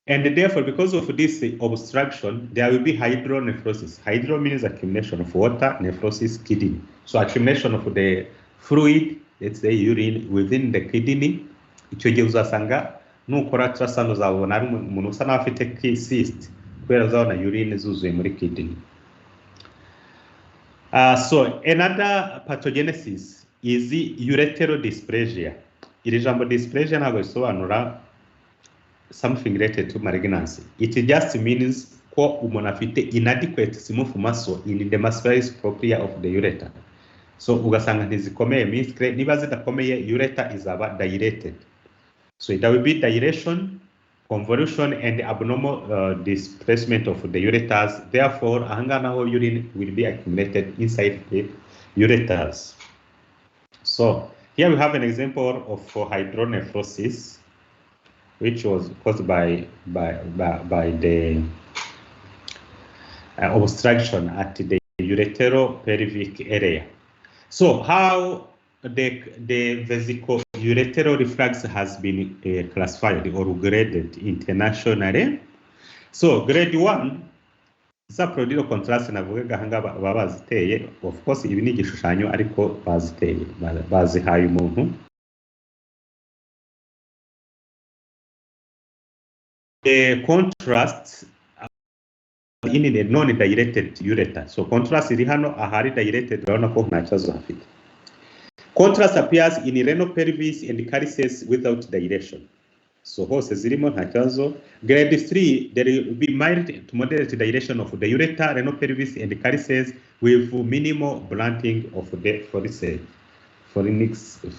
and therefore because of this obstruction, there will be hydronephrosis. Hydro means accumulation of water, nephrosis, kidney. So accumulation of the fluid, let's say urine, within the kidney. Icyo gihe uzasanga nukora ultrasound uzabona ari umuntu usa n'afite cyst kubera uzabona urine zuzuye muri kidney. So another pathogenesis is the urethral dysplasia. Iri jambo dysplasia ntabwo risobanura something related to malignancy. It just means ko umuntu afite inadequate smooth muscle in the muscularis propria of the ureter. So ugasanga ntizikomeye, means niba zidakomeye ureter izaba dilated. So there will be dilation, convolution, and abnormal displacement of the ureters. Therefore, ahanganaho urine will be accumulated inside the ureters. So here we have an example of hydronephrosis, which was caused by the obstruction at the ureteropelvic area. So how the vesicoureteral reflux has been classified or graded internationally. So grade 1, subprodidal contrast navugaga hanga baba baziteye. Of course ibi ni igishushanyo ariko baziteye bazihaye umuntu. The contrast in the non-dilated ureter. So contrast iri hano ahari dilated urabona ko nta kibazo hafite. Contrast appears in renal pelvis and calyces without dilation. So hose zirimo nta kibazo. Grade 3, there will be mild to moderate dilation of the ureter, renal pelvis, and calyces with minimal blunting of the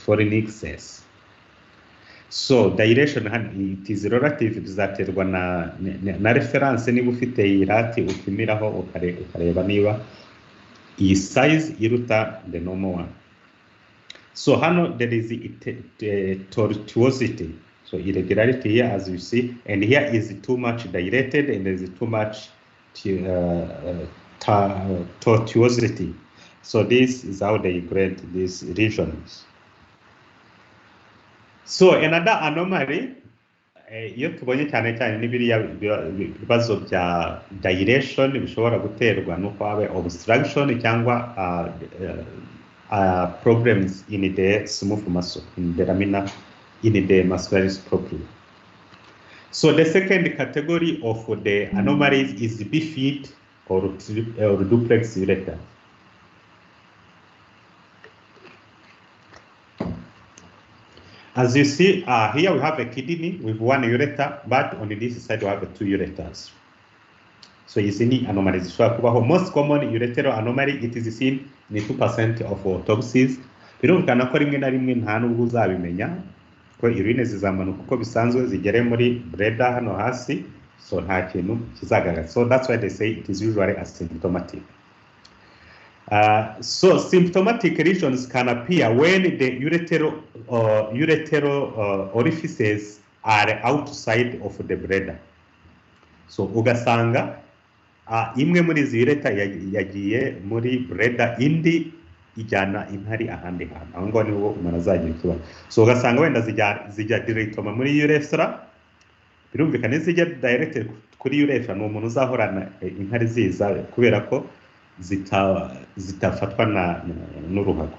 fornixes. So dilation it is relative, bizaterwa na reference niba ufite irati upimiraho ukareba niba iyi size iruta the normal one. So hano there is tortuosity, so irregularity here as you see, and here is too much dilated and there is too much tortuosity. So this is how they grade these regions. So another anomaly, iyo tubonye cyane cyane n'ibiriya bibazo bya dilation bishobora guterwa nuko habe obstruction cyangwa problems in the smooth muscle, in the lamina, in the muscularis propria. So the second category of the anomalies is bifid or duplex ureter. As you see, here we have a kidney with one ureter, but on this side we have two ureters. So izi ni anomalies zishobora kubaho. Most common urethral anomaly, it is seen in 2% of autopsies. Birumvikana ko rimwe na rimwe nta nubwo uzabimenya ko urine zizamanuka uko bisanzwe zigere muri bladder hano hasi, so nta kintu kizagaragara. So that's why they say it is usually asymptomatic. So symptomatic lesions can appear when the urethral orifices are outside of the bladder. So ugasanga imwe muri izi ureta yagiye muri bladder, indi ijyana inkari ahandi hantu. Aho ngaho niho umuntu azagira ikibazo. So ugasanga wenda zijya directoma muri urethra, birumvikana zijya direct kuri urethra, ni umuntu uzahorana inkari ziza kubera ko zitafatwa n'uruhago.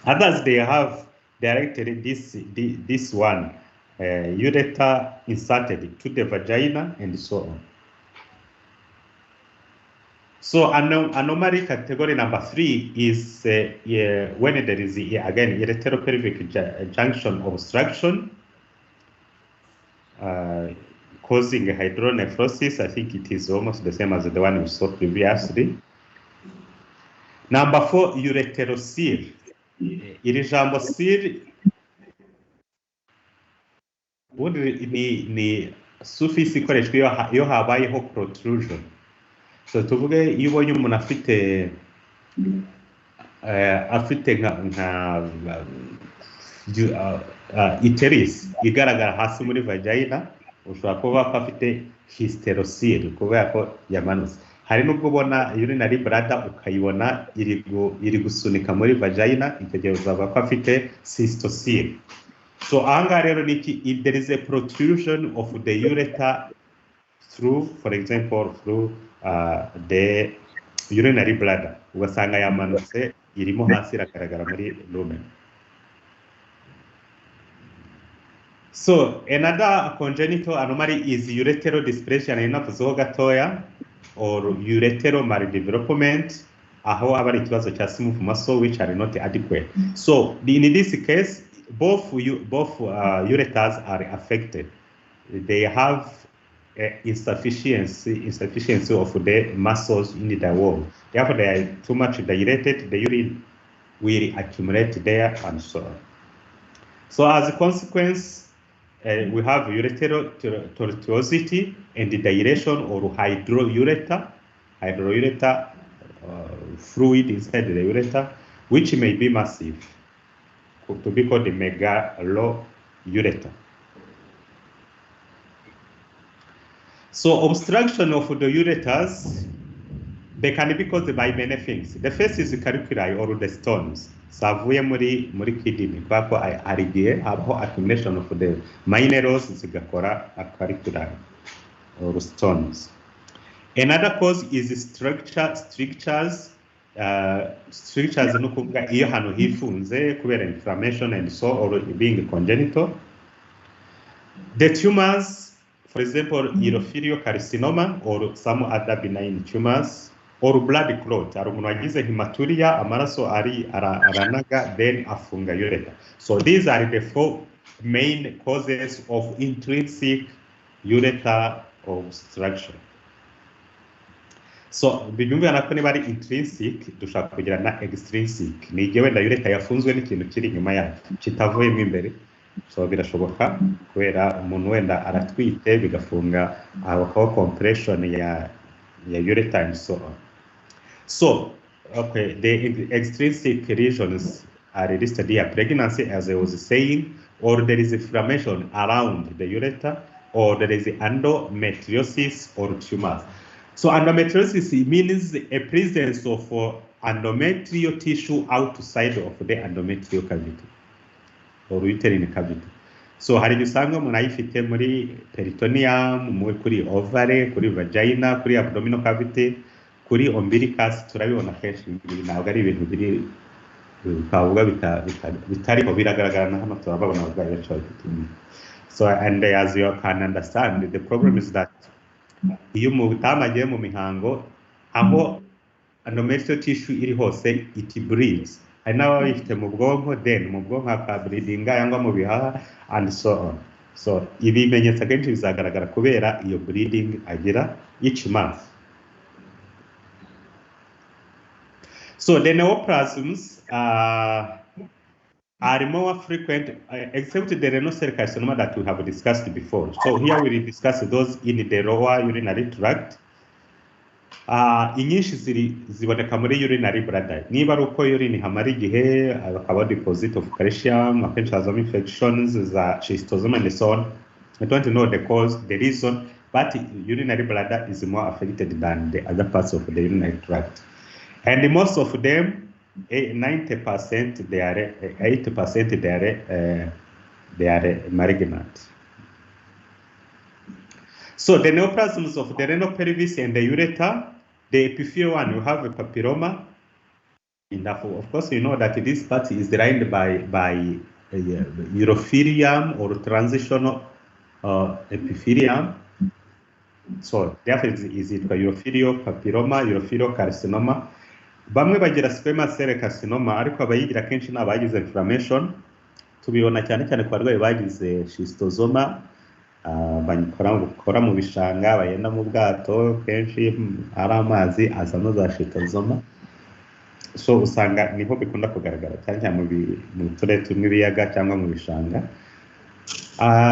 Others, they have directed this one urethra inserted to the vagina and so on. So anomaly category number 3 is when there is again uretero-pelvic junction obstruction causing hydronephrosis. I think it is almost the same as the one we saw previously. Number 4, ureterocele. Iri jambo cele ni suffix ikoreshwa iyo habayeho protrusion. So tuvuge iyo ubonye umuntu afite nka iteris igaragara hasi muri vagina, ushobora kuba ko afite hysterocele kubera ko yamanutse. Hari nubwo ubona urinary bladder ukayibona iri gusunika muri vagina, icyo gihe uzavuga ko afite cystocele. So ahangaha rero if there is a protrusion of the ureter through, for example, through the urinary bladder, ugasanga yamanutse irimo hasi iragaragara muri lumen. So another congenital anomaly is urethral dysplasia, navuzeho gatoya, or urethral maldevelopment, aho aba ari ikibazo cya smooth muscle which are not adequate. So in this case, both ureters are affected. They have insufficiency of the muscles in the wall. Therefore, they are too much dilated, the urine will accumulate there and so on. So as a consequence, we have ureteral tortuosity and the dilation or hydroureter fluid inside the ureter, which may be massive, to be called the megalourethra. So obstruction of the ureters, they can be caused by many things. The first is the calculi or the stones. Savuye muri kidney, kubera ko hari igihe habaho accumulation of the minerals zigakora calculi or stones. Another cause is strictures. Strictures no kuvuga iyo hano hifunze kubera inflammation and so, or being congenital. The tumors, for example, urothelial carcinoma or some other benign tumors, or blood clot. Hari umuntu wagize hematuria, amaraso aranaga, then afunga urethra. So these are the 4 main causes of intrinsic urethral obstruction. So bibyumvikana ko niba ari intrinsic dushaka kugira na extrinsic, ni igihe wenda urethra yafunzwe n'ikintu kiri inyuma yayo kitavuyemo imbere. So birashoboka kubera umuntu wenda aratwite bigafunga aho compression ya urethra and so on. So okay, the extrinsic lesions are listed here: pregnancy, as I was saying, or there is inflammation around the urethra, or there is endometriosis or tumors. So endometriosis means a presence of endometrial tissue outside of the endometrial cavity or uterine cavity. So hari bisanga umuntu ayifite muri peritoneum, kuri ovary, kuri vagina, kuri abdominal cavity, kuri umbilicus, turabibona kenshi. Ntabwo ari ibintu biri twavuga bitariho, biragaragara na hano turababona abarwayi benshi bafite. So and as you can understand, the problem is that iyo umudamu agiye mu mihango, aho endometrial tissue iri hose, it bleeds. Hari n'ababa bifite mu bwonko, then mu bwonko hakableedinga cyangwa mu bihaha and so on. So ibimenyetso akenshi bizagaragara kubera iyo bleeding agira each month. So the neoplasms are more frequent, except the renal cell carcinoma that we have discussed before. So here we will discuss those in the lower urinary tract. Inyinshi ziboneka muri urinary bladder. Niba ari uko urine hamara igihe hakaba deposit of calcium, akenshi hazamo infections za schistosoma and so on. I don't know the cause, the reason, but urinary bladder is more affected than the other parts of the urinary tract. And most of them, 90%, they are 80% they are malignant. So the neoplasms of the renal pelvis and the ureter, the epithelial one, you have a papilloma. Of course, you know that this part is lined by urothelium or transitional epithelium. So therefore, is it urothelial papilloma, urothelial carcinoma? Bamwe bagira squamous cell carcinoma, ariko abayigira kenshi n'abagize inflammation. Tubibona cyane cyane ku barwayi bagize schistosoma, bakora mu bishanga, bayenda mu bwato, kenshi ari amazi azamo za schistosoma. So usanga niho bikunda kugaragara cyane cyane mu turere tumwe ibiyaga cyangwa mu bishanga.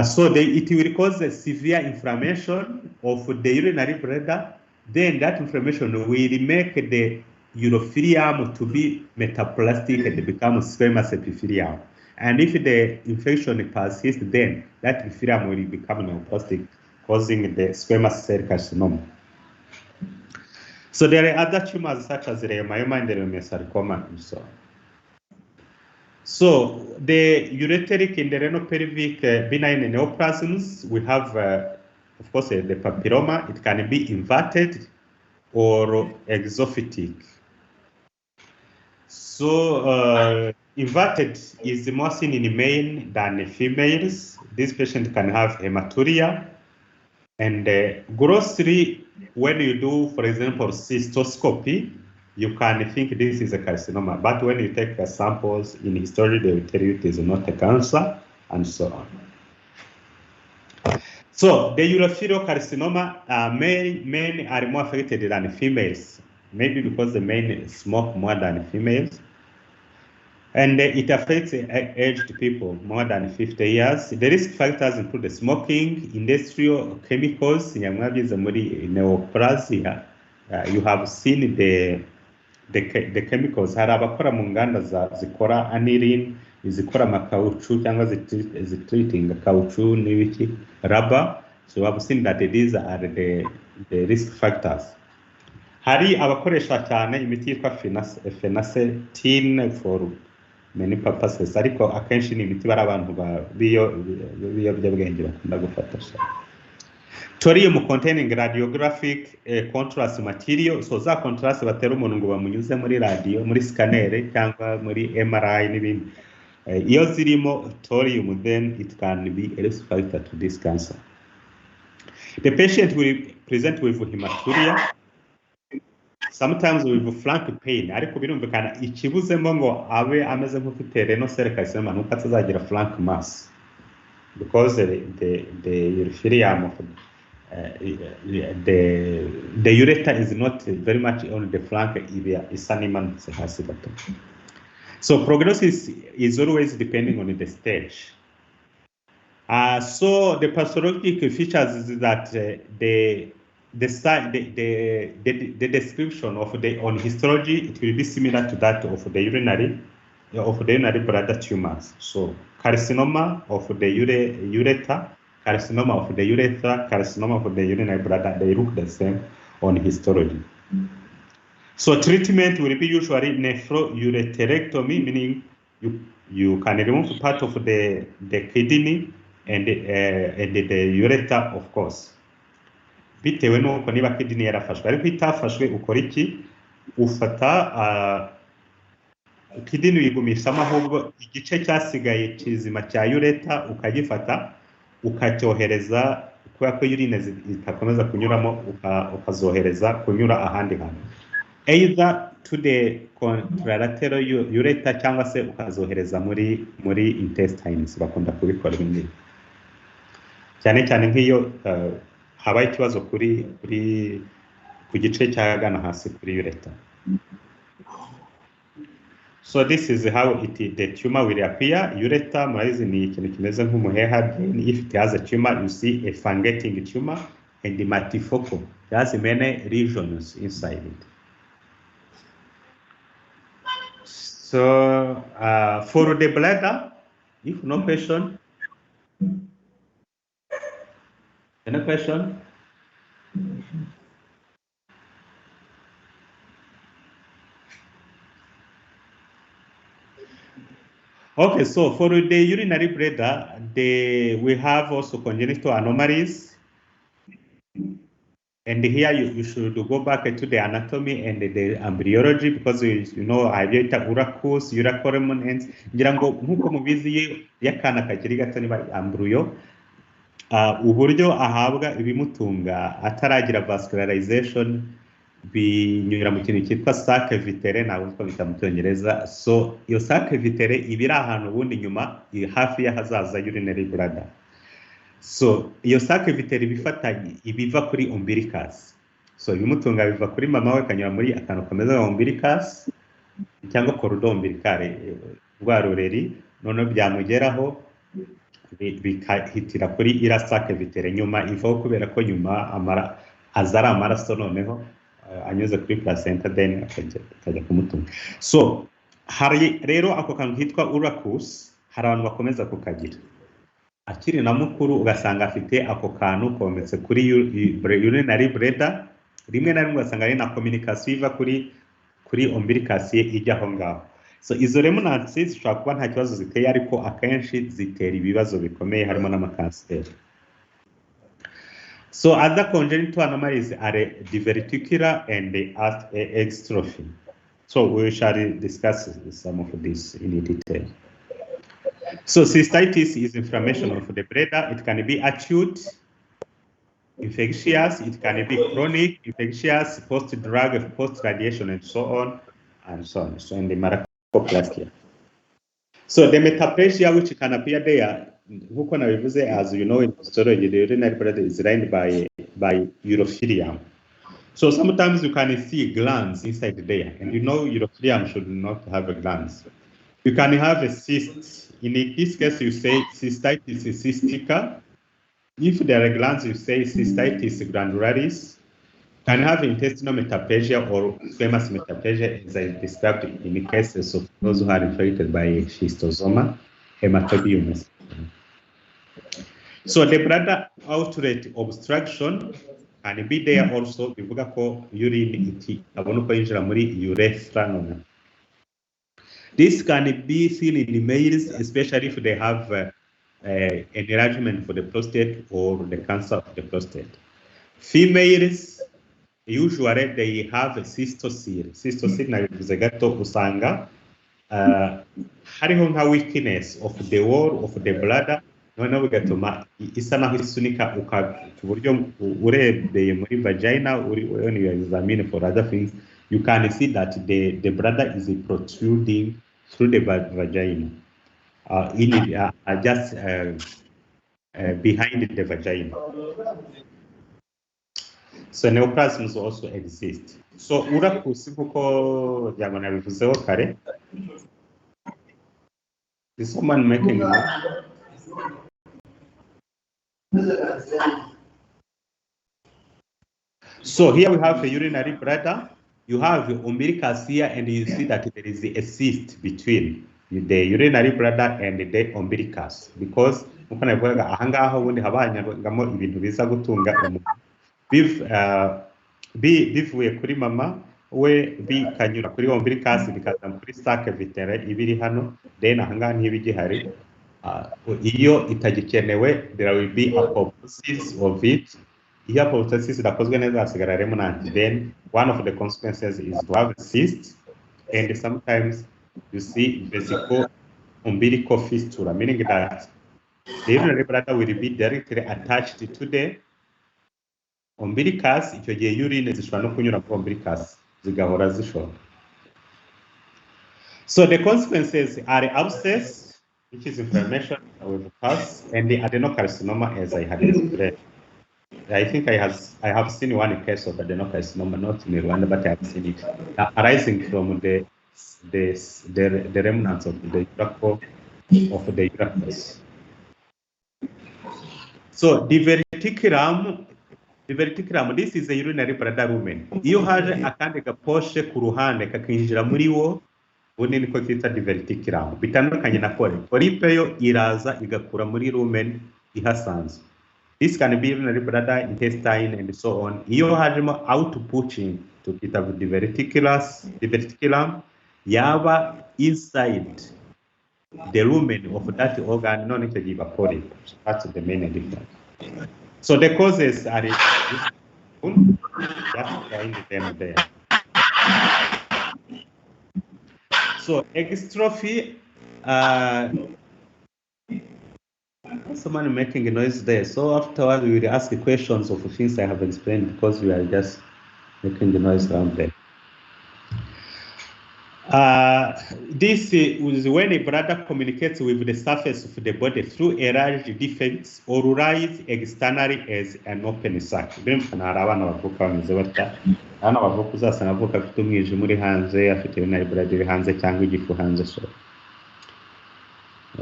So it will cause a severe inflammation of the urinary bladder. Then that inflammation will make the urothelium to be metaplastic and become squamous epithelium. And if the infection persists, then that epithelium will become neoplastic, causing the squamous cell carcinoma. So there are other tumors such as leiomyoma and leiomyosarcoma and so on. So the ureteric and the renal pelvic benign neoplasms, we have, of course, the papilloma. It can be inverted or exophytic. So inverted is more seen in male than females. This patient can have hematuria. And grossly, when you do, for example, cystoscopy, you can think this is a carcinoma. But when you take samples in history, they will tell you it is not a cancer, and so on. So the urothelial carcinoma, men are more affected than females, maybe because the men smoke more than females. And it affects aged people more than 50 years. The risk factors include the smoking, industrial chemicals, neoplasia. You have seen the chemicals. Hari abakora mu nganda zikora aniline, zikora amakauchu cyangwa zitreating kauchu n'ibiki rubber. So we have seen that these are the risk factors. Hari abakoresha cyane imiti yitwa phenacetin for many purposes, ariko akenshi ni imiti bari abantu biyobyabwenge bakunda gufata. Thorium containing radiographic contrast material. So za contrast batera umuntu ngo bamunyuze muri radio, muri scanner cyangwa muri MRI n'ibindi. Iyo zirimo thorium, then it can be a risk factor to this cancer. The patient will present with hematuria, sometimes with flank pain. Ariko birumvikana ikibuzemo ngo abe ameze nk'ufite renal cell carcinoma nuko atazagira flank mass, because the urothelium of the ureter is not very much on the flank. It's animal. So prognosis is always depending on the stage. So the pathological features is that the description of on histology, it will be similar to that of the urinary bladder tumors. So carcinoma of the ureter, carcinoma of the urethra, carcinoma of the urinary bladder, they look the same on histology. So treatment will be usually nephroureterectomy, meaning you can remove part of the kidney and the urethra, of course. Bitewe nuko niba kidney yarafashwe, ariko itafashwe ukora iki? Ufata kidney uyigumishamo, ahubwo igice cyasigaye kizima cya urethra ukagifata ukacyohereza, kubera ko urine zitakomeza kunyuramo, ukazohereza kunyura ahandi hantu, either to the contralateral urethra cyangwa se ukazohereza muri intestines. Bakunda kubikora ibindi cyane cyane nk'iyo habaye ikibazo ku gice cyagana hasi kuri urethra. So this is how the tumor will appear. Ureter, murabizi ni ikintu kimeze nk'umuheha. Then if it has a tumor, you see a fungating tumor, and the multifocal. It has many regions inside it. So for the bladder, if no question, any question? Okay, so for the urinary bladder, we have also congenital anomalies. And here you should go back to the anatomy and the embryology, because you know abyita uracus, urachal remnants. Ngira ngo nkuko mubizi yakana kakiri gato niba embryo, uburyo ahabwa ibimutunga ataragira vascularization binyura mu kintu cyitwa sac vitere, ntabwo twabita mu Cyongereza. So iyo sac vitere iba iri ahantu ubundi nyuma hafi y'ahazaza urinary bladder. So iyo sac vitere ibiva kuri umbilicus. So ibimutunga biva kuri mama we kanyura muri akantu kameze nka umbilicus cyangwa cordon umbilicale rwa rureri, none byamugeraho bikahitira kuri ira sac vitere, nyuma ivaho kubera ko nyuma azara amaraso noneho anyuze kuri placenta, then akajya kumutunga. So hari rero ako kantu hitwa uracus, hari abantu bakomeza kukagira akiri na mukuru, ugasanga afite ako kantu kometse kuri urinary bladder, rimwe na rimwe ugasanga ari na communication iva kuri umbilicus ijya aho ngaho. So izo remnants zishobora kuba nta kibazo ziteye, ariko akenshi zitera ibibazo bikomeye harimo n'amakanseri. So other congenital anomalies are diverticular and extrophy. So we shall discuss some of this in detail. So cystitis is inflammation of the bladder. It can be acute, infectious, it can be chronic, infectious, post-drug, post-radiation, and so on, and so on. So in the maracoplastia. So the metaplasia which can appear there, as you know in histology, the urinary bladder is lined by urothelium. So sometimes you can see glands inside there, and you know urothelium should not have a glands. You can have a cyst. In this case, you say cystitis cystica. If there are glands, you say cystitis glandularis. Can have intestinal metaplasia or squamous metaplasia, as I described in the cases of those who are infected by schistosoma, hematobium. So the bladder outlet obstruction can be there also. Bivuga ko urine abona uko yinjira muri urethra. This can be seen in males, especially if they have enlargement for the prostate or the cancer of the prostate. Females, usually they have a cystocele. Cystocele na bivuze gato usanga hariho nka weakness of the wall of the bladder, noneho bigatuma isa naho isunika ku buryo urebeye muri vagina when you examine for other things, you can see that the bladder is protruding through the vagina, just behind the vagina. So neoplasms also exist. So uracus kuko jangona bivuzeho kare. Is someone making it? So here we have a urinary bladder. You have the umbilicus here, and you see that there is a cyst between the urinary bladder and the umbilicus, because uko navuga ahangaho ubundi habanyagamo ibintu biza gutunga umuntu bivuye kuri mama we bikanyura kuri umbilicus bikaza kuri sac vitere ibiri hano, then ahangaha ntibigihari. Iyo itagikenewe, there will be apoptosis of it. Here apoptosis irakozwe neza hasigara remnant, then one of the consequences is to have a cyst, and sometimes you see vesico umbilical fistula, meaning that the urinary bladder will be directly attached to the umbilicus. Icyo gihe urine zishobora no kunyura ku umbilicus zigahora zishora. So the consequences are abscess, which is inflammation with pus, and the adenocarcinoma, as I had explained. I think I have seen one case of adenocarcinoma, not in Rwanda, but I have seen it arising from the the remnants of the urethus. So diverticulum, this is a urinary bladder lumen. Iyo haje akandi gaposhe ku ruhande kakinjira muri wo, ubundi niko twita diverticulum. Bitandukanye na polyp. Polyp yo iraza igakura muri lumen ihasanzwe. This can be urinary bladder, intestine, and so on. Iyo hajemo outpushing to kita diverticulum yaba inside the lumen of that organ, no need to give a polyp. That's the main difference. So the causes are just find them there. So extrophy, someone making a noise there. So afterward we will ask the questions of the things I have explained because we are just making the noise around there. This is when a bladder communicates with the surface of the body through a large defect or rise externally as an open sac.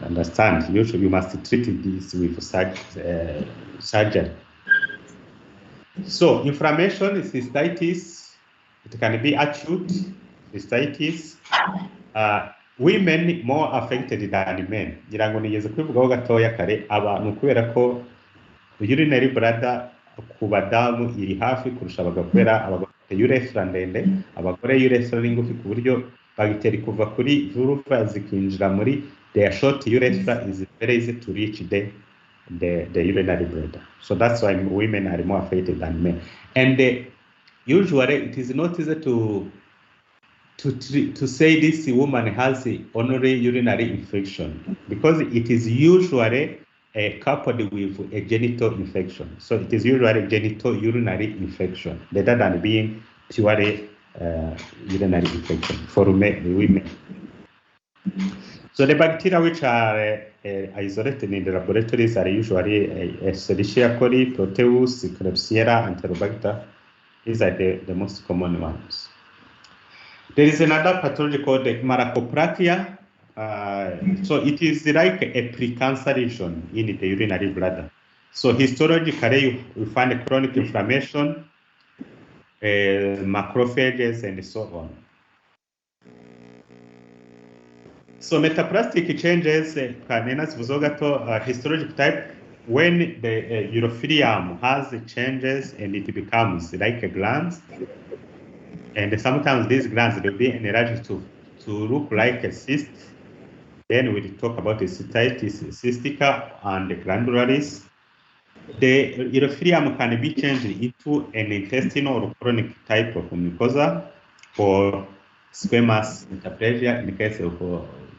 Understand? Usually you must treat this with surgery. So inflammation is cystitis. It can be acute. Cystitis, women more affected than men. Ngira ngo nigeze kwivugaho gatoya kare abantu kubera ko urinary bladder ku badamu iri hafi kurusha abagore abagore urethra ndende abagore urethra ngufi ku buryo bagiteri kuva kuri vulva zikinjira muri their short urethra is very easy to reach the urinary bladder. So that's why women are more affected than men. And usually it is not easy to say this woman has only urinary infection because it is usually coupled with a genital infection. So it is usually genital urinary infection rather than being purely urinary infection for women. So the bacteria which are isolated in the laboratories are usually Escherichia coli, Proteus, Klebsiella, and Enterobacter. These are the most common ones. There is another pathology called Malakoprakia. So it is like a precancer lesion in the urinary bladder. So histologically, you find a chronic inflammation, macrophages, and so on. So metaplastic changes, histologic type, when the urothelium has changes and it becomes like a gland. And sometimes these glands will be enlarged to look like a cyst. Then we'll talk about the cystitis, cystica, and the glandularis. The urothelium can be changed into an intestinal or chronic type of mucosa or squamous metaplasia in the case of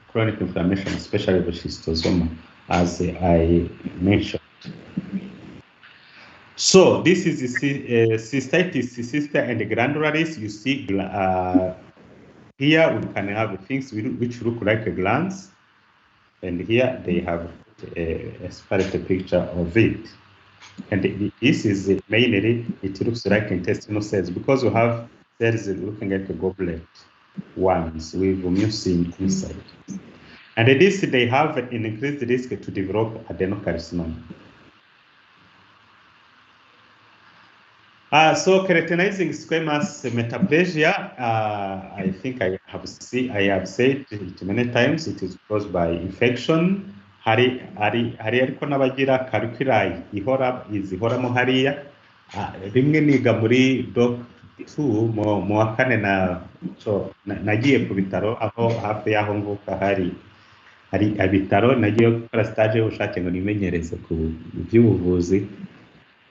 chronic inflammation, especially the schistosoma, as I mentioned. So this is the cystitis, cysta, and the glandularis. You see here we can have things which look like glands, and here they have a separate picture of it. And this is mainly, it looks like intestinal cells because we have cells looking like a goblet ones with mucin inside. And this, they have an increased risk to develop adenocarcinoma. So keratinizing squamous metaplasia, I think I have said it many times. It is caused by infection. Hari ariko n'abagira calculi izihoramo hariya. Rimwe niga muri Doc 2 mu wa kane nagiye ku bitaro aho hafi y'aho mvuka hari ibitaro nagiye gukora stage y'ubushake ngo nimenyereze ku by'ubuvuzi.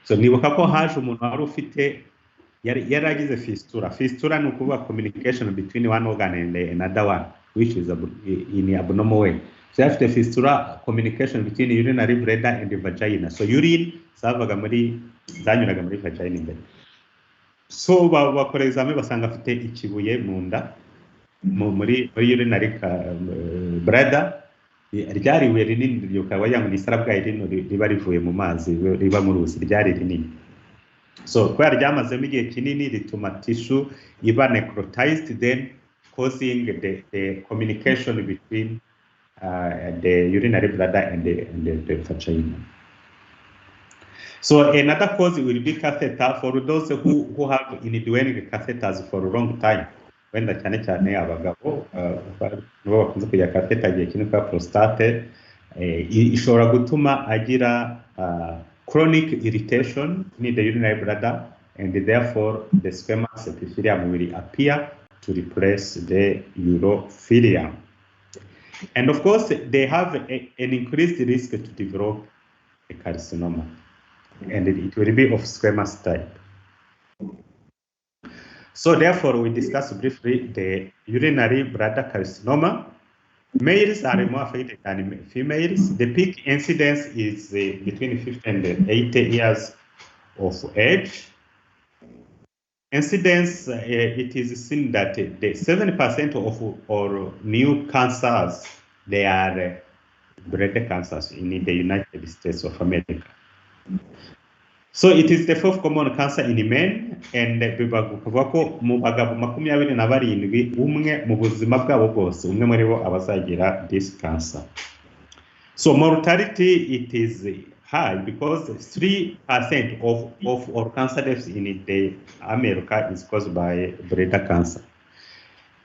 So nibuka ko haje umuntu wari ufite yaragize fistula. Fistula ni ukuvuga communication between one organ and another one, which is in abnormal way. So after fistula, communication between urinary bladder and the vagina. So urine zanyuraga muri vagina imbere. So bakora examen basanga afite ikibuye mu nda muri urinary bladder. Ryari ibuye rinini ryukaba yangu n'isarabwayi rino riba rivuye mu mazi riba mu ruzi ryari rinini. So kwa ryamazemo igihe kinini rituma tissue iba necrotized, then causing the communication between the urinary bladder and the vagina. So another cause will be catheter for those who have indwelling catheters for a long time. Wenda cyane cyane abagabo nibo bakunze kugira catheter igihe kinini kwa prostate ishobora gutuma agira chronic irritation in the urinary bladder, and therefore the squamous epithelium will appear to replace the urothelium. And of course, they have an increased risk to develop a carcinoma, and it will be of squamous type. So therefore, we discuss briefly the urinary bladder carcinoma. Males are more affected than females. The peak incidence is between 50 and 80 years of age. Incidence, it is seen that the 70% of all new cancers, they are bladder cancers in the United States of America. So it is the fourth common cancer in men, and bivuga ko mu bagabo 27 umwe mu buzima bwabo bwose umwe muri bo abazagira this cancer. So mortality, it is high because 3% of all cancer deaths in the America is caused by bladder cancer.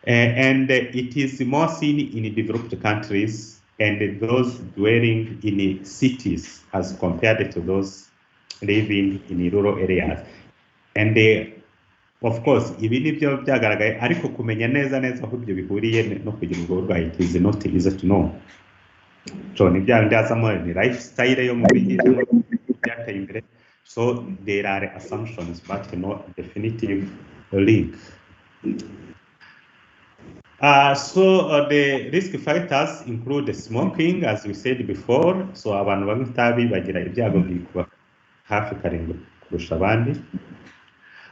And it is more seen in developed countries and those dwelling in cities as compared to those living in rural areas. And of course, ibi nibyo byagaragaye, ariko kumenya neza aho ibyo bihuriye no kugira ubwo burwayi, it is not easy to know. So ni byazamo ni lifestyle yo mu bigize byateye imbere. So there are assumptions but no definitive link. The risk factors include smoking, as we said before. So abantu banywa itabi bagira ibyago byikuba hafi karindwi kurusha abandi.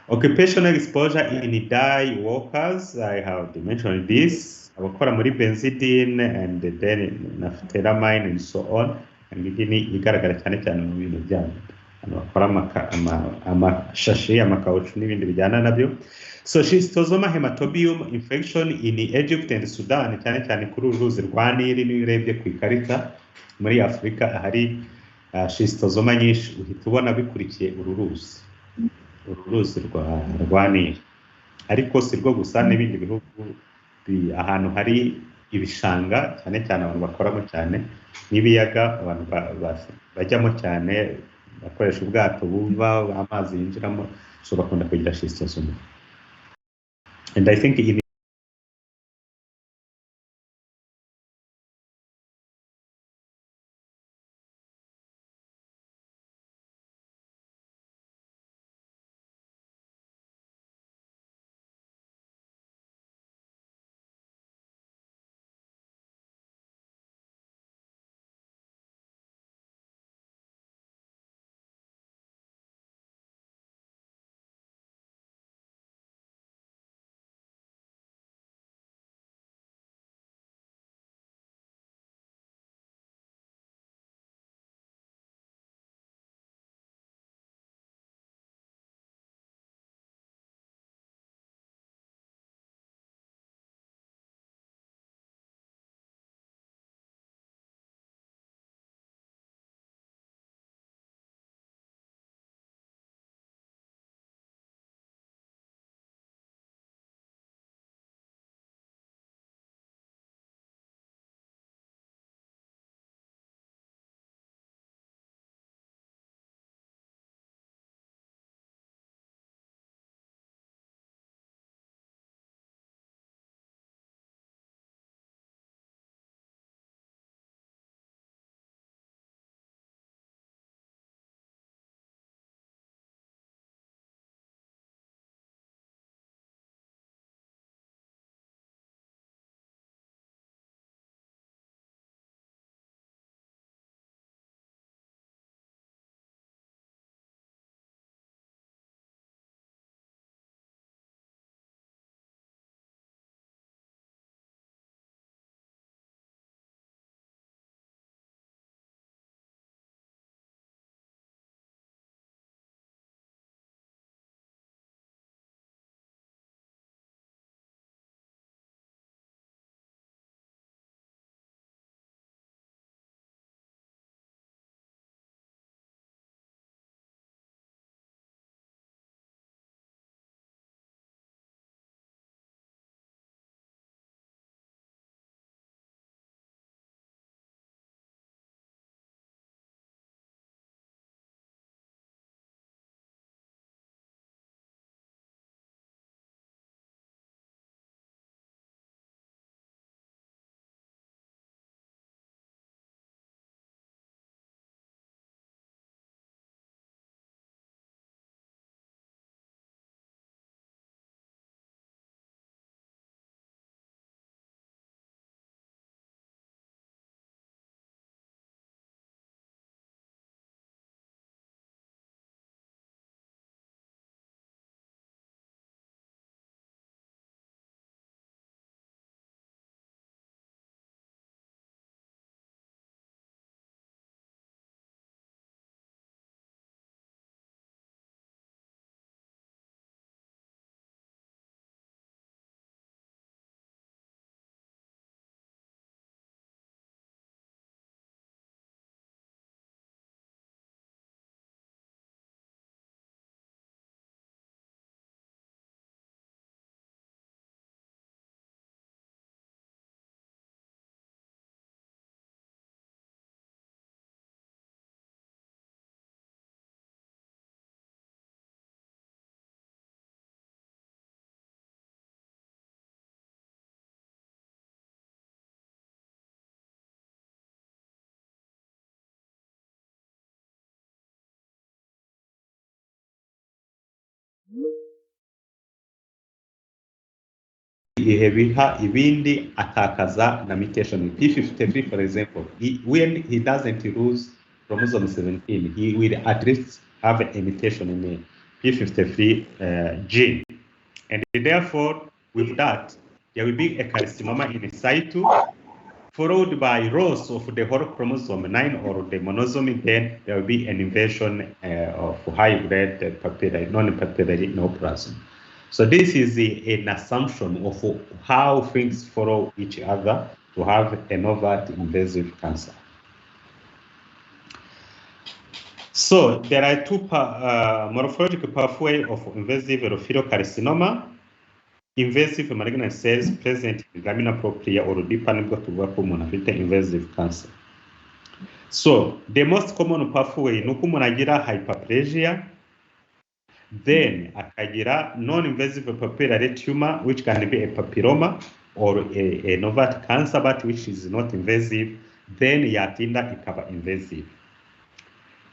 Occupational exposure in dye workers, I have mentioned this. Abakora muri benzidine and then naphthylamine and so on. And igini igaragara cyane cyane mu bintu byabo. Bakora amashashi, amakawucu n'ibindi bijyana nabyo. So schistosoma hematobium infection in Egypt and Sudan, cyane cyane kuri uruzi rwa Nili, niyo urebye ku ikarita muri Afurika hari schistosoma nyinshi, uhita ubona bikurikiye uruzi rwa Nili. Ariko si rwo gusa, n'ibindi bihugu ahantu hari ibishanga cyane cyane abantu bakoramo cyane n'ibiyaga, abantu bajyamo cyane bakoresha ubwato buva amazi yinjiramo, so bakunda kugira schistosoma. And I think in ibihe biha ibindi atakaza na mutation. P53, for example, when he doesn't lose chromosome 17, he will at least have a mutation in the P53 gene. And therefore, with that, there will be a carcinoma in situ, followed by loss of the whole chromosome 9 or the monosomy. Then there will be an invasion of high-grade papillary, non-papillary neoplasm. So this is an assumption of how things follow each other to have an overt invasive cancer. So there are two morphological pathways of invasive urothelial carcinoma. Invasive malignant cells present in lamina propria or deeper nibwo tuvuga ko umuntu afite invasive cancer. So the most common pathway ni uko umuntu agira hyperplasia, then akagira non-invasive papillary tumor, which can be a papilloma or a overt cancer, but which is not invasive, then yatinda ikaba invasive.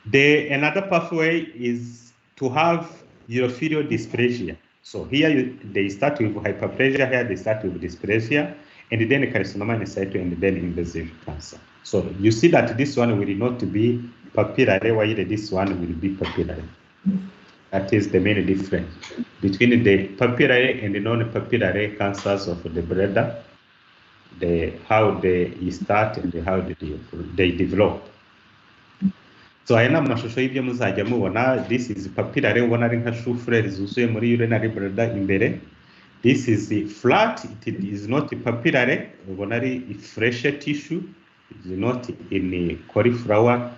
Another pathway is to have urothelial dysplasia. So here they start with hyperplasia, here they start with dysplasia, and then carcinoma in situ, and then invasive cancer. So you see that this one will not be papillary, while this one will be papillary. That is the main difference between the papillary and the non-papillary cancers of the bladder, how they start and how they develop. So aya ni amashusho y'ibyo muzajya mubona. This is papillary, ubona ari nka shufure zuzuye muri urinary bladder imbere. This is flat, it is not papillary, ubona ari fresh tissue, it is not in a cauliflower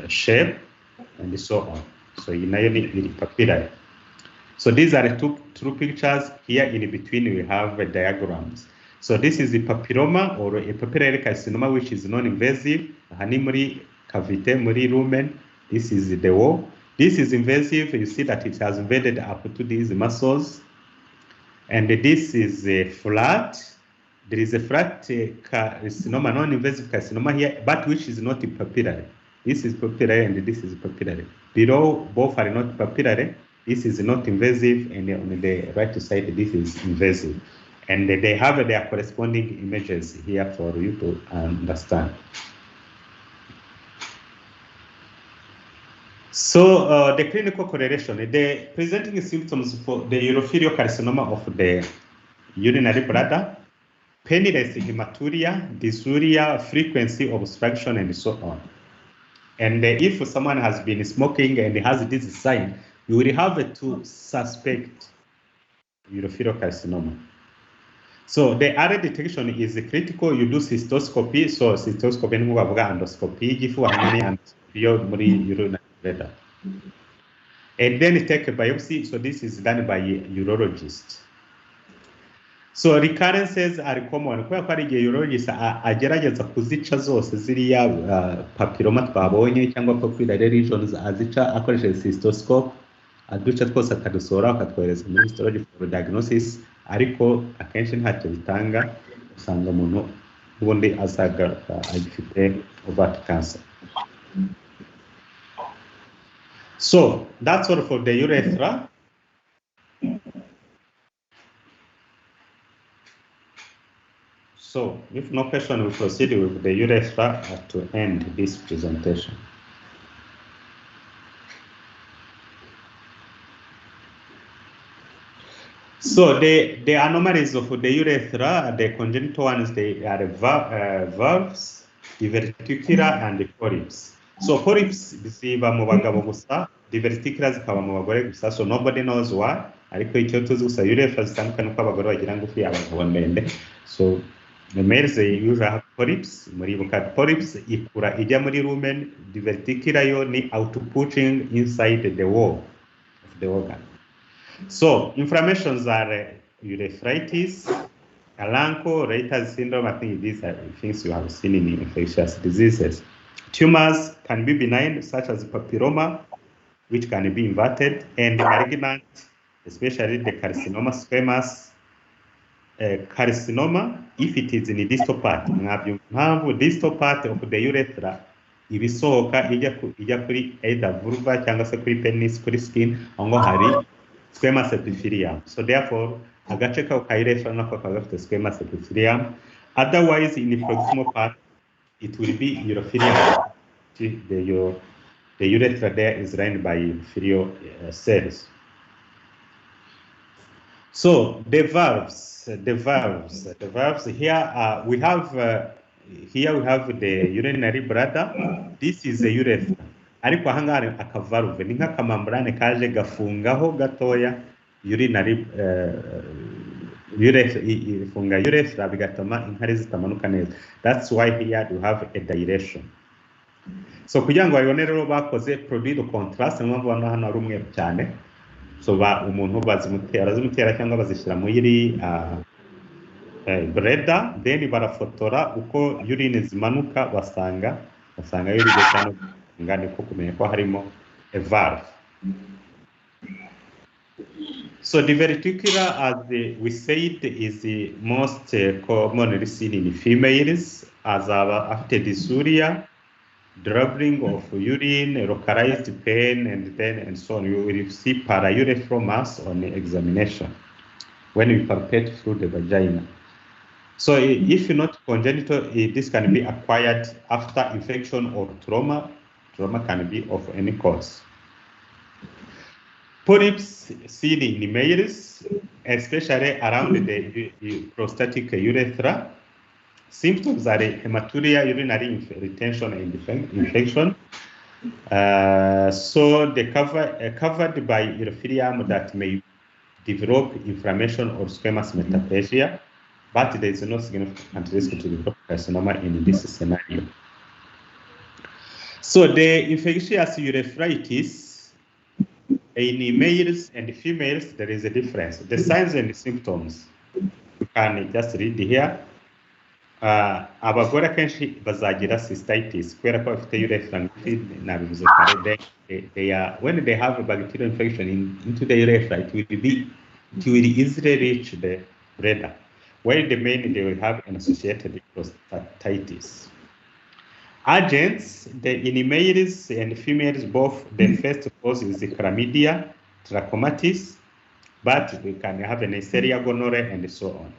shape, and so on. So nayo ni papillary. So these are two pictures. Here in between we have diagrams. So this is the papilloma or a papillary carcinoma, which is non-invasive. Hani muri cavite, muri lumen. This is the wall. This is invasive. You see that it has invaded up to these muscles. And this is flat. There is a flat carcinoma, non-invasive carcinoma here, but which is not papillary. This is papillary and this is papillary. Below, both are not papillary. This is not invasive, and on the right side, this is invasive. And they have their corresponding images here for you to understand. So the clinical correlation, the presenting symptoms for the urothelial carcinoma of the urinary bladder, painless hematuria, dysuria, frequency of obstruction, and so on. And if someone has been smoking and has this sign, you will have to suspect urothelial carcinoma. So the early detection is critical. You do cystoscopy. So cystoscopy ni kuvuga endoscopy, igifu hamwe endoscopy muri urinary bladder. And then take a biopsy. So this is done by a urologist. So recurrences are common. Kubera ko ari igihe urologist agerageza kuzica zose ziriya papilloma twabonye cyangwa papillary lesions azica akoresheje cystoscope, aduca twose akadusora akatwohereza muri histology for diagnosis, ariko akenshi ntacyo bitanga, usanga umuntu ubundi azagaruka agifite overt cancer. So that's all for the urethra. So if no question, we proceed with the urethra to end this presentation. So the anomalies of the urethra, the congenital ones, they are valves, diverticular, and the polyps. So polyps ziba mu bagabo gusa, diverticular zikaba mu bagore gusa. So nobody knows why. Ariko icyo tuzi gusa urethra zitandukanye uko abagore bagira ngufi, abagabo ndende. So the males usually have polyps. Muribuka polyps ikura ijya muri lumen, diverticular yo ni outputting inside the wall of the organ. So inflammations are urethritis, Elanco-Reiter's syndrome. I think these are things you have seen in infectious diseases. Tumors can be benign, such as papilloma, which can be inverted, and malignant, especially the carcinoma squamous. Carcinoma, if it is in the distal part, you have distal part of the urethra, ibisohoka ijya kuri either vulva cyangwa se kuri penis, kuri skin, aho hari squamous epithelium. So therefore, agace ka urethra nako kaba gafite squamous epithelium. Otherwise, in the proximal part, it will be urothelium. The urethra there is lined by urothelial cells. So the valves here we have the urinary bladder. This is a urethra. Ariko ahangaha akavalve ni nk'akamambrane kaje gafungaho gatoya urinary ifunga urethra bigatuma inkari zitamanuka neza. That's why here you have a dilation. So kugira ngo babone rero bakoze produit de contrast niyo mpamvu hano ari umweru cyane. So umuntu bazimutera cyangwa bazishyira muri bladder, then barafotora uko urine zimanuka basanga urine cyane ngane ko kumenya ko harimo a valve. So diverticular, as we said, is the most commonly seen in females as after dysuria, dribbling of urine, localized pain, and so on. You will see paraurethral mass on the examination when you palpate through the vagina. So if not congenital, this can be acquired after infection or trauma. Trauma can be of any cause. Polyps seen in males, especially around the prostatic urethra. Symptoms are hematuria, urinary retention, and infection. So they covered by urothelium that may develop inflammation or squamous metaplasia, but there is no significant risk to develop carcinoma in this scenario. So the infectious urethritis in males and females, there is a difference. The signs and the symptoms, you can just read here. Abagore akenshi bazagira cystitis kubera ko bafite urethra ngufi nabivuze kare. When they have a bacterial infection into the urethra, it will easily reach the bladder. While the men, they will have an associated prostatitis. Agents, in males and females both, the first cause is the chlamydia trachomatis, but we can have an Neisseria gonorrhea and so on.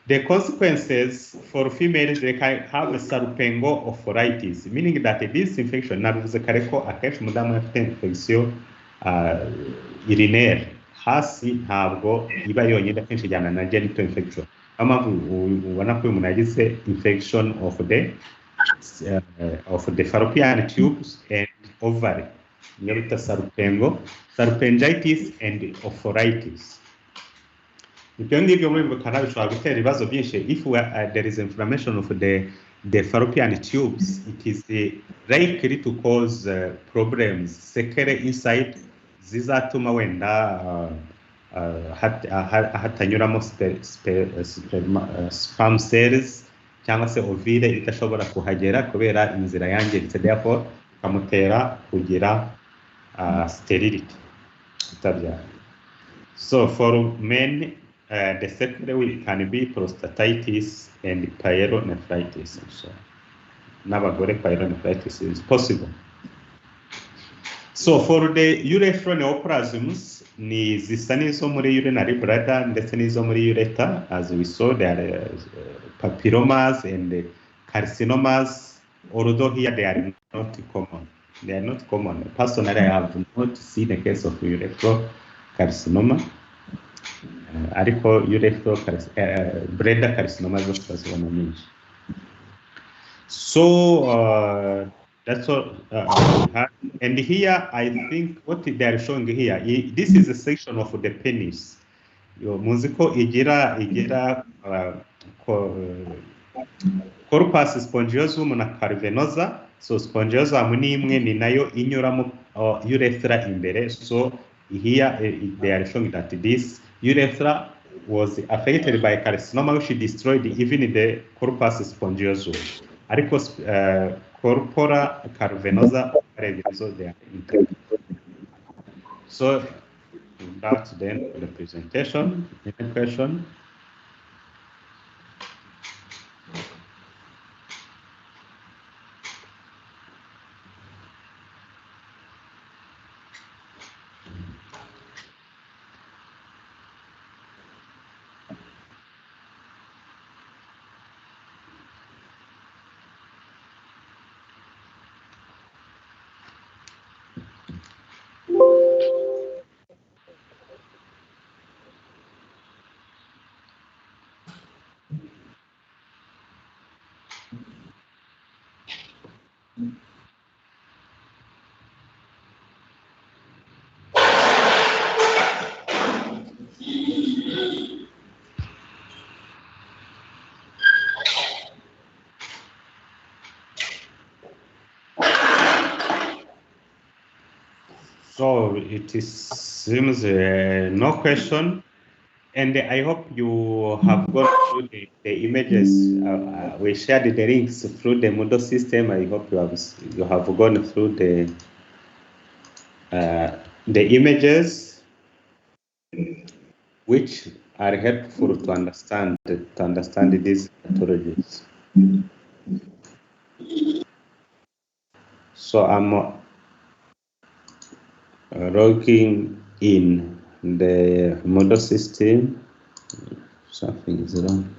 The consequences for females, they can have a salpingo-ophthalitis, meaning that this infection, nabivuze kare ko akenshi umudamu afite infection urinaire, hasi ntabwo iba yonyine, akenshi ijyana na genital infection. Ubona ko uyu muntu yagize infection of the fallopian tubes and ovary, niyo bita salpingitis and ophthalitis. Ibyo ngibyo muri bukana bishobora gutera ibibazo byinshi. If there is inflammation of the fallopian tubes, it is likely to cause problems sekere inside zizatuma wenda hatanyuramo sperm cells cyangwa se ovule itashobora kuhagera kubera inzira yangiritse, therefore ikamutera kugira sterility, itabyara. So for men, the secondary can be prostatitis and pyelonephritis. So n'abagore pyelonephritis is possible. So for the urethral neoplasms, ni zisa n'izo muri urinary bladder ndetse n'izo muri urethra. As we saw, there are papillomas and carcinomas, although here they are not common. They are not common. Personally, I have not seen a case of urethral carcinoma. Ariko urethral bladder carcinoma is also. So that's all. And here, I think what they are showing here, this is a section of the penis. Muziko igira corpus spongiosum na cavernosa. So spongiosum ni imwe ni nayo inyuramo urethra imbere. So here they are showing that this urethra was affected by carcinoma, which destroyed even the corpus spongiosum. Ariko corpora cavernosa, so they are intact. So that's then the presentation. Any question? So seems no question, and I hope you have gone through the images. We shared the links through the Moodle system. I hope you have gone through the images, which are helpful to understand these pathologies. So I'm logging in the Moodle system. Something is wrong.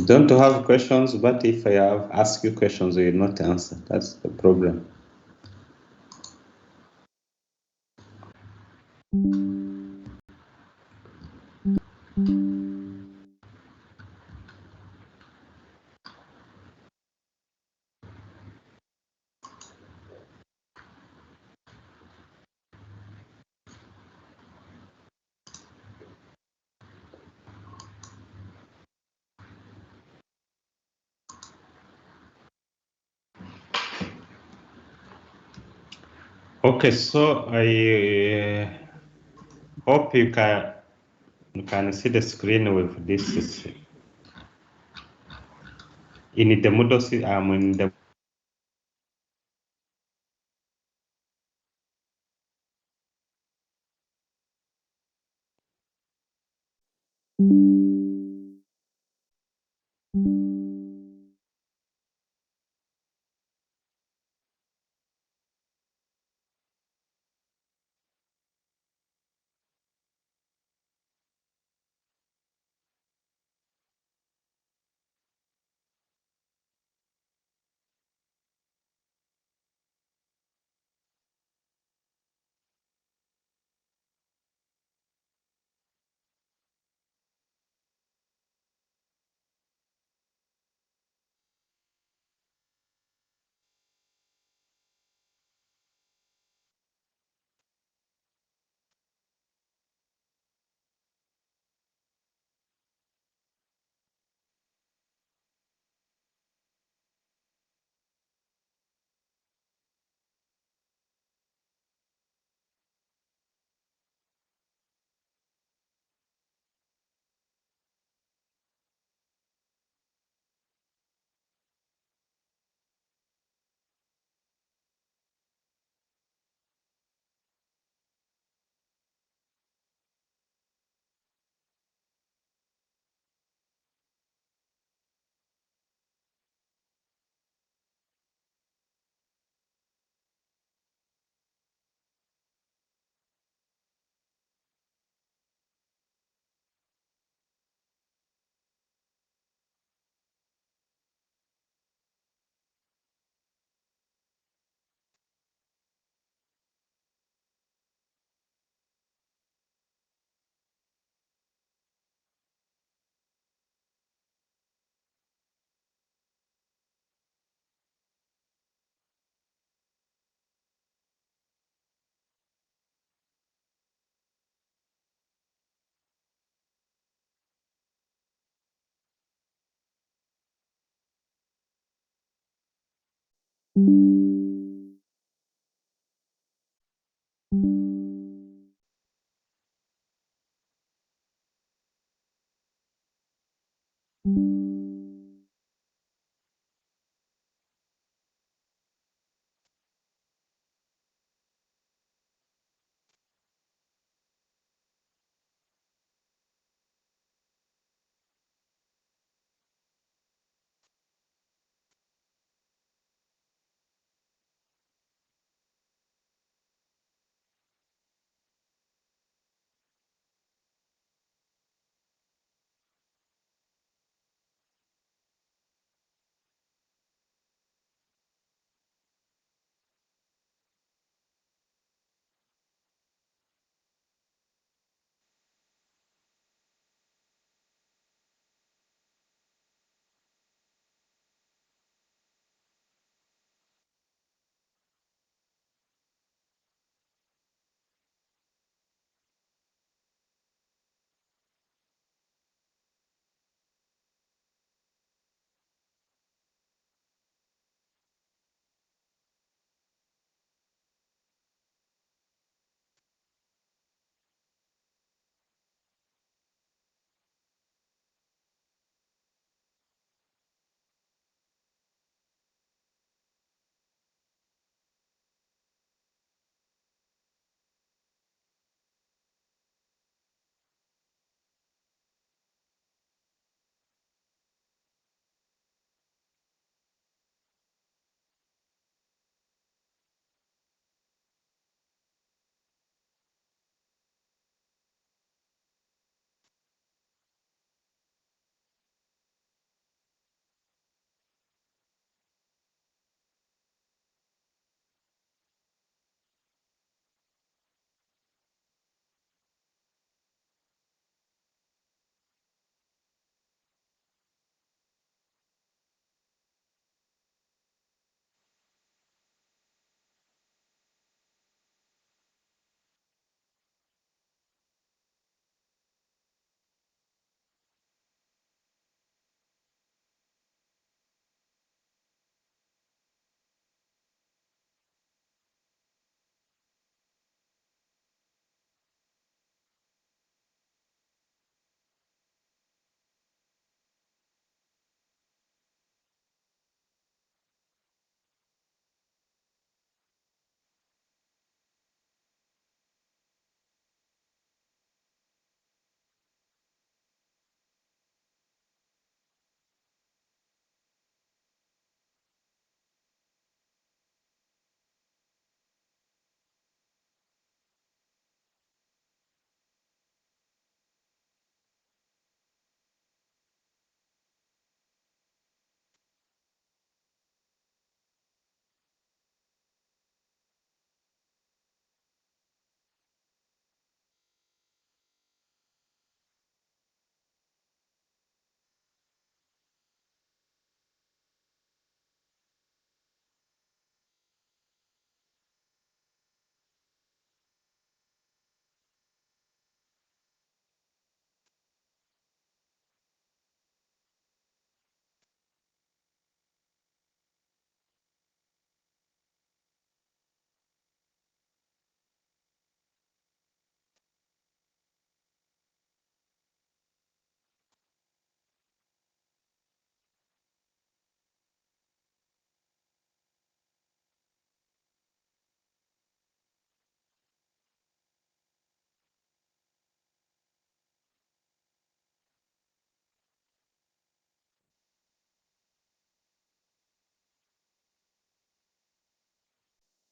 Don't have questions, but if I have asked you questions, you will not answer. That's the problem. Okay, so I hope you can see the screen with this. In the Moodle, I'm in the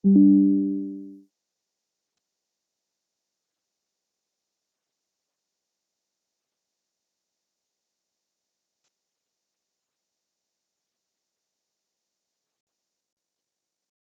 you.